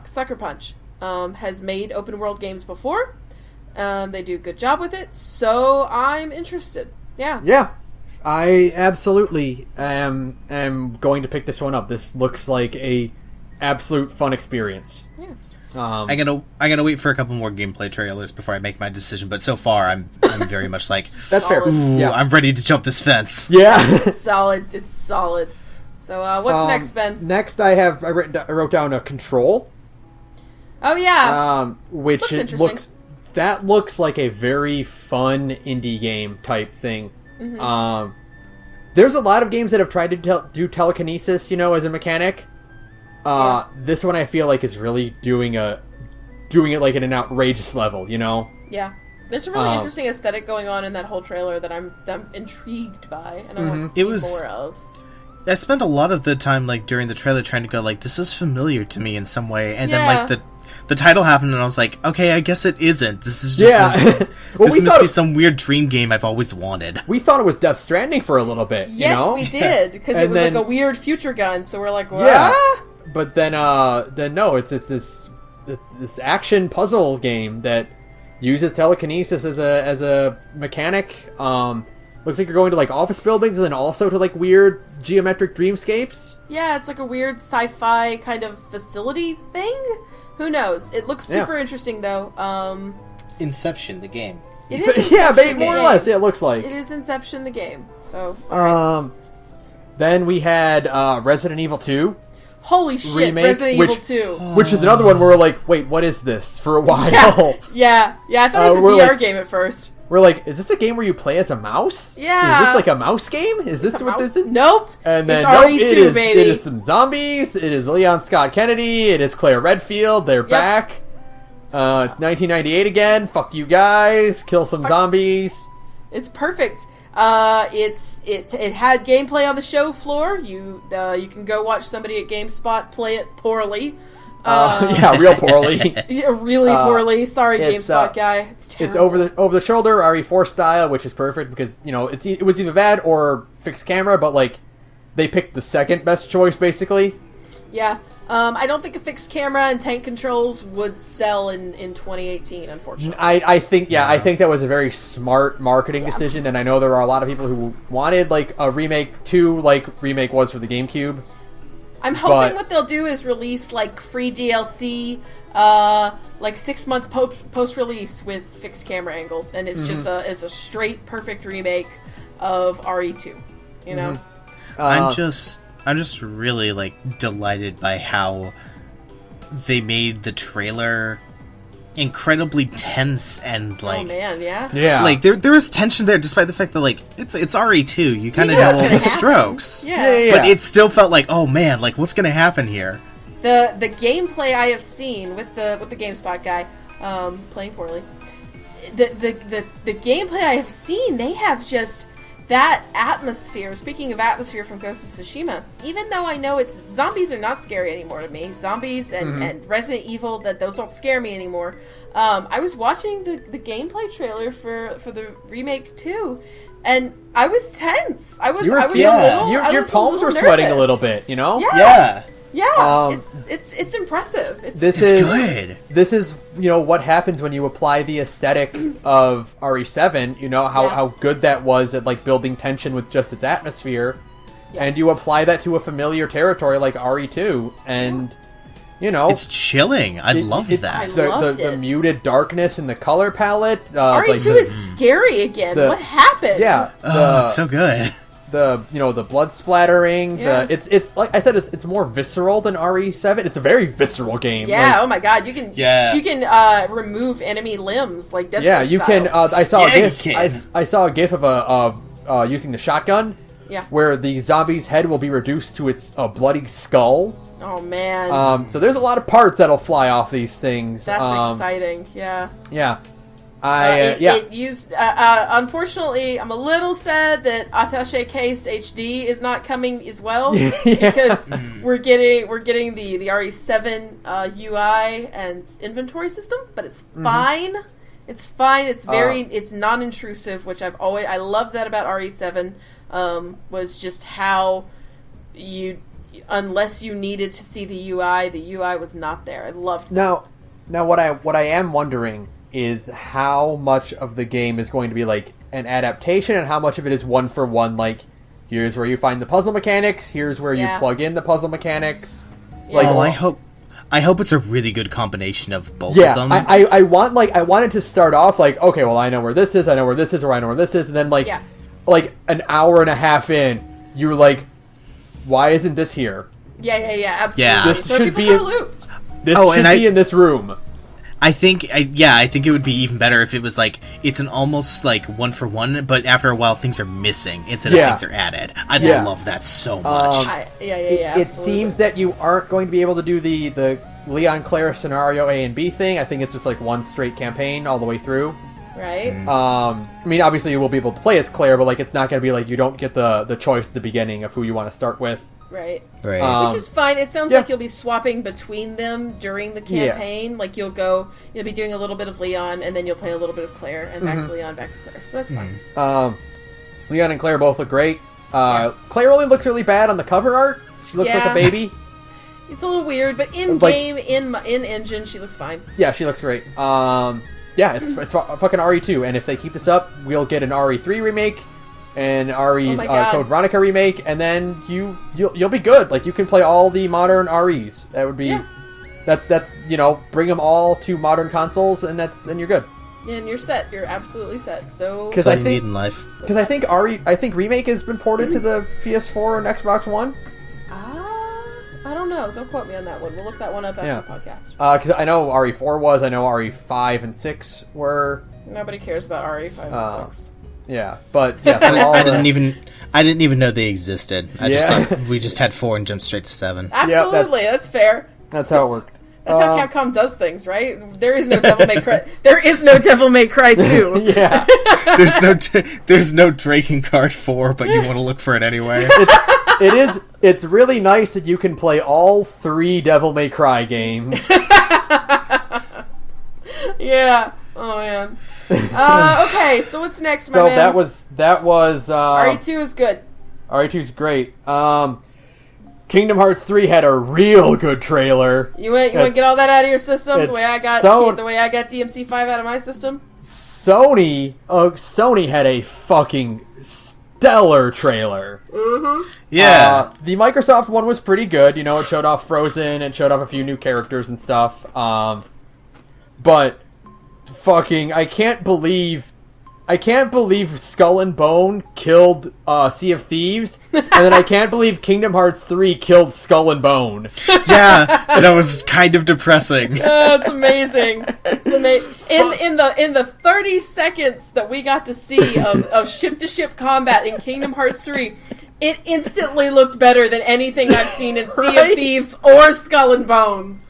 [SPEAKER 2] Sucker Punch has made open world games before. They do a good job with it, so I'm interested. Yeah.
[SPEAKER 1] Yeah. I absolutely am going to pick this one up. This looks like a absolute fun experience.
[SPEAKER 2] Yeah.
[SPEAKER 3] I gotta wait for a couple more gameplay trailers before I make my decision. But so far, I'm very much like
[SPEAKER 1] that's fair.
[SPEAKER 3] Ooh,
[SPEAKER 1] Yeah.
[SPEAKER 3] I'm ready to jump this fence.
[SPEAKER 1] Yeah,
[SPEAKER 2] It's solid. It's solid. So what's next, Ben?
[SPEAKER 1] Next, I wrote down a Control.
[SPEAKER 2] Oh yeah.
[SPEAKER 1] Which
[SPEAKER 2] looks
[SPEAKER 1] looks like a very fun indie game type thing.
[SPEAKER 2] Mm-hmm.
[SPEAKER 1] There's a lot of games that have tried to do telekinesis, as a mechanic. This one I feel like is really doing it like at an outrageous level,
[SPEAKER 2] Yeah. There's a really interesting aesthetic going on in that whole trailer that I'm intrigued by, and I want to see more of.
[SPEAKER 3] I spent a lot of the time like during the trailer trying to go like, this is familiar to me in some way, and then like the title happened and I was like, okay, I guess it isn't. This is just this must be some weird dream game I've always wanted.
[SPEAKER 1] We thought it was Death Stranding for a little bit.
[SPEAKER 2] Yes, we did, because it was like a weird future gun. So we're like, what?
[SPEAKER 1] Yeah. But then no, it's this action puzzle game that uses telekinesis as a mechanic. Looks like you're going to like office buildings and then also to like weird geometric dreamscapes.
[SPEAKER 2] Yeah, it's like a weird sci-fi kind of facility thing. Who knows? It looks super interesting though.
[SPEAKER 3] Inception, the game.
[SPEAKER 2] It is Inception,
[SPEAKER 1] more or less. It looks like
[SPEAKER 2] it is Inception, the game. So
[SPEAKER 1] then we had Resident Evil 2.
[SPEAKER 2] Holy shit,
[SPEAKER 1] remake,
[SPEAKER 2] Resident Evil 2.
[SPEAKER 1] Which is another one where we're like, wait, what is this? For a while.
[SPEAKER 2] Yeah, I thought it was a VR game at first.
[SPEAKER 1] We're like, is this a game where you play as a mouse?
[SPEAKER 2] Yeah.
[SPEAKER 1] Is this like a mouse game? Is this what this is?
[SPEAKER 2] Nope.
[SPEAKER 1] And then,
[SPEAKER 2] it's RE2, baby.
[SPEAKER 1] It is some zombies. It is Leon Scott Kennedy. It is Claire Redfield. They're back. It's 1998 again. Fuck you guys. Kill some zombies.
[SPEAKER 2] It's perfect. It had gameplay on the show floor. You can go watch somebody at GameSpot play it poorly.
[SPEAKER 1] Real poorly.
[SPEAKER 2] Really poorly. Sorry, GameSpot guy. It's terrible.
[SPEAKER 1] It's over the shoulder RE4 style, which is perfect because it was either that or fixed camera, but like they picked the second best choice basically.
[SPEAKER 2] Yeah. I don't think a fixed camera and tank controls would sell in 2018, unfortunately.
[SPEAKER 1] I think that was a very smart marketing decision, and I know there are a lot of people who wanted like a remake 2, like remake was for the GameCube.
[SPEAKER 2] I'm hoping what they'll do is release like free DLC, like 6 months post release with fixed camera angles, and it's just a straight perfect remake of RE2. You know,
[SPEAKER 3] I'm just really like delighted by how they made the trailer incredibly tense and like,
[SPEAKER 2] oh man,
[SPEAKER 1] yeah,
[SPEAKER 3] like there was tension there despite the fact that like it's RE2, you kind of know all the strokes, but it still felt like, oh man, like what's gonna happen here.
[SPEAKER 2] The gameplay I have seen with the GameSpot guy playing poorly, the gameplay I have seen, they have just that atmosphere. Speaking of atmosphere from Ghost of Tsushima, even though I know zombies are not scary anymore to me, zombies and Resident Evil, that those don't scare me anymore. I was watching the gameplay trailer for the remake too, and I was tense. I was
[SPEAKER 1] your palms were sweating a little bit, you know?
[SPEAKER 2] Yeah, it's impressive.
[SPEAKER 3] It's good.
[SPEAKER 1] This is, what happens when you apply the aesthetic of RE7, how good that was at like building tension with just its atmosphere, and you apply that to a familiar territory like RE2, and
[SPEAKER 3] it's chilling. I loved that.
[SPEAKER 2] I loved
[SPEAKER 1] the muted darkness in the color palette.
[SPEAKER 2] RE2 is scary again. What happened?
[SPEAKER 1] Yeah,
[SPEAKER 3] it's so good.
[SPEAKER 1] The blood splattering. It's like I said, it's more visceral than RE7. It's a very visceral game.
[SPEAKER 2] Yeah. Oh my god, you can remove enemy limbs like Dead Space style.
[SPEAKER 1] You can. I saw a GIF. I saw a GIF of using the shotgun.
[SPEAKER 2] Yeah.
[SPEAKER 1] Where the zombie's head will be reduced to its bloody skull.
[SPEAKER 2] Oh man.
[SPEAKER 1] So there's a lot of parts that'll fly off these things.
[SPEAKER 2] That's exciting. Yeah.
[SPEAKER 1] Yeah.
[SPEAKER 2] It used. Unfortunately, I'm a little sad that Attaché Case HD is not coming as well because we're getting the RE7 UI and inventory system, but it's fine. It's fine. It's it's non-intrusive, which I love that about RE7. Was just how unless you needed to see the UI was not there. I loved that.
[SPEAKER 1] Now what I am wondering is how much of the game is going to be like an adaptation and how much of it is one for one, like here's where you find the puzzle mechanics, here's where you plug in the puzzle mechanics.
[SPEAKER 2] Yeah.
[SPEAKER 1] Like,
[SPEAKER 3] I hope it's a really good combination of both of them.
[SPEAKER 1] I wanted to start off like, okay, well I know where this is, or I know where this is, and then like an hour and a half in, you're like, why isn't this here?
[SPEAKER 2] Yeah, absolutely.
[SPEAKER 3] Yeah.
[SPEAKER 1] This should be in this room.
[SPEAKER 3] I think it would be even better if it was like it's an almost like one for one, but after a while things are missing instead of things are added. I'd love that so much.
[SPEAKER 1] It seems that you aren't going to be able to do the Leon Claire scenario A and B thing. I think it's just like one straight campaign all the way through.
[SPEAKER 2] Right.
[SPEAKER 1] I mean, obviously you will be able to play as Claire, but like it's not going to be like you don't get the choice at the beginning of who you want to start with.
[SPEAKER 2] Right.
[SPEAKER 3] Right.
[SPEAKER 2] Which is fine. It sounds like you'll be swapping between them during the campaign. Yeah. Like you'll be doing a little bit of Leon, and then you'll play a little bit of Claire, and back to Leon, back to Claire. So that's fine.
[SPEAKER 1] Leon and Claire both look great. Claire only looks really bad on the cover art. She looks like a baby.
[SPEAKER 2] It's a little weird, but in game, in engine, she looks fine.
[SPEAKER 1] Yeah, she looks great. It's fucking RE2, and if they keep this up, we'll get an RE3 remake. And RE's Code Veronica remake, and then you'll be good. Like you can play all the modern REs. That would be that's bring them all to modern consoles, and you're good.
[SPEAKER 2] And you're set. You're absolutely set. So
[SPEAKER 3] because I think in life.
[SPEAKER 1] Because I think remake has been ported to the PS4 and Xbox One.
[SPEAKER 2] I don't know. Don't quote me on that one. We'll look that one up after the podcast.
[SPEAKER 1] Because I know RE4 was. I know RE5 and 6 were.
[SPEAKER 2] Nobody cares about RE5 and 6.
[SPEAKER 1] Yeah, but yeah,
[SPEAKER 3] I didn't even know they existed. I just thought we just had 4 and jumped straight to 7.
[SPEAKER 2] Absolutely, that's fair.
[SPEAKER 1] That's how it worked.
[SPEAKER 2] That's how Capcom does things, right? There is no Devil May Cry. There is no Devil May Cry 2.
[SPEAKER 1] Yeah.
[SPEAKER 3] There's no Draken Card 4, but you want to look for it anyway.
[SPEAKER 1] It's really nice that you can play all 3 Devil May Cry games.
[SPEAKER 2] Yeah. Oh man. Okay, so what's next, my man?
[SPEAKER 1] that was
[SPEAKER 2] RE2 is good.
[SPEAKER 1] RE2 is great. Kingdom Hearts 3 had a real good trailer.
[SPEAKER 2] You want to get all that out of your system? The way I got DMC5 out of my system?
[SPEAKER 1] Sony had a fucking stellar trailer.
[SPEAKER 3] Yeah.
[SPEAKER 1] The Microsoft one was pretty good. It showed off Frozen, and showed off a few new characters and stuff. But fucking, I can't believe Skull and Bone killed Sea of Thieves, and then I can't believe Kingdom Hearts 3 killed Skull and Bone.
[SPEAKER 3] Yeah, that was kind of depressing.
[SPEAKER 2] It's amazing. It's amazing. In the 30 seconds that we got to see of ship-to-ship combat in Kingdom Hearts 3, it instantly looked better than anything I've seen in Sea of Thieves or Skull and Bones.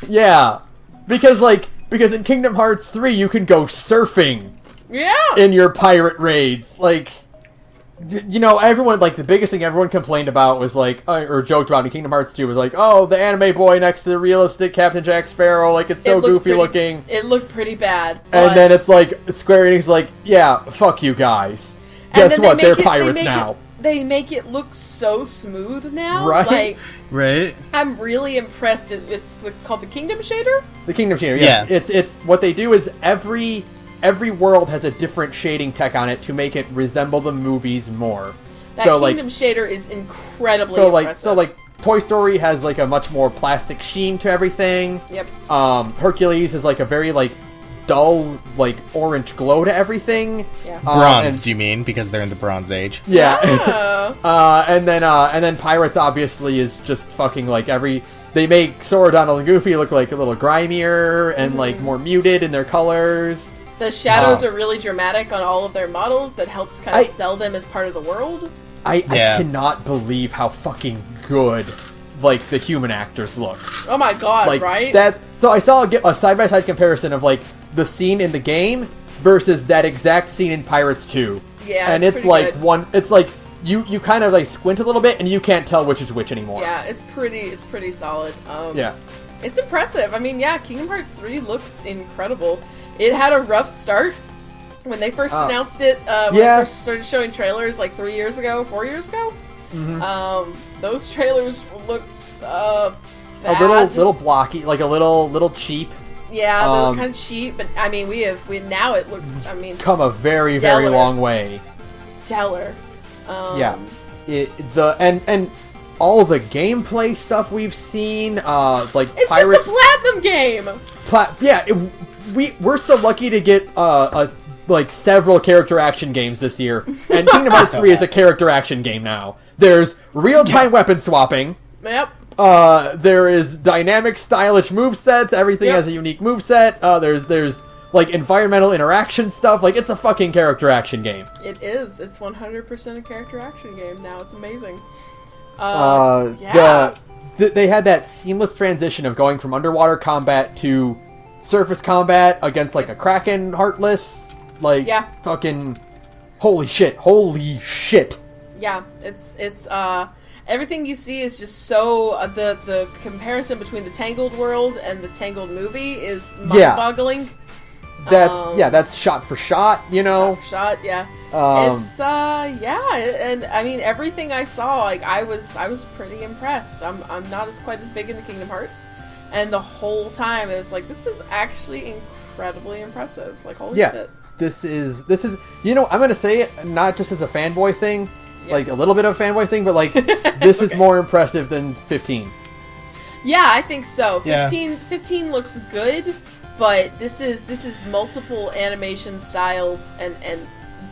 [SPEAKER 1] Yeah, because in Kingdom Hearts 3 you can go surfing.
[SPEAKER 2] Yeah.
[SPEAKER 1] In your pirate raids, everyone, the biggest thing everyone complained about was or joked about in Kingdom Hearts 2 was oh, the anime boy next to the realistic Captain Jack Sparrow, it's so goofy looking.
[SPEAKER 2] It looked pretty bad.
[SPEAKER 1] And then it's Square Enix yeah, fuck you guys. Guess what? They're pirates now.
[SPEAKER 2] They make it look so smooth now.
[SPEAKER 1] Right?
[SPEAKER 3] Right.
[SPEAKER 2] I'm really impressed. It's called the Kingdom Shader?
[SPEAKER 1] The Kingdom Shader, yeah. It's what they do is every world has a different shading tech on it to make it resemble the movies more.
[SPEAKER 2] That Kingdom Shader is incredibly impressive.
[SPEAKER 1] So Toy Story has a much more plastic sheen to everything.
[SPEAKER 2] Yep.
[SPEAKER 1] Hercules is a very dull orange glow to everything.
[SPEAKER 2] Yeah.
[SPEAKER 3] Bronze, do you mean? Because they're in the Bronze Age.
[SPEAKER 1] Yeah.
[SPEAKER 2] Oh.
[SPEAKER 1] and then Pirates obviously is just fucking they make Sora, Donald, and Goofy look a little grimier and more muted in their colors.
[SPEAKER 2] The shadows are really dramatic on all of their models. That helps kind of sell them as part of the world.
[SPEAKER 1] I cannot believe how fucking good, the human actors look.
[SPEAKER 2] Oh my god, right?
[SPEAKER 1] So I saw a side-by-side comparison of, the scene in the game versus that exact scene in Pirates 2.
[SPEAKER 2] Yeah,
[SPEAKER 1] and it's you kind of, squint a little bit, and you can't tell which is which anymore.
[SPEAKER 2] Yeah, it's pretty solid.
[SPEAKER 1] Yeah.
[SPEAKER 2] It's impressive. I mean, yeah, Kingdom Hearts 3 looks incredible. It had a rough start when they first announced it. When they first started showing trailers 4 years ago. Mm-hmm. Those trailers looked bad.
[SPEAKER 1] A little blocky, a little cheap.
[SPEAKER 2] Yeah, they look kind of cheap, but I mean, now it looks. I mean,
[SPEAKER 1] come a very very long way.
[SPEAKER 2] Stellar.
[SPEAKER 1] Yeah, and all the gameplay stuff we've seen,
[SPEAKER 2] it's
[SPEAKER 1] Pirates,
[SPEAKER 2] just a platinum game.
[SPEAKER 1] We're so lucky to get several character action games this year, and Kingdom Hearts 3 is a character action game now. There's real-time weapon swapping.
[SPEAKER 2] Yep.
[SPEAKER 1] There is dynamic, stylish movesets. Everything has a unique moveset. There's environmental interaction stuff. It's a fucking character action game.
[SPEAKER 2] It is. It's 100% a character action game now. It's amazing.
[SPEAKER 1] They had that seamless transition of going from underwater combat to surface combat against a Kraken Heartless. Fucking holy shit.
[SPEAKER 2] Yeah, it's everything you see is just so the comparison between the Tangled world and the Tangled movie is mind-boggling.
[SPEAKER 1] That's shot for shot,
[SPEAKER 2] Shot for shot, yeah. It's and I mean everything I saw, I was pretty impressed. I'm not quite as big into Kingdom Hearts, and the whole time it was this is actually incredibly impressive. Holy shit.
[SPEAKER 1] This is I'm gonna say it not just as a fanboy thing, a little bit of a fanboy thing, but this is more impressive than 15.
[SPEAKER 2] Yeah, I think so. 15
[SPEAKER 3] Yeah.
[SPEAKER 2] 15 looks good, but this is multiple animation styles and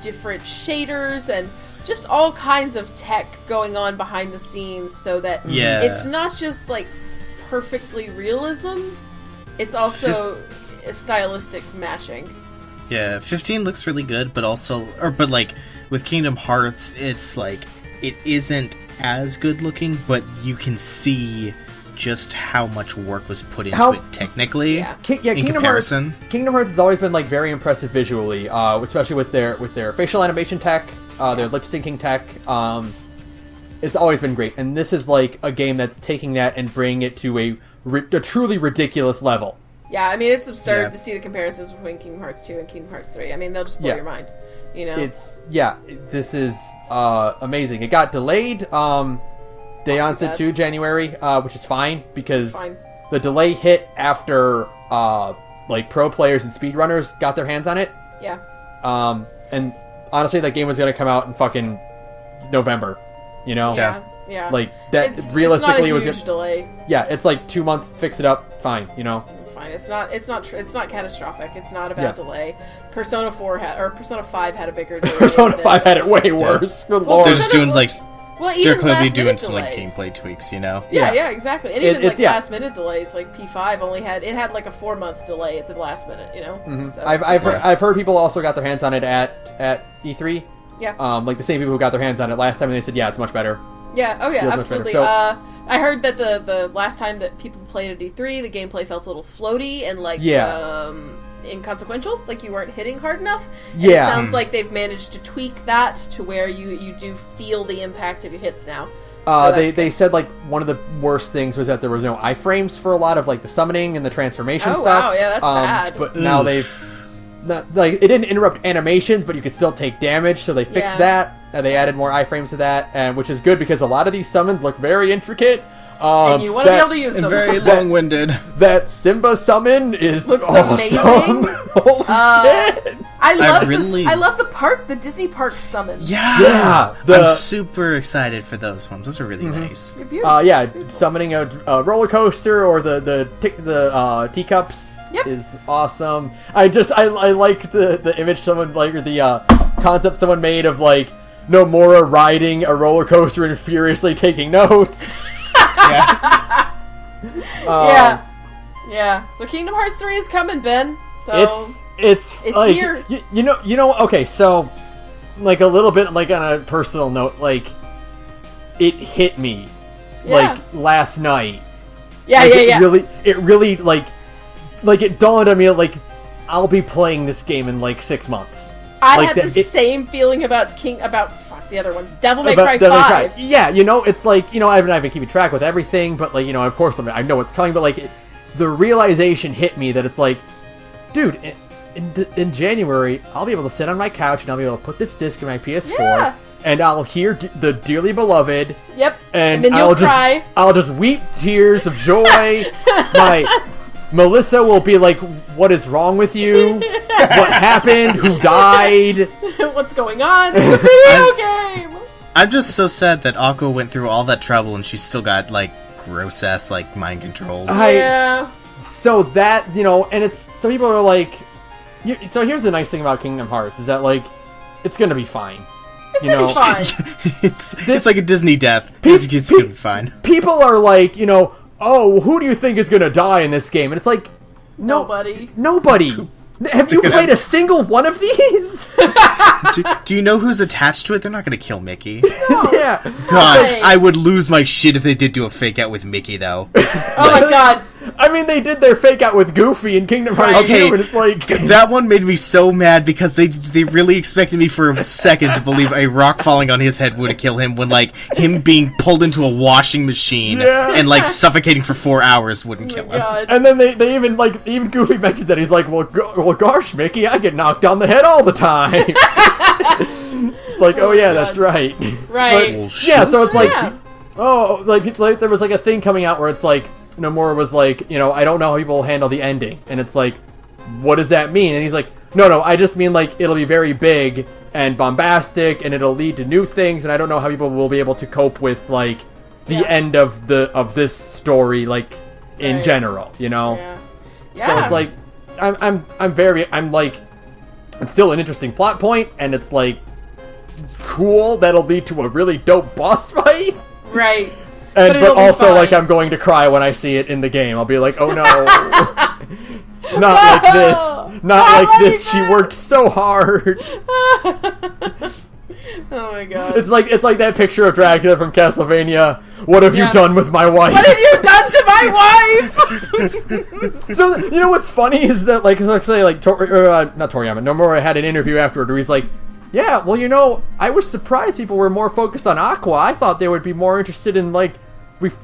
[SPEAKER 2] different shaders and just all kinds of tech going on behind the scenes, so that it's not just perfectly realism, it's also a stylistic mashing.
[SPEAKER 3] Yeah, 15 looks really good, but with Kingdom Hearts, it's it isn't as good looking, but you can see just how much work was put into it technically. In comparison.
[SPEAKER 1] Kingdom Hearts has always been very impressive visually, especially with their facial animation tech, their lip syncing tech. It's always been great, and this is a game that's taking that and bringing it to a truly ridiculous level.
[SPEAKER 2] Yeah, I mean, it's absurd to see the comparisons between Kingdom Hearts 2 and Kingdom Hearts 3. I mean, they'll just blow your mind,
[SPEAKER 1] this is amazing. It got delayed. They announced it to January, which is fine, because the delay hit after pro players and speedrunners got their hands on it.
[SPEAKER 2] Yeah.
[SPEAKER 1] And honestly, that game was going to come out in fucking November. You know?
[SPEAKER 2] Yeah.
[SPEAKER 1] Like, that
[SPEAKER 2] it's
[SPEAKER 1] realistically
[SPEAKER 2] not a
[SPEAKER 1] was
[SPEAKER 2] huge delay.
[SPEAKER 1] Yeah, it's like 2 months, fix it up, fine, you know?
[SPEAKER 2] It's fine. It's not catastrophic. It's not a bad delay. Persona 5 had a bigger delay.
[SPEAKER 1] Persona 5 had it way worse. Good
[SPEAKER 2] Well,
[SPEAKER 1] lord.
[SPEAKER 3] They're just doing like
[SPEAKER 2] Well,
[SPEAKER 3] they're
[SPEAKER 2] even
[SPEAKER 3] clearly
[SPEAKER 2] last
[SPEAKER 3] doing
[SPEAKER 2] minute
[SPEAKER 3] some like
[SPEAKER 2] delays.
[SPEAKER 3] gameplay tweaks, you know.
[SPEAKER 2] Yeah, exactly. And even
[SPEAKER 1] It's
[SPEAKER 2] last minute delays, like P5 only had like a 4-month delay at the last minute, you know.
[SPEAKER 1] Mhm.
[SPEAKER 2] So,
[SPEAKER 1] I've heard people also got their hands on it at E3.
[SPEAKER 2] Yeah.
[SPEAKER 1] Like the same people who got their hands on it last time, and they said, yeah, it's much better.
[SPEAKER 2] Yeah. Oh yeah.
[SPEAKER 1] Feels much
[SPEAKER 2] Absolutely.
[SPEAKER 1] better. So-
[SPEAKER 2] I heard that the last time that people played at E3, the gameplay felt a little floaty and like inconsequential, like you weren't hitting hard enough. And
[SPEAKER 1] Yeah.
[SPEAKER 2] It sounds like they've managed to tweak that to where you do feel the impact of your hits now. So
[SPEAKER 1] They said like one of the worst things was that there was no iframes for a lot of like the summoning and the transformation
[SPEAKER 2] Oh,
[SPEAKER 1] stuff.
[SPEAKER 2] wow, yeah, that's bad.
[SPEAKER 1] But now they've like it didn't interrupt animations, but you could still take damage, so they fixed that. And they added more iframes to that, and which is good because a lot of these summons look very intricate.
[SPEAKER 2] And you want to be able to use them.
[SPEAKER 3] And very long-winded.
[SPEAKER 1] That Simba summon is
[SPEAKER 2] Looks
[SPEAKER 1] awesome.
[SPEAKER 2] amazing.
[SPEAKER 1] Holy shit!
[SPEAKER 2] I love the Disney park summons.
[SPEAKER 1] Yeah,
[SPEAKER 3] I'm super excited for those ones. Those are really nice.
[SPEAKER 2] They're beautiful.
[SPEAKER 1] Summoning a roller coaster or the teacups is awesome. I like the image someone like or the concept someone made of like Nomura riding a roller coaster and furiously taking notes.
[SPEAKER 2] Yeah. So Kingdom Hearts 3 is coming, Ben. So
[SPEAKER 1] it's like,
[SPEAKER 2] here.
[SPEAKER 1] You know. Okay, so like a little bit like on a personal note, like it hit me like last night. It really like it dawned on me like I'll be playing this game in like 6 months.
[SPEAKER 2] I had the same feeling about the other one, Devil May Cry 5.
[SPEAKER 1] Yeah, you know, it's like, you know, I've been keeping track with everything, but like, you know, of course I know what's coming, but like the realization hit me that it's like, dude, in January I'll be able to sit on my couch and I'll be able to put this disc in my PS4 and I'll hear the Dearly Beloved.
[SPEAKER 2] Yep.
[SPEAKER 1] And
[SPEAKER 2] then you'll cry.
[SPEAKER 1] I'll just weep tears of joy. Melissa will be like, what is wrong with you? What happened? Who died?
[SPEAKER 2] What's going on? It's a video game!
[SPEAKER 3] I'm just so sad that Aqua went through all that trouble and she still got, like, gross-ass, like, mind controlled.
[SPEAKER 1] So that, you know, and it's... So people are like... So here's the nice thing about Kingdom Hearts, is that, like, it's gonna be fine.
[SPEAKER 2] It's gonna be fine.
[SPEAKER 3] it's like a Disney death. It's gonna be fine.
[SPEAKER 1] People are like, you know, oh, who do you think is gonna die in this game? And it's like...
[SPEAKER 2] Nobody.
[SPEAKER 1] Have you played a single one of these?
[SPEAKER 3] do you know who's attached to it? They're not going to kill Mickey.
[SPEAKER 2] No.
[SPEAKER 1] Yeah.
[SPEAKER 3] God, I would lose my shit if they did do a fake out with Mickey, though.
[SPEAKER 2] Oh my god.
[SPEAKER 1] I mean, they did their fake out with Goofy in Kingdom Hearts 2, and it's like...
[SPEAKER 3] That one made me so mad because they really expected me for a second to believe a rock falling on his head would kill him when, like, him being pulled into a washing machine and, like, suffocating for 4 hours wouldn't kill him.
[SPEAKER 2] God.
[SPEAKER 1] And then they even Goofy mentions that. He's like, well, gosh, Mickey, I get knocked on the head all the time. It's like, oh yeah, that's right.
[SPEAKER 2] Right.
[SPEAKER 1] But, so it's like, like there was like a thing coming out where it's like, Nomura was like, you know, I don't know how people will handle the ending. And it's like, what does that mean? And he's like, no, I just mean like it'll be very big and bombastic and it'll lead to new things and I don't know how people will be able to cope with like the end of this story like in general, you know?
[SPEAKER 2] Yeah.
[SPEAKER 1] So it's like I'm like it's still an interesting plot point and it's like cool that'll lead to a really dope boss fight.
[SPEAKER 2] Right.
[SPEAKER 1] But also, like, I'm going to cry when I see it in the game. I'll be like, oh no. Not like this. Not like this. She worked so hard.
[SPEAKER 2] Oh my god.
[SPEAKER 1] It's like that picture of Dracula from Castlevania. What have you done with my wife?
[SPEAKER 2] What have you done to my wife?
[SPEAKER 1] So, you know what's funny is that, like, let's say, like, not Toriyama, Nomura had an interview afterward where he's like, yeah, well, you know, I was surprised people were more focused on Aqua. I thought they would be more interested in, like,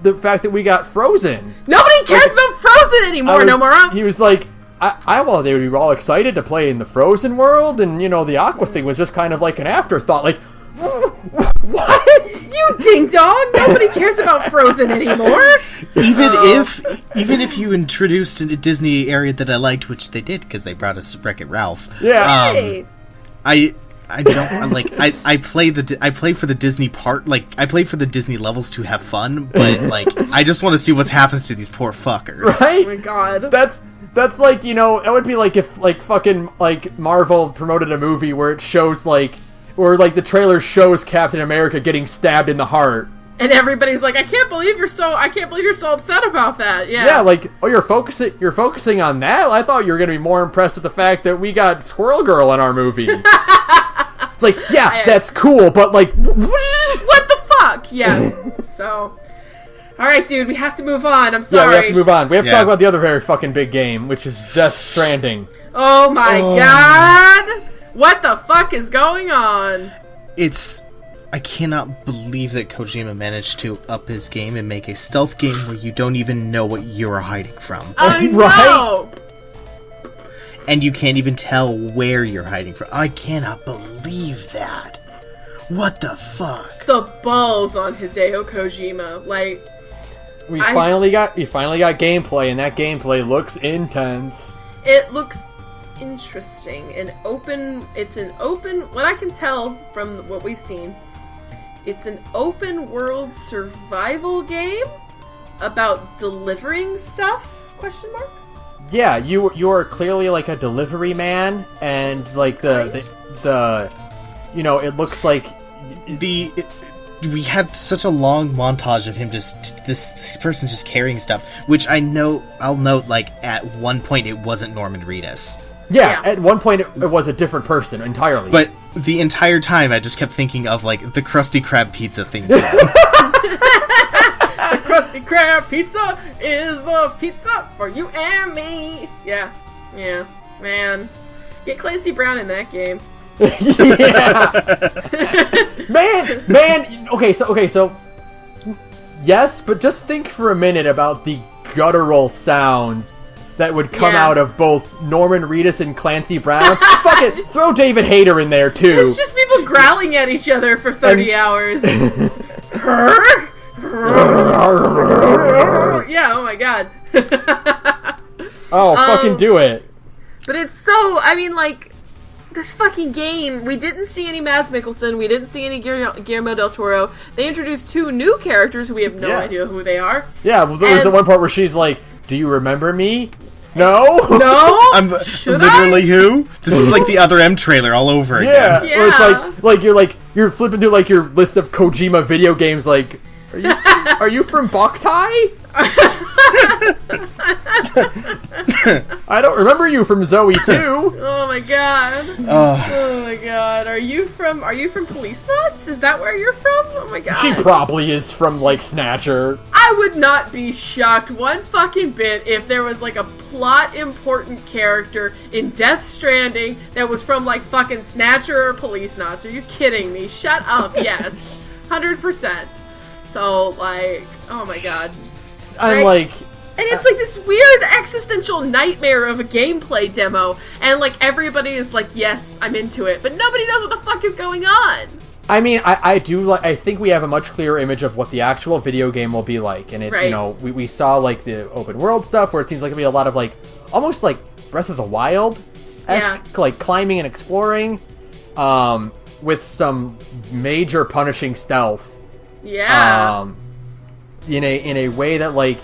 [SPEAKER 1] the fact that we got Frozen.
[SPEAKER 2] Nobody cares about Frozen anymore, Nomura.
[SPEAKER 1] He was like, well, they would be all excited to play in the Frozen world, and, you know, the Aqua thing was just kind of like an afterthought. Like, what?
[SPEAKER 2] You ding-dong! Nobody cares about Frozen anymore!
[SPEAKER 3] Even if you introduced a Disney area that I liked, which they did, because they brought us Wreck-It Ralph.
[SPEAKER 1] Yeah.
[SPEAKER 2] Hey.
[SPEAKER 3] I don't like. I play for the Disney part. Like I play for the Disney levels to have fun, but like I just want to see what happens to these poor fuckers.
[SPEAKER 1] Right?
[SPEAKER 2] Oh my god.
[SPEAKER 1] That's like, you know, that would be like if like fucking like Marvel promoted a movie where it shows like, or like the trailer shows Captain America getting stabbed in the heart.
[SPEAKER 2] And everybody's like, I can't believe you're so upset about that. Yeah.
[SPEAKER 1] Yeah, like, oh, you're focusing on that? I thought you were going to be more impressed with the fact that we got Squirrel Girl in our movie. It's like, yeah, that's cool, but like,
[SPEAKER 2] what the fuck? Yeah. So, all right, dude, we have to move on. I'm sorry.
[SPEAKER 1] Yeah, we have to move on. We have to talk about the other very fucking big game, which is Death Stranding.
[SPEAKER 2] Oh my god! What the fuck is going on?
[SPEAKER 3] I cannot believe that Kojima managed to up his game and make a stealth game where you don't even know what you're hiding from.
[SPEAKER 2] I know!
[SPEAKER 1] Right?
[SPEAKER 3] And you can't even tell where you're hiding from. I cannot believe that. What the fuck?
[SPEAKER 2] The balls on Hideo Kojima. Like,
[SPEAKER 1] We finally got gameplay, and that gameplay looks intense.
[SPEAKER 2] it looks interesting. It's an open, what I can tell from what we've seen, it's an open world survival game about delivering stuff? Question mark?
[SPEAKER 1] Yeah, you are clearly like a delivery man, and like the you know, it looks like
[SPEAKER 3] we had such a long montage of him just this person just carrying stuff, which I'll note like at one point it wasn't Norman Reedus.
[SPEAKER 1] Yeah, at one point it was a different person entirely.
[SPEAKER 3] But the entire time I just kept thinking of like the Krusty Krab pizza theme song.
[SPEAKER 2] The Krusty Krab pizza is the pizza for you and me. Yeah, man. Get Clancy Brown in that game.
[SPEAKER 1] Yeah. man. Okay, so yes, but just think for a minute about the guttural sounds that would come out of both Norman Reedus and Clancy Brown. Fuck it, throw David Hayter in there too.
[SPEAKER 2] It's just people growling at each other for 30 hours. Yeah, oh my god.
[SPEAKER 1] Fucking do it.
[SPEAKER 2] But it's so, I mean, like, this fucking game, we didn't see any Mads Mikkelsen, we didn't see any Guillermo del Toro. They introduced 2 new characters who we have no idea who they are.
[SPEAKER 1] Yeah, well, there was the one part where she's like, do you remember me? No?
[SPEAKER 2] No?
[SPEAKER 3] I'm literally who? This is like the Other M trailer all over again.
[SPEAKER 2] Yeah.
[SPEAKER 1] Where it's you're flipping through like your list of Kojima video games, like, are you from Boktai? I don't remember you from Zoe 2.
[SPEAKER 2] Oh my god. Oh my god. Are you from Police Nuts? Is that where you're from? Oh my god.
[SPEAKER 1] She probably is from, like, Snatcher.
[SPEAKER 2] I would not be shocked one fucking bit if there was like a plot important character in Death Stranding that was from like fucking Snatcher or Police Nuts. Are you kidding me? Shut up. Yes. 100%. So, like, oh my god.
[SPEAKER 1] I'm like...
[SPEAKER 2] And it's like this weird existential nightmare of a gameplay demo, and like everybody is like, yes, I'm into it, but nobody knows what the fuck is going on.
[SPEAKER 1] I mean, I think we have a much clearer image of what the actual video game will be like, and you know, we saw like the open world stuff where it seems like it'll be a lot of like, almost like Breath of the Wild-esque, like climbing and exploring, with some major punishing stealth.
[SPEAKER 2] Yeah.
[SPEAKER 1] In a way that like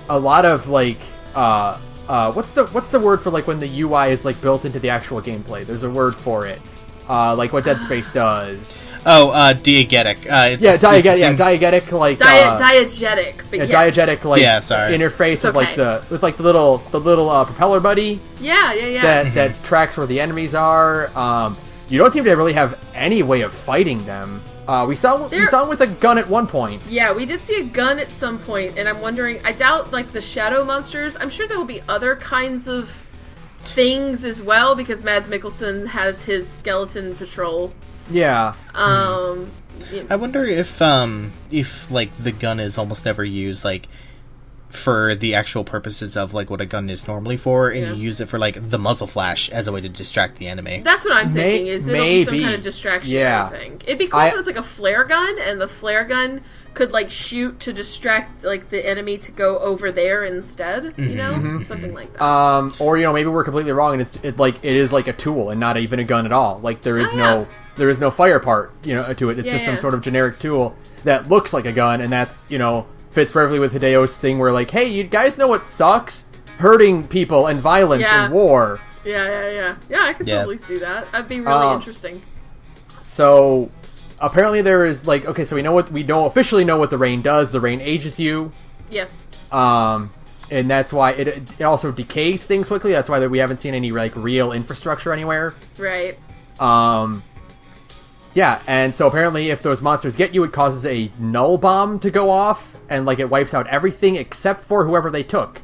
[SPEAKER 1] a lot of like what's the word for like when the UI is like built into the actual gameplay? There's a word for it. Like what Dead Space does.
[SPEAKER 3] Diegetic.
[SPEAKER 1] Diegetic, like
[SPEAKER 2] diegetic. But
[SPEAKER 1] diegetic, like interface of like the little propeller buddy.
[SPEAKER 2] Yeah.
[SPEAKER 1] That tracks where the enemies are. You don't seem to really have any way of fighting them. We saw him with a gun at one point.
[SPEAKER 2] Yeah, we did see a gun at some point, and I'm wondering, I doubt, like, the shadow monsters, I'm sure there will be other kinds of things as well, because Mads Mikkelsen has his skeleton patrol.
[SPEAKER 1] Yeah.
[SPEAKER 3] I wonder if like, the gun is almost never used, like, for the actual purposes of like what a gun is normally for, and you use it for like the muzzle flash as a way to distract the enemy.
[SPEAKER 2] That's what I'm thinking. It'll be some kind of distraction. I think it'd be cool if it was like a flare gun, and the flare gun could like shoot to distract like the enemy to go over there instead. You know, something like that.
[SPEAKER 1] Or you know, maybe we're completely wrong, and it is like a tool and not even a gun at all. Like there is no there is no fire part, to it. It's just some sort of generic tool that looks like a gun, and that's, fits perfectly with Hideo's thing where, like, hey, you guys know what sucks? Hurting people and violence and war.
[SPEAKER 2] Yeah, I could totally see that. That'd be really interesting.
[SPEAKER 1] So, apparently there is, like, okay, so we officially know what the rain does. The rain ages you.
[SPEAKER 2] Yes.
[SPEAKER 1] And that's why it also decays things quickly. That's why we haven't seen any, like, real infrastructure anywhere.
[SPEAKER 2] Right.
[SPEAKER 1] Yeah, and so apparently if those monsters get you, it causes a null bomb to go off, and, like, it wipes out everything except for whoever they took.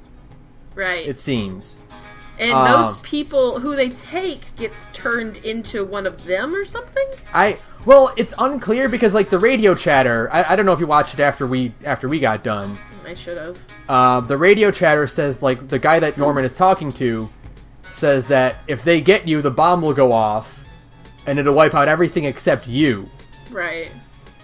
[SPEAKER 2] Right.
[SPEAKER 1] It seems.
[SPEAKER 2] And those people who they take gets turned into one of them or something?
[SPEAKER 1] Well, it's unclear because, like, the radio chatter, I don't know if you watched it after we got done.
[SPEAKER 2] I should have.
[SPEAKER 1] The radio chatter says, like, the guy that Norman is talking to says that if they get you, the bomb will go off, and it'll wipe out everything except you.
[SPEAKER 2] Right.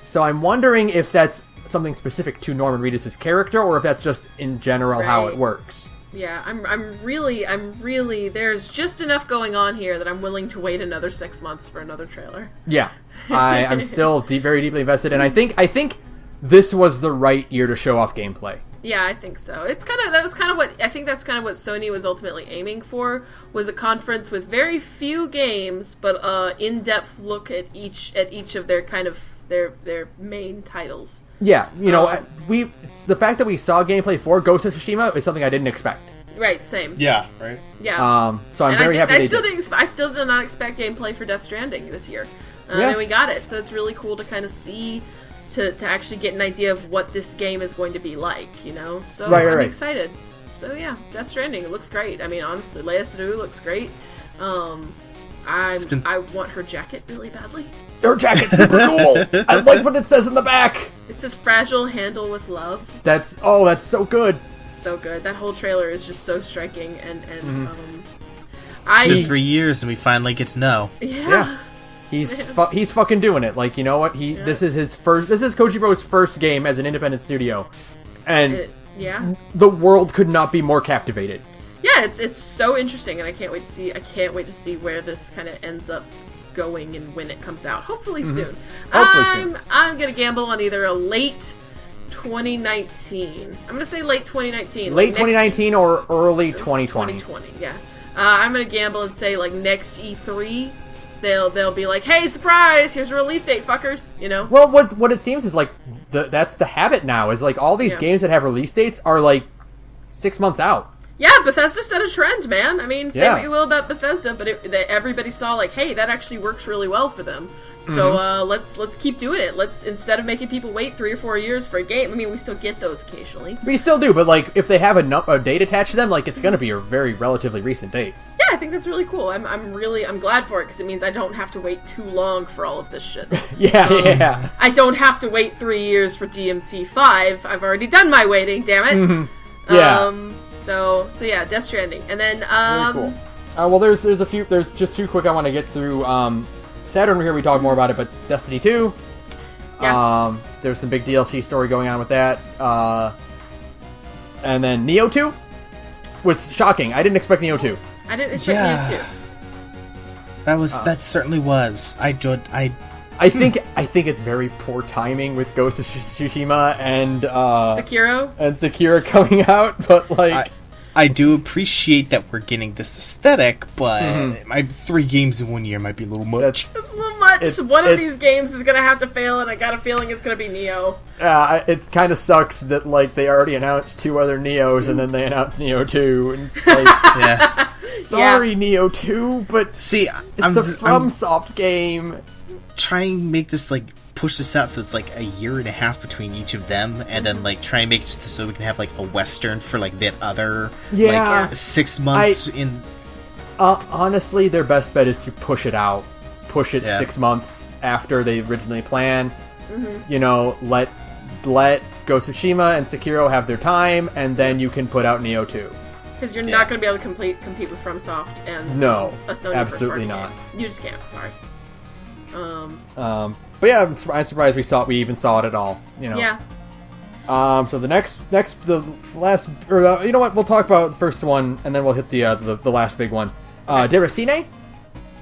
[SPEAKER 1] So I'm wondering if that's something specific to Norman Reedus' character, or if that's just in general how it works.
[SPEAKER 2] Yeah, I'm really, there's just enough going on here that I'm willing to wait another 6 months for another trailer.
[SPEAKER 1] Yeah. I'm still very deeply invested, and I think this was the right year to show off gameplay.
[SPEAKER 2] Yeah, I think so. That's kind of what Sony was ultimately aiming for, was a conference with very few games, but in-depth look at each of their kind of their main titles.
[SPEAKER 1] Yeah, the fact that we saw gameplay for Ghost of Tsushima is something I didn't expect.
[SPEAKER 2] Right, same.
[SPEAKER 3] Yeah, right.
[SPEAKER 2] Yeah.
[SPEAKER 1] So I'm very happy.
[SPEAKER 2] I still did not expect gameplay for Death Stranding this year, and we got it. So it's really cool to kind of see, to actually get an idea of what this game is going to be like. So I'm excited. So yeah, Death Stranding, it looks great. I mean, honestly, Lea Seydoux looks great. I want her jacket really badly.
[SPEAKER 1] Her jacket's super cool. I like what it says in the back.
[SPEAKER 2] It says "Fragile, handle with love."
[SPEAKER 1] That's so good.
[SPEAKER 2] So good. That whole trailer is just so striking, and
[SPEAKER 3] it's been 3 years, and we finally get to know.
[SPEAKER 2] Yeah.
[SPEAKER 1] He's fucking doing it. Like, you know what? This is Kojiro's first game as an independent studio, and the world could not be more captivated.
[SPEAKER 2] Yeah, it's so interesting, and I can't wait to see where this kind of ends up going and when it comes out. Hopefully soon. I'm gonna gamble on either a late 2019. I'm gonna say late 2019.
[SPEAKER 1] Late 2019 or early 2020.
[SPEAKER 2] 2020. Yeah. I'm gonna gamble and say like next E3. They'll be like, hey, surprise! Here's a release date, fuckers.
[SPEAKER 1] Well, what it seems is like that's the habit now. Is like all these games that have release dates are like 6 months out.
[SPEAKER 2] Yeah, Bethesda set a trend, man. I mean, say what you will about Bethesda, but everybody saw like, hey, that actually works really well for them. So let's keep doing it. Let's, instead of making people wait 3 or 4 years for a game. I mean, we still get those occasionally. We still do, but like if they have a date attached to them, like it's going to be a very relatively recent date. Yeah, I think that's really cool. I'm glad for it because it means I don't have to wait too long for all of this shit.
[SPEAKER 1] Yeah.
[SPEAKER 2] I don't have to wait 3 years for DMC 5. I've already done my waiting. Damn it.
[SPEAKER 1] Mm-hmm. Yeah.
[SPEAKER 2] So yeah, Death Stranding, and then
[SPEAKER 1] very cool. Well, there's just 2 quick I want to get through. Saturn here we talk more about it, but Destiny 2. Yeah. There's some big DLC story going on with that. And then Neo 2 was shocking. I didn't expect Neo 2.
[SPEAKER 2] I didn't expect Neo 2.
[SPEAKER 3] That certainly was. I
[SPEAKER 1] think it's very poor timing with Ghost of Tsushima and Sekiro coming out, but like
[SPEAKER 3] I do appreciate that we're getting this aesthetic, but 3 games in 1 year might be a little much.
[SPEAKER 2] It's a little much. One of these games is gonna have to fail, and I got a feeling it's gonna be Neo.
[SPEAKER 1] It kind of sucks that like they already announced 2 other Neos, and then they announced Neo 2, and it's like, sorry, Neo 2, but
[SPEAKER 3] see,
[SPEAKER 1] it's a FromSoft game.
[SPEAKER 3] Try and make this push this out so it's like a year and a half between each of them, and then try and make it so we can have a Western for that other 6 months in.
[SPEAKER 1] Honestly, their best bet is to push it out, 6 months after they originally planned. Let Ghost of Tsushima and Sekiro have their time, and then you can put out Neo 2.
[SPEAKER 2] Because you're not going to be able to compete with FromSoft and
[SPEAKER 1] no,
[SPEAKER 2] a Sony
[SPEAKER 1] absolutely not.
[SPEAKER 2] Game. You just can't. Sorry.
[SPEAKER 1] But yeah, I'm surprised we even saw it at all.
[SPEAKER 2] Yeah.
[SPEAKER 1] So the last, we'll talk about the first one and then we'll hit the last big one. Deracine.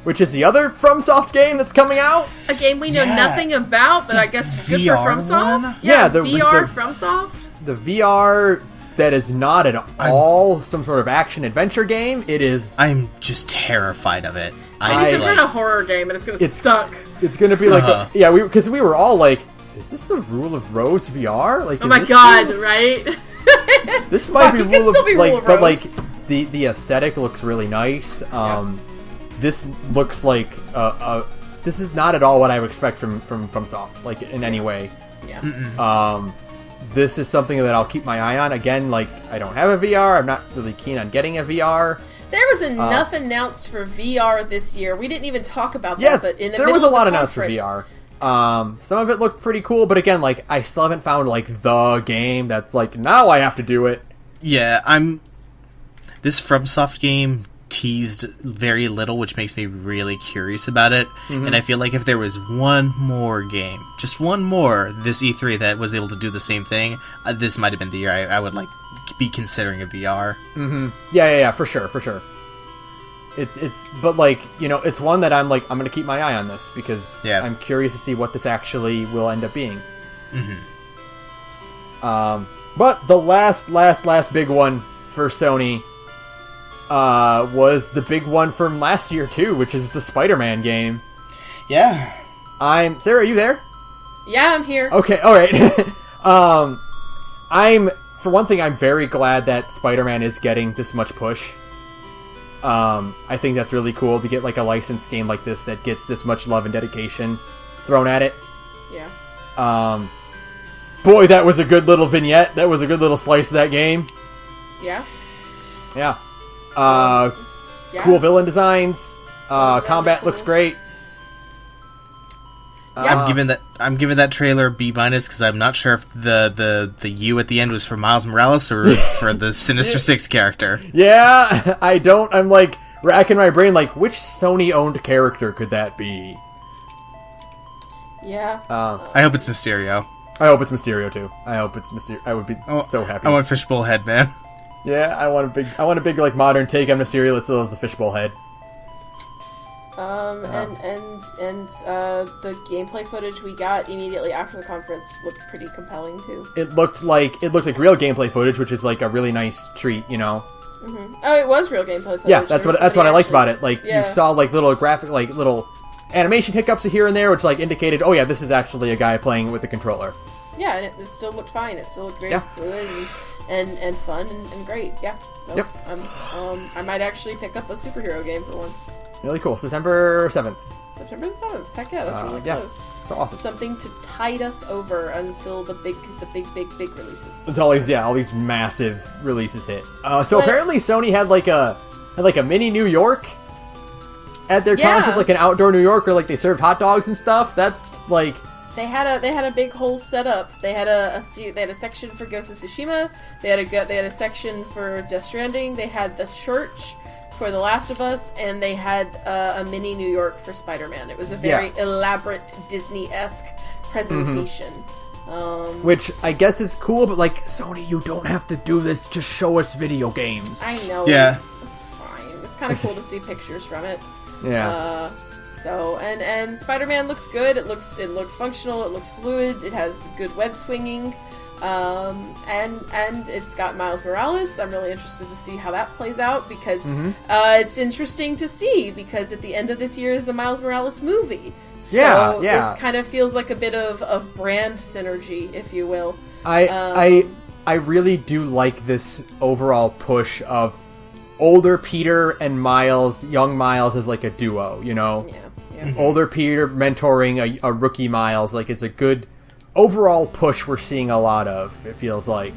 [SPEAKER 1] which is the other FromSoft game that's coming out.
[SPEAKER 2] A game we know nothing about, but I guess good for
[SPEAKER 3] VR
[SPEAKER 2] FromSoft.
[SPEAKER 3] one?
[SPEAKER 2] Yeah,
[SPEAKER 1] the
[SPEAKER 2] VR FromSoft.
[SPEAKER 1] The VR that is not at all some sort of action-adventure game. It is...
[SPEAKER 3] I'm just terrified of it.
[SPEAKER 2] It's kind of horror game, and it's going to suck.
[SPEAKER 1] It's going to be like... because we were all like, is this the Rule of Rose VR? Like,
[SPEAKER 2] oh my god, right?
[SPEAKER 1] This might be Rule of
[SPEAKER 2] Rose.
[SPEAKER 1] But like, the aesthetic looks really nice. This looks like this is not at all what I would expect from FromSoft, like in any way.
[SPEAKER 2] Yeah.
[SPEAKER 1] This is something that I'll keep my eye on. Again, like, I don't have a VR. I'm not really keen on getting a VR.
[SPEAKER 2] There was enough announced for VR this year. We didn't even talk about that, but in the
[SPEAKER 1] there
[SPEAKER 2] middle
[SPEAKER 1] was a lot
[SPEAKER 2] of the
[SPEAKER 1] announced for
[SPEAKER 2] conference,
[SPEAKER 1] VR. Some of it looked pretty cool, but again, like, I still haven't found like the game that's like, now I have to do it.
[SPEAKER 3] Yeah, this FromSoft game teased very little, which makes me really curious about it. And I feel like if there was one more game, just one more, this E3 that was able to do the same thing, this might have been the year I would like be considering a VR.
[SPEAKER 1] Yeah, for sure. But like, you know, it's one that I'm like, I'm gonna keep my eye on this because I'm curious to see what this actually will end up being. But the last big one for Sony was the big one from last year too, which is the Spider-Man game.
[SPEAKER 3] Yeah.
[SPEAKER 1] Sarah, are you there?
[SPEAKER 2] Yeah, I'm here.
[SPEAKER 1] Okay, alright. For one thing, I'm very glad that Spider-Man is getting this much push. I think that's really cool to get like a licensed game like this that gets this much love and dedication thrown at it.
[SPEAKER 2] Yeah.
[SPEAKER 1] Boy, that was a good little vignette. That was a good little slice of that game.
[SPEAKER 2] Yeah.
[SPEAKER 1] Yeah. Cool villain designs. Combat looks great.
[SPEAKER 3] I'm giving that trailer B- because I'm not sure if the U at the end was for Miles Morales or for the Sinister Six character.
[SPEAKER 1] Yeah, I'm like racking my brain like, which Sony-owned character could that be?
[SPEAKER 2] Yeah.
[SPEAKER 3] I hope it's Mysterio.
[SPEAKER 1] I hope it's Mysterio too. I hope it's Mysterio. I would be so happy.
[SPEAKER 3] I want Fishbowl Head, man.
[SPEAKER 1] Yeah, I want a big like modern take on Mysterio that still has the fishbowl head.
[SPEAKER 2] And the gameplay footage we got immediately after the conference looked pretty compelling too.
[SPEAKER 1] It looked like real gameplay footage, which is like a really nice treat, you know.
[SPEAKER 2] Oh, it was real gameplay footage.
[SPEAKER 1] Yeah, that's what I liked about it. Like
[SPEAKER 2] Yeah.
[SPEAKER 1] you saw like little graphic, like little animation hiccups here and there, which like indicated, oh yeah, this is actually a guy playing with the controller.
[SPEAKER 2] Yeah, and it still looked fine. It still looked very
[SPEAKER 1] Yeah.
[SPEAKER 2] fluid and fun and great. Yeah. So,
[SPEAKER 1] Yep.
[SPEAKER 2] I might actually pick up a superhero game for once.
[SPEAKER 1] Really cool. September 7th.
[SPEAKER 2] September the 7th. Heck yeah, that's really
[SPEAKER 1] Yeah.
[SPEAKER 2] close.
[SPEAKER 1] So awesome.
[SPEAKER 2] Something to tide us over until the big releases.
[SPEAKER 1] Until all these massive releases hit. So
[SPEAKER 2] But-
[SPEAKER 1] apparently Sony had like a mini New York at their
[SPEAKER 2] Yeah.
[SPEAKER 1] conference, like an outdoor New York, where like they served hot dogs and stuff. That's like.
[SPEAKER 2] They had a big whole setup. They had a section for Ghost of Tsushima. They had a section for Death Stranding. They had the church for The Last of Us, and they had a mini New York for Spider-Man. It was a very elaborate Disney-esque presentation.
[SPEAKER 1] Which I guess is cool, but like, Sony, you don't have to do this. Just show us video games.
[SPEAKER 2] I know.
[SPEAKER 3] Yeah.
[SPEAKER 2] It's fine. It's kind of cool to see pictures from it.
[SPEAKER 1] Yeah.
[SPEAKER 2] So and Spider-Man looks good. It looks functional. It looks fluid. It has good web swinging, and it's got Miles Morales. I'm really interested to see how that plays out because it's interesting to see because at the end of this year is the Miles Morales movie. So this kind of feels like a bit of brand synergy, if you will.
[SPEAKER 1] I really do like this overall push of older Peter and Miles, young Miles as like a duo, you know?
[SPEAKER 2] Yeah.
[SPEAKER 1] Older Peter mentoring a rookie Miles, like it's a good overall push we're seeing a lot of, it feels like.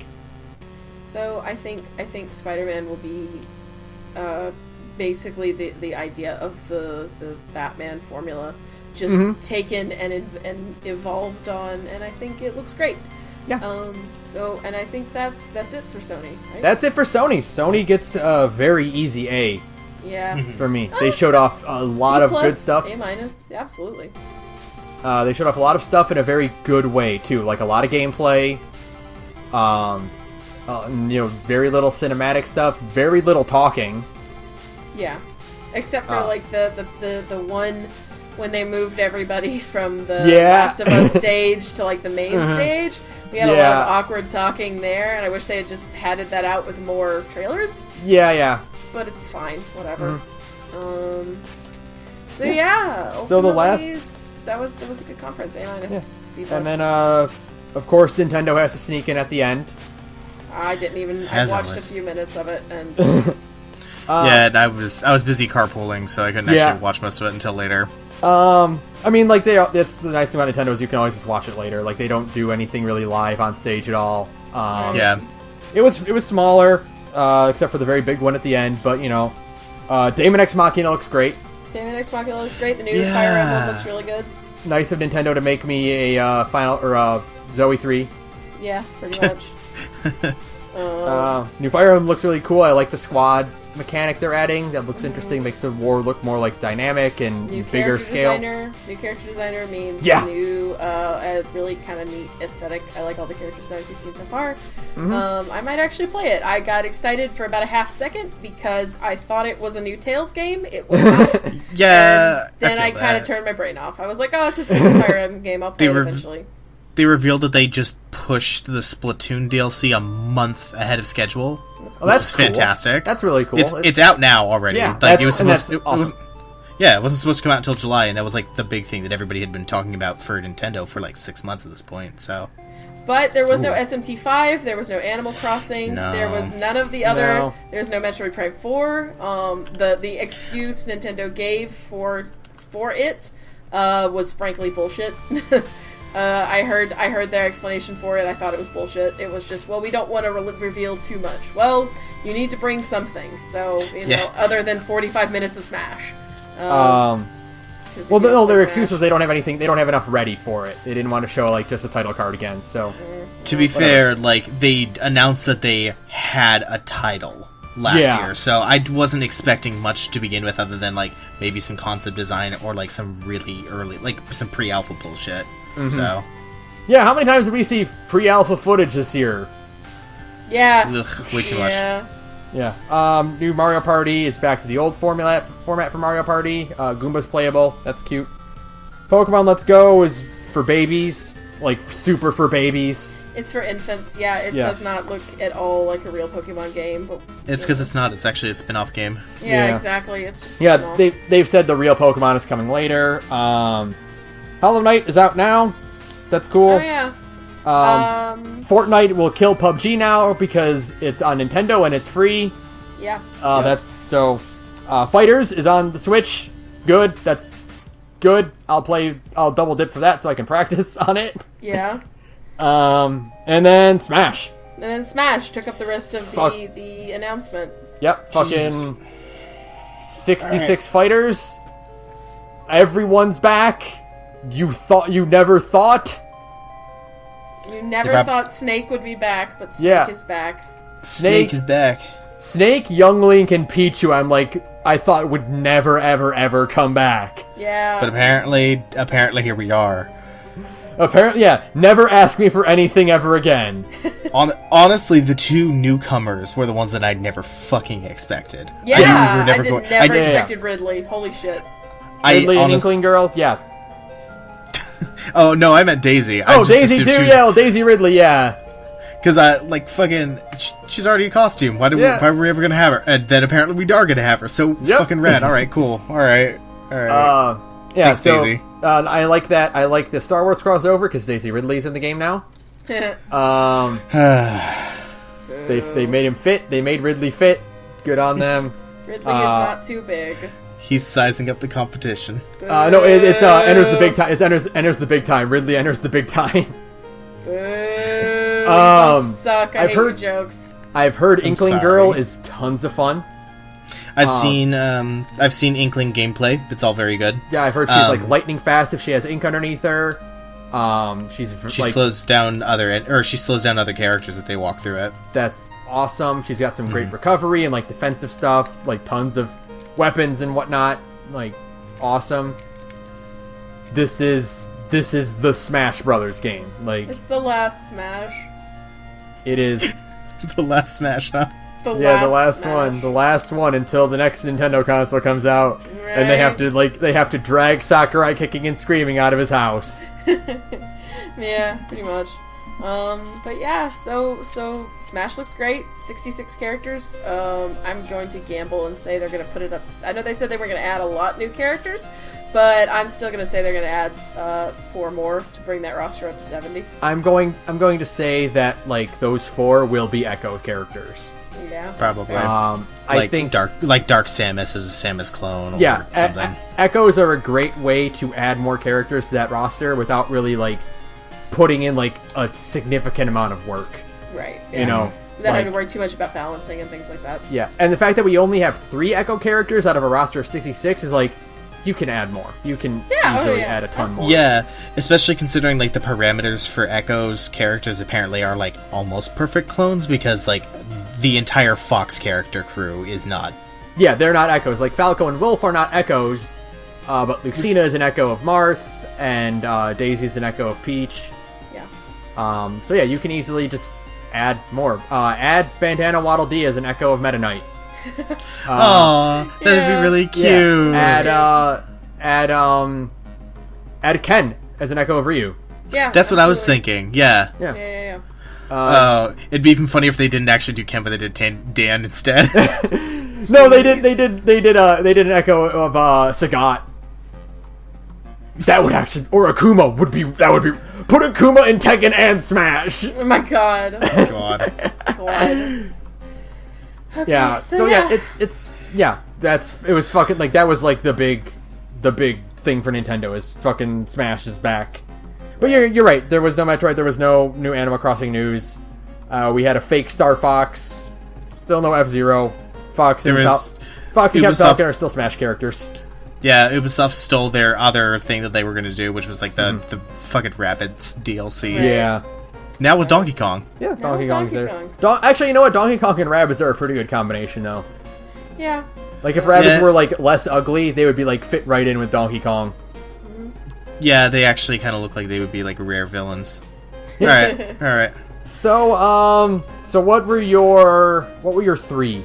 [SPEAKER 2] So I think Spider-Man will be basically the idea of the Batman formula just taken and evolved on, and I think it looks great.
[SPEAKER 1] Yeah.
[SPEAKER 2] And I think that's it for Sony, right?
[SPEAKER 1] That's it for Sony. Sony gets a very easy A.
[SPEAKER 2] Yeah.
[SPEAKER 1] For me. They showed off a lot of good stuff.
[SPEAKER 2] A-, absolutely.
[SPEAKER 1] They showed off a lot of stuff in a very good way, too. Like, a lot of gameplay. Very little cinematic stuff. Very little talking.
[SPEAKER 2] Yeah. Except for like the one when they moved everybody from the
[SPEAKER 1] Yeah.
[SPEAKER 2] Last of Us stage to like the main stage. We had a lot
[SPEAKER 1] Yeah.
[SPEAKER 2] of awkward talking there, and I wish they had just padded that out with more trailers.
[SPEAKER 1] Yeah.
[SPEAKER 2] But it's fine, whatever. So yeah,
[SPEAKER 1] So the last-
[SPEAKER 2] ultimately, that was a good conference. A-.
[SPEAKER 1] And then, of course, Nintendo has to sneak in at the end.
[SPEAKER 2] I didn't even. I
[SPEAKER 3] As
[SPEAKER 2] watched
[SPEAKER 3] always.
[SPEAKER 2] a few minutes of it, and
[SPEAKER 3] Yeah, and I was busy carpooling, so I couldn't
[SPEAKER 1] Yeah.
[SPEAKER 3] actually watch most of it until later.
[SPEAKER 1] I mean, like, it's the nice thing about Nintendo is you can always just watch it later. Like, they don't do anything really live on stage at all.
[SPEAKER 3] Yeah.
[SPEAKER 1] It was smaller, except for the very big one at the end, but, you know, Daemon X Machina looks great.
[SPEAKER 2] Daemon X Machina looks great. The new
[SPEAKER 3] Yeah.
[SPEAKER 2] Fire Emblem looks really good.
[SPEAKER 1] Nice of Nintendo to make me a Zoe 3.
[SPEAKER 2] Yeah, pretty much.
[SPEAKER 1] New Fire Emblem looks really cool. I like the squad mechanic they're adding. That looks interesting. Makes the war look more like dynamic and
[SPEAKER 2] New
[SPEAKER 1] bigger
[SPEAKER 2] character
[SPEAKER 1] scale.
[SPEAKER 2] New character designer means
[SPEAKER 1] Yeah.
[SPEAKER 2] new, a really kind of neat aesthetic. I like all the character designs we've seen so far. I might actually play it. I got excited for about a half second because I thought it was a new Tales game. It was not.
[SPEAKER 3] Yeah.
[SPEAKER 2] And then I
[SPEAKER 3] feel
[SPEAKER 2] kind of
[SPEAKER 3] that.
[SPEAKER 2] turned my brain off. I was like, oh, it's a Tales of Fire Emblem game. I'll play
[SPEAKER 3] They
[SPEAKER 2] it
[SPEAKER 3] were-
[SPEAKER 2] eventually.
[SPEAKER 3] They revealed that they just pushed the Splatoon DLC a month ahead of schedule,
[SPEAKER 1] Oh,
[SPEAKER 3] which
[SPEAKER 1] that's
[SPEAKER 3] was
[SPEAKER 1] cool.
[SPEAKER 3] fantastic.
[SPEAKER 1] That's really cool.
[SPEAKER 3] It's out now already.
[SPEAKER 1] Yeah,
[SPEAKER 3] Like
[SPEAKER 1] that's-
[SPEAKER 3] it was
[SPEAKER 1] and
[SPEAKER 3] supposed.
[SPEAKER 1] that's
[SPEAKER 3] It
[SPEAKER 1] awesome.
[SPEAKER 3] was. Yeah, it wasn't supposed to come out until July, and that was like the big thing that everybody had been talking about for Nintendo for like 6 months at this point. So
[SPEAKER 2] But there was no
[SPEAKER 1] Ooh.
[SPEAKER 2] SMT5, there was no Animal Crossing,
[SPEAKER 3] No.
[SPEAKER 2] there was none of the other,
[SPEAKER 1] No.
[SPEAKER 2] there's no Metroid Prime 4. The excuse Nintendo gave for it was frankly bullshit. I heard their explanation for it. I thought it was bullshit. It was just, well, we don't want to reveal too much. Well, you need to bring something. So,
[SPEAKER 3] Yeah.
[SPEAKER 2] other than 45 minutes of Smash. 'Cause if
[SPEAKER 1] Well,
[SPEAKER 2] you don't
[SPEAKER 1] no, their
[SPEAKER 2] play
[SPEAKER 1] excuse
[SPEAKER 2] Smash-
[SPEAKER 1] was they don't have anything. They don't have enough ready for it. They didn't want to show like just a title card again. So
[SPEAKER 3] to be fair, like they announced that they had a title last
[SPEAKER 1] Yeah.
[SPEAKER 3] year, so I wasn't expecting much to begin with, other than like maybe some concept design or like some really early, like some pre-alpha bullshit. So
[SPEAKER 1] yeah, how many times did we see pre-alpha footage this year?
[SPEAKER 2] Yeah.
[SPEAKER 3] ugh, way too much.
[SPEAKER 1] Yeah. New Mario Party is back to the old format for Mario Party. Goomba's playable. That's cute. Pokemon Let's Go is for babies, like super for babies.
[SPEAKER 2] It's for infants, yeah. It
[SPEAKER 1] Yeah.
[SPEAKER 2] does not look at all like a real Pokemon game. But
[SPEAKER 3] It's because it's not. It's actually a spin-off game.
[SPEAKER 2] yeah,
[SPEAKER 1] Yeah.
[SPEAKER 2] exactly. It's just
[SPEAKER 1] Yeah,
[SPEAKER 2] small.
[SPEAKER 1] they've said the real Pokemon is coming later. Hollow Knight is out now. That's cool.
[SPEAKER 2] Oh yeah.
[SPEAKER 1] Fortnite will kill PUBG now because it's on Nintendo and it's free.
[SPEAKER 2] Yeah.
[SPEAKER 1] That's so. Fighters is on the Switch. Good. That's good. I'll double dip for that so I can practice on it.
[SPEAKER 2] Yeah.
[SPEAKER 1] And then Smash.
[SPEAKER 2] And then Smash took up the rest of
[SPEAKER 1] Fuck.
[SPEAKER 2] the announcement.
[SPEAKER 1] Yep. Fucking
[SPEAKER 3] Jesus.
[SPEAKER 1] 66 fighters. Everyone's back. You never thought.
[SPEAKER 2] You never
[SPEAKER 3] If I-
[SPEAKER 2] thought Snake would be back, but Snake
[SPEAKER 1] Yeah.
[SPEAKER 2] is back.
[SPEAKER 3] Snake is back.
[SPEAKER 1] Snake, Young Link, and Pichu. I thought would never, ever, ever come back.
[SPEAKER 2] Yeah.
[SPEAKER 3] But apparently here we are.
[SPEAKER 1] Apparently, yeah. Never ask me for anything ever again.
[SPEAKER 3] Honestly, the two newcomers were the ones that I'd never fucking expected.
[SPEAKER 2] yeah,
[SPEAKER 3] I knew we were
[SPEAKER 2] I
[SPEAKER 3] never
[SPEAKER 2] did
[SPEAKER 3] going-
[SPEAKER 2] never
[SPEAKER 3] I-
[SPEAKER 2] expected Ridley. Holy shit.
[SPEAKER 1] Ridley and
[SPEAKER 3] honest-
[SPEAKER 1] Inkling Girl, yeah.
[SPEAKER 3] Oh no, I meant Daisy.
[SPEAKER 1] Oh, Daisy too, yeah. Daisy Ridley, yeah.
[SPEAKER 3] Because I like fucking. She's already a costume. Why
[SPEAKER 1] Yeah.
[SPEAKER 3] why were we ever gonna have her? And then apparently we are gonna have her. So
[SPEAKER 1] Yep.
[SPEAKER 3] fucking rad. All right, cool. All right.
[SPEAKER 1] Yeah.
[SPEAKER 3] Thanks,
[SPEAKER 1] so
[SPEAKER 3] Daisy.
[SPEAKER 1] I like that. I like the Star Wars crossover because Daisy Ridley's in the game now. They made him fit. They made Ridley fit. Good on them.
[SPEAKER 2] Ridley is not too big.
[SPEAKER 3] He's sizing up the competition.
[SPEAKER 1] No, it's enters the big time. It's enters the big time. Ridley enters the big time.
[SPEAKER 2] Boo. Suck. I
[SPEAKER 1] I've
[SPEAKER 2] hate
[SPEAKER 1] heard-
[SPEAKER 2] your jokes.
[SPEAKER 1] I've heard Inkling
[SPEAKER 3] sorry.
[SPEAKER 1] Girl is tons of fun.
[SPEAKER 3] I've seen Inkling gameplay. It's all very good.
[SPEAKER 1] Yeah, I've heard she's
[SPEAKER 3] Um,
[SPEAKER 1] like lightning fast if she has ink underneath her.
[SPEAKER 3] She
[SPEAKER 1] like
[SPEAKER 3] slows down other characters if they walk through it.
[SPEAKER 1] that's awesome. She's got some great recovery and like defensive stuff, like tons of weapons and whatnot. Like awesome. This is the Smash Brothers game. Like
[SPEAKER 2] It's the last Smash.
[SPEAKER 1] it is.
[SPEAKER 3] The last Smash, huh?
[SPEAKER 2] The
[SPEAKER 1] last one until the next Nintendo console comes out,
[SPEAKER 2] Right.
[SPEAKER 1] and they have to drag Sakurai kicking and screaming out of his house.
[SPEAKER 2] Yeah, pretty much. But yeah, so Smash looks great. 66 characters. I'm going to gamble and say they're going to put it up. I know they said they were going to add a lot new characters, but I'm still going to say they're going to add 4 more to bring that roster up to 70.
[SPEAKER 1] I'm going to say that like those 4 will be Echo characters.
[SPEAKER 2] Yeah,
[SPEAKER 3] Probably.
[SPEAKER 1] I think
[SPEAKER 3] Dark Samus is a Samus clone or something.
[SPEAKER 1] Echoes are a great way to add more characters to that roster without really like putting in like a significant amount of work.
[SPEAKER 2] Right. Yeah.
[SPEAKER 1] You know,
[SPEAKER 2] without having to worry too much about balancing and things like that.
[SPEAKER 1] Yeah, and the fact that we only have 3 Echo characters out of a roster of 66 is like, you can add more. You can easily add a ton more.
[SPEAKER 3] Yeah, especially considering like the parameters for Echo's characters apparently are like almost perfect clones because like the entire Fox character crew is not.
[SPEAKER 1] Yeah, they're not Echoes. Like Falco and Wolf are not Echoes, but Lucina is an Echo of Marth, and Daisy is an Echo of Peach.
[SPEAKER 2] Yeah.
[SPEAKER 1] So yeah, you can easily just add more. Add Bandana Waddle Dee as an Echo of Meta Knight.
[SPEAKER 3] That'd be really cute.
[SPEAKER 1] Yeah. Add Ken as an Echo of Ryu.
[SPEAKER 2] Yeah.
[SPEAKER 3] That's what I was thinking. Yeah.
[SPEAKER 2] Yeah.
[SPEAKER 3] It'd be even funny if they didn't actually do Ken, but they did Dan instead.
[SPEAKER 1] No, they did an Echo of Sagat. That would actually, or Akuma would be. Put Akuma in Tekken and Smash.
[SPEAKER 2] Oh my god.
[SPEAKER 3] God.
[SPEAKER 2] Okay,
[SPEAKER 1] Yeah. So yeah, it was fucking like that was like the big thing for Nintendo is fucking Smash is back. But you're right. There was no Metroid. There was no new Animal Crossing news. We had a fake Star Fox. Still no F-Zero. Foxy and Falcon are still Smash characters.
[SPEAKER 3] Yeah, Ubisoft stole their other thing that they were going to do, which was like the fucking Rabbids DLC.
[SPEAKER 1] Yeah.
[SPEAKER 3] Now with Donkey Kong.
[SPEAKER 1] Yeah, Donkey Kong's there.
[SPEAKER 2] Kong.
[SPEAKER 1] Actually, you know what? Donkey Kong and Rabbids are a pretty good combination, though.
[SPEAKER 2] Yeah.
[SPEAKER 1] Like, if Rabbids were, like, less ugly, they would be, like, fit right in with Donkey Kong.
[SPEAKER 3] Yeah, they actually kind of look like they would be, like, rare villains. Alright.
[SPEAKER 1] So what were your 3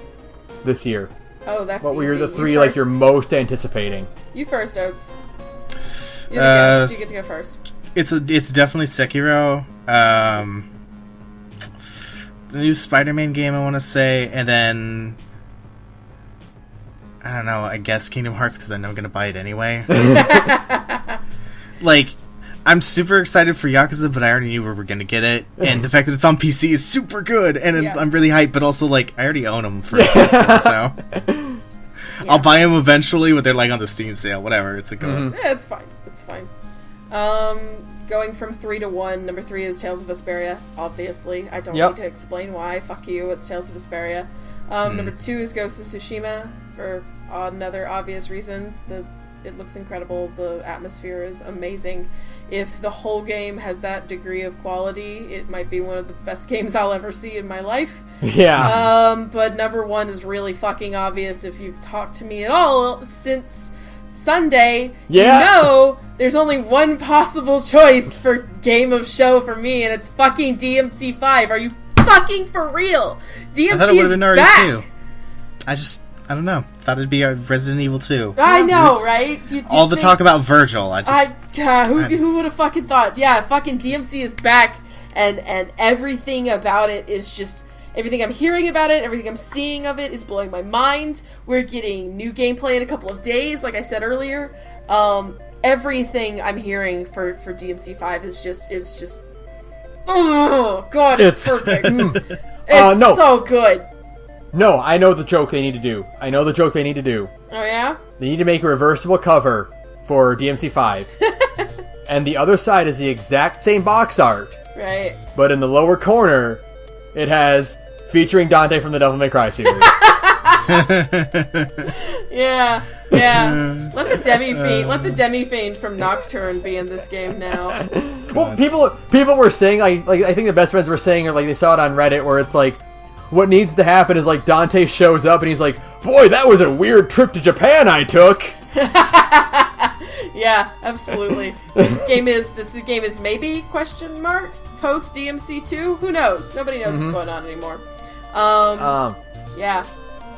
[SPEAKER 1] this year?
[SPEAKER 2] Oh, that's
[SPEAKER 1] What were
[SPEAKER 2] easy.
[SPEAKER 1] the 3, like, you're most anticipating?
[SPEAKER 2] You first, Oates. You get to go first.
[SPEAKER 3] It's definitely Sekiro. The new Spider-Man game, I want to say, and then I don't know. I guess Kingdom Hearts because I know I'm gonna buy it anyway. Like, I'm super excited for Yakuza, but I already knew we were gonna get it, and the fact that it's on PC is super good, and I'm really hyped. But also, like, I already own them for PS4, so I'll buy them eventually. But they're like on the Steam sale, whatever. It's a good.
[SPEAKER 2] Yeah, it's fine. It's fine. Going from 3 to 1, number 3 is Tales of Vesperia, obviously. I don't need to explain why. Fuck you, it's Tales of Vesperia. Number 2 is Ghost of Tsushima, for another obvious reasons. It looks incredible, the atmosphere is amazing. If the whole game has that degree of quality, it might be one of the best games I'll ever see in my life.
[SPEAKER 1] Yeah.
[SPEAKER 2] But number 1 is really fucking obvious if you've talked to me at all since Sunday. You know there's only one possible choice for game of show for me, and it's fucking DMC 5. Are you fucking for real? DMC
[SPEAKER 3] I thought it would have been already
[SPEAKER 2] back.
[SPEAKER 3] 2. I don't know. Thought it'd be a Resident Evil 2.
[SPEAKER 2] I know, right?
[SPEAKER 3] All the talk about Virgil.
[SPEAKER 2] Who would have fucking thought? Yeah, fucking DMC is back, and everything about it is just. Everything I'm hearing about it, everything I'm seeing of it is blowing my mind. We're getting new gameplay in a couple of days, like I said earlier. Everything I'm hearing for DMC 5 is just oh god, it's perfect. It's so good.
[SPEAKER 1] No, I know the joke they need to do.
[SPEAKER 2] Oh yeah?
[SPEAKER 1] They need to make a reversible cover for DMC 5. And the other side is the exact same box art.
[SPEAKER 2] Right.
[SPEAKER 1] But in the lower corner, it has featuring Dante from the Devil May Cry series.
[SPEAKER 2] Yeah. Let the Demi Fiend from Nocturne be in this game now.
[SPEAKER 1] Well, people were saying like I think the best friends were saying, or like they saw it on Reddit, where it's like, what needs to happen is like Dante shows up and he's like, boy, that was a weird trip to Japan I took.
[SPEAKER 2] Yeah, absolutely. This game is maybe post DMC2. Who knows? Nobody knows what's going on anymore. Yeah.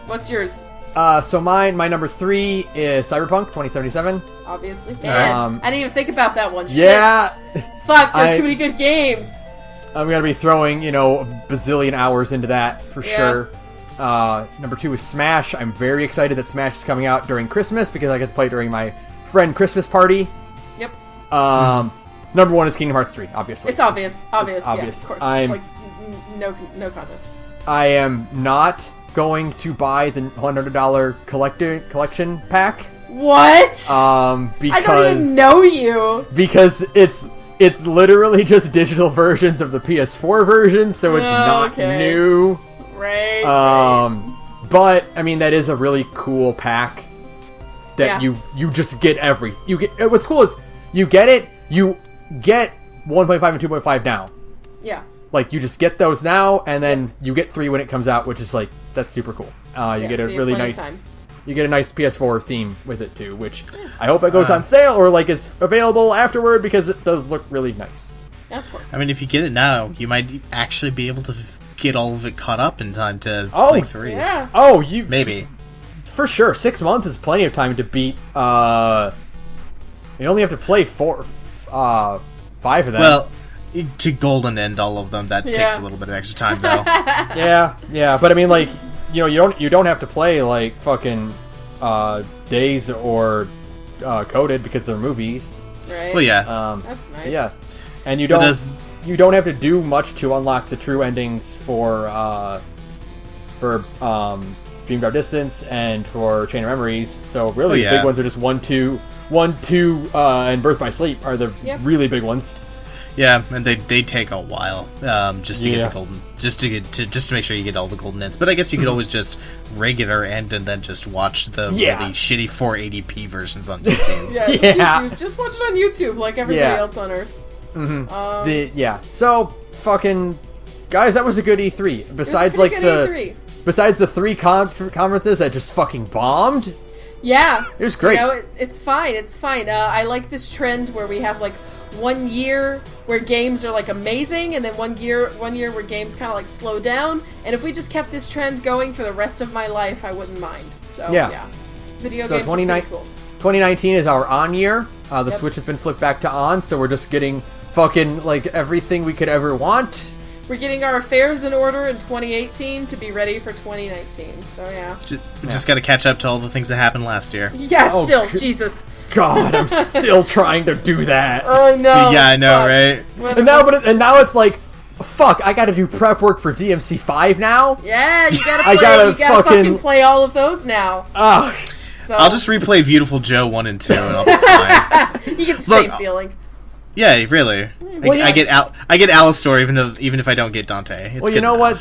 [SPEAKER 2] What's yours?
[SPEAKER 1] So my number 3 is Cyberpunk 2077.
[SPEAKER 2] Obviously. Man, I didn't even think about that one.
[SPEAKER 1] Yeah.
[SPEAKER 2] Fuck, there's too many good games.
[SPEAKER 1] I'm going to be throwing, a bazillion hours into that for sure. Number 2 is Smash. I'm very excited that Smash is coming out during Christmas because I get to play during my friend Christmas party.
[SPEAKER 2] Yep.
[SPEAKER 1] Number 1 is Kingdom Hearts 3, obviously.
[SPEAKER 2] It's obvious.
[SPEAKER 1] It's
[SPEAKER 2] obvious.
[SPEAKER 1] obvious.
[SPEAKER 2] Yeah, of course.
[SPEAKER 1] I'm,
[SPEAKER 2] no contest.
[SPEAKER 1] I am not going to buy the $100 collection pack.
[SPEAKER 2] What?
[SPEAKER 1] Because
[SPEAKER 2] I don't even know you.
[SPEAKER 1] Because it's literally just digital versions of the PS4 version, so it's not new.
[SPEAKER 2] Right.
[SPEAKER 1] But I mean that is a really cool pack that you just get what's cool is you get 1.5 and 2.5 now.
[SPEAKER 2] Yeah.
[SPEAKER 1] Like, you just get those now, and then you get 3 when it comes out, which is, like, that's super cool. You get a really nice... You get a nice PS4 theme with it, too, which I hope it goes on sale or, like, is available afterward, because it does look really nice.
[SPEAKER 2] Yeah, of course.
[SPEAKER 3] I mean, if you get it now, you might actually be able to get all of it caught up in time to play 3.
[SPEAKER 2] Yeah.
[SPEAKER 1] Oh, you...
[SPEAKER 3] Maybe.
[SPEAKER 1] For sure. 6 months is plenty of time to beat, you only have to play 5 of them.
[SPEAKER 3] Well... To golden end all of them, that takes a little bit of extra time, though.
[SPEAKER 1] yeah, but I mean, like, you don't have to play like fucking Days or Coded because they're movies.
[SPEAKER 2] Right.
[SPEAKER 3] Well, yeah.
[SPEAKER 2] That's nice.
[SPEAKER 1] Yeah, and you don't have to do much to unlock the true endings for Dream Drop Distance and for Chain of Memories. So really, the big ones are just 1, 2, and Birth by Sleep are the really big ones.
[SPEAKER 3] Yeah, and they take a while just to get the golden, just to make sure you get all the golden ends. But I guess you could always just regular end and then just watch the really shitty 480p versions on YouTube.
[SPEAKER 2] Just watch it on YouTube like everybody else on Earth.
[SPEAKER 1] Mm-hmm. So fucking guys, that was a good E3. Besides
[SPEAKER 2] E3.
[SPEAKER 1] Besides the 3 conferences that just fucking bombed.
[SPEAKER 2] Yeah,
[SPEAKER 1] it was great.
[SPEAKER 2] It's fine. It's fine. I like this trend where we have like 1 year where games are like amazing, and then one year where games kind of like slow down. And if we just kept this trend going for the rest of my life, I wouldn't mind. So video games are pretty cool.
[SPEAKER 1] 2019 is our on year. The Switch has been flipped back to on, so we're just getting fucking like everything we could ever want.
[SPEAKER 2] We're getting our affairs in order in 2018 to be ready for 2019. So
[SPEAKER 3] just got to catch up to all the things that happened last year.
[SPEAKER 2] Yeah, Jesus.
[SPEAKER 1] God, I'm still trying to do that.
[SPEAKER 2] Oh no!
[SPEAKER 3] Yeah, I know, right?
[SPEAKER 1] And now it's like, fuck! I got to do prep work for DMC 5 now.
[SPEAKER 2] Yeah, you gotta fucking play all of those now.
[SPEAKER 3] So. I'll just replay Beautiful Joe 1 and 2, and I'll be fine.
[SPEAKER 2] You get the same feeling.
[SPEAKER 3] Yeah, really. Well, I get Alistor even if I don't get Dante.
[SPEAKER 1] Well, you know what?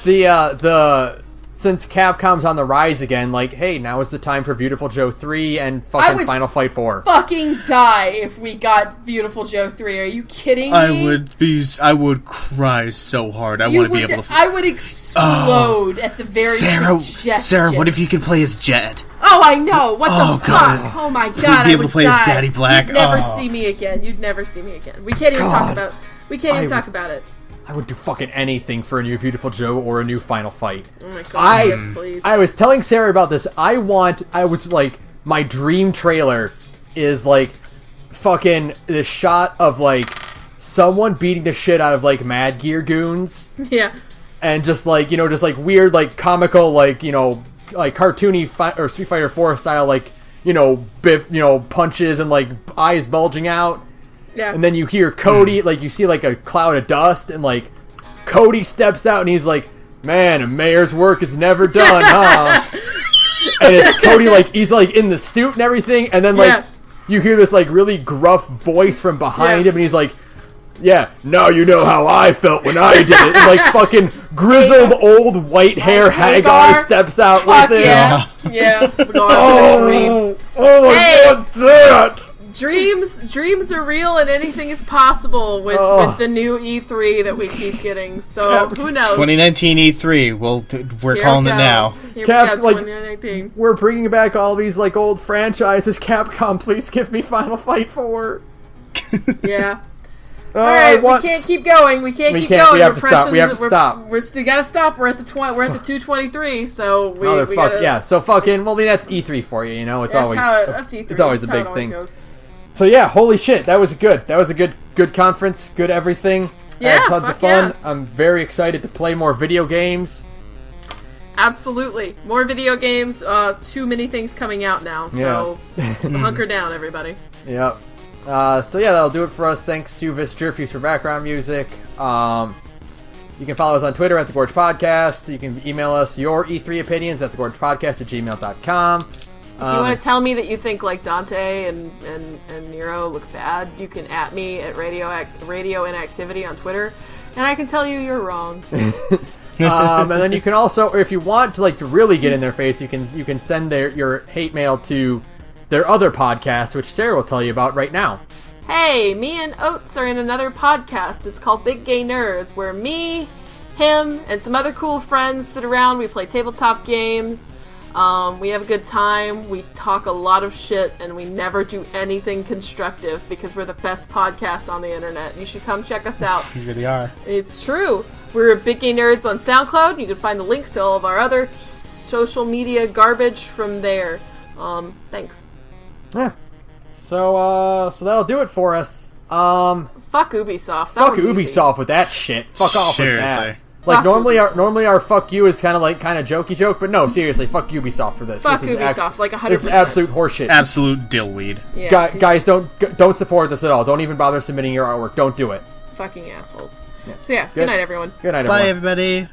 [SPEAKER 1] Since Capcom's on the rise again, like, hey, now is the time for Beautiful Joe 3 and fucking Final Fight 4.
[SPEAKER 2] Fucking die if we got Beautiful Joe 3. Are you kidding me?
[SPEAKER 3] I would cry so hard. I want to be able to...
[SPEAKER 2] I would explode at the very suggestion.
[SPEAKER 3] Sarah, what if you could play as Jet?
[SPEAKER 2] Oh, I know. What the fuck? Oh my god, I would
[SPEAKER 3] be able to play as Daddy Black.
[SPEAKER 2] You'd never see me again. You'd never see me again. We can't even talk about it.
[SPEAKER 1] I would do fucking anything for a new Beautiful Joe or a new Final Fight.
[SPEAKER 2] Oh my god, yes, please.
[SPEAKER 1] I was telling Sarah about this. I was like, my dream trailer is like fucking the shot of like someone beating the shit out of like Mad Gear goons.
[SPEAKER 2] Yeah.
[SPEAKER 1] And just like, just like weird, like comical, like, like cartoony or Street Fighter 4 style, like, punches and like eyes bulging out.
[SPEAKER 2] Yeah.
[SPEAKER 1] And then you hear Cody, like, you see, like, a cloud of dust, and, like, Cody steps out, and he's like, man, a mayor's work is never done, huh? And it's Cody, like, he's, like, in the suit and everything, and then, like, you hear this, like, really gruff voice from behind him, and he's like, yeah, now you know how I felt when I did it. And, like, fucking grizzled old white hair Hagar steps out with him.
[SPEAKER 2] Yeah.
[SPEAKER 1] Oh, I want that!
[SPEAKER 2] Dreams are real and anything is possible with the new E3 that we keep getting. So who knows?
[SPEAKER 3] 2019 E3. We're calling it now.
[SPEAKER 2] Here we go, 2019.
[SPEAKER 1] We're bringing back all these like old franchises. Capcom, please give me Final Fight 4.
[SPEAKER 2] Yeah. Alright, we can't keep going. We can't keep going.
[SPEAKER 1] We have to stop. We
[SPEAKER 2] gotta stop. We're at the 223, so we gotta...
[SPEAKER 1] Yeah, so fucking, well, I mean, that's E3 for you, you know? That's E3. It's always a big thing.
[SPEAKER 2] Goes.
[SPEAKER 1] So yeah, holy shit, that was good. That was a good conference, good everything.
[SPEAKER 2] Yeah,
[SPEAKER 1] had tons of fun.
[SPEAKER 2] Yeah.
[SPEAKER 1] I'm very excited to play more video games.
[SPEAKER 2] Absolutely. More video games, too many things coming out now, so hunker down, everybody.
[SPEAKER 1] Yep. So yeah, that'll do it for us. Thanks to Visjerfuse for background music. You can follow us on Twitter at The Gorge Podcast. You can email us your E3 opinions at thegorgepodcast@gmail.com.
[SPEAKER 2] If you want to tell me that you think like Dante and Nero look bad, you can at me at Radio Inactivity on Twitter, and I can tell you you're wrong.
[SPEAKER 1] And then you can also, or if you want to really get in their face, you can send your hate mail to their other podcast, which Sarah will tell you about right now.
[SPEAKER 2] Hey, me and Oates are in another podcast. It's called Big Gay Nerds, where me, him, and some other cool friends sit around. We play tabletop games. We have a good time. We talk a lot of shit, and we never do anything constructive because we're the best podcast on the internet. You should come check us out.
[SPEAKER 3] You really are.
[SPEAKER 2] It's true. We're Big Gay Nerds on SoundCloud. You can find the links to all of our other social media garbage from there. Thanks.
[SPEAKER 1] Yeah. So that'll do it for us.
[SPEAKER 2] Fuck Ubisoft.
[SPEAKER 1] Fuck Ubisoft with that shit. Fuck off with that.
[SPEAKER 3] Seriously.
[SPEAKER 1] Like, normally our fuck you is kind of jokey joke, but no, seriously, fuck Ubisoft for this.
[SPEAKER 2] Fuck Ubisoft, 100%.
[SPEAKER 1] This is absolute horseshit.
[SPEAKER 3] Absolute dillweed.
[SPEAKER 2] Yeah.
[SPEAKER 1] Guys, don't support this at all. Don't even bother submitting your artwork. Don't do it.
[SPEAKER 2] Fucking assholes. Yeah. So yeah, good night, everyone.
[SPEAKER 1] Good night,
[SPEAKER 3] Bye,
[SPEAKER 1] everyone.
[SPEAKER 3] everybody.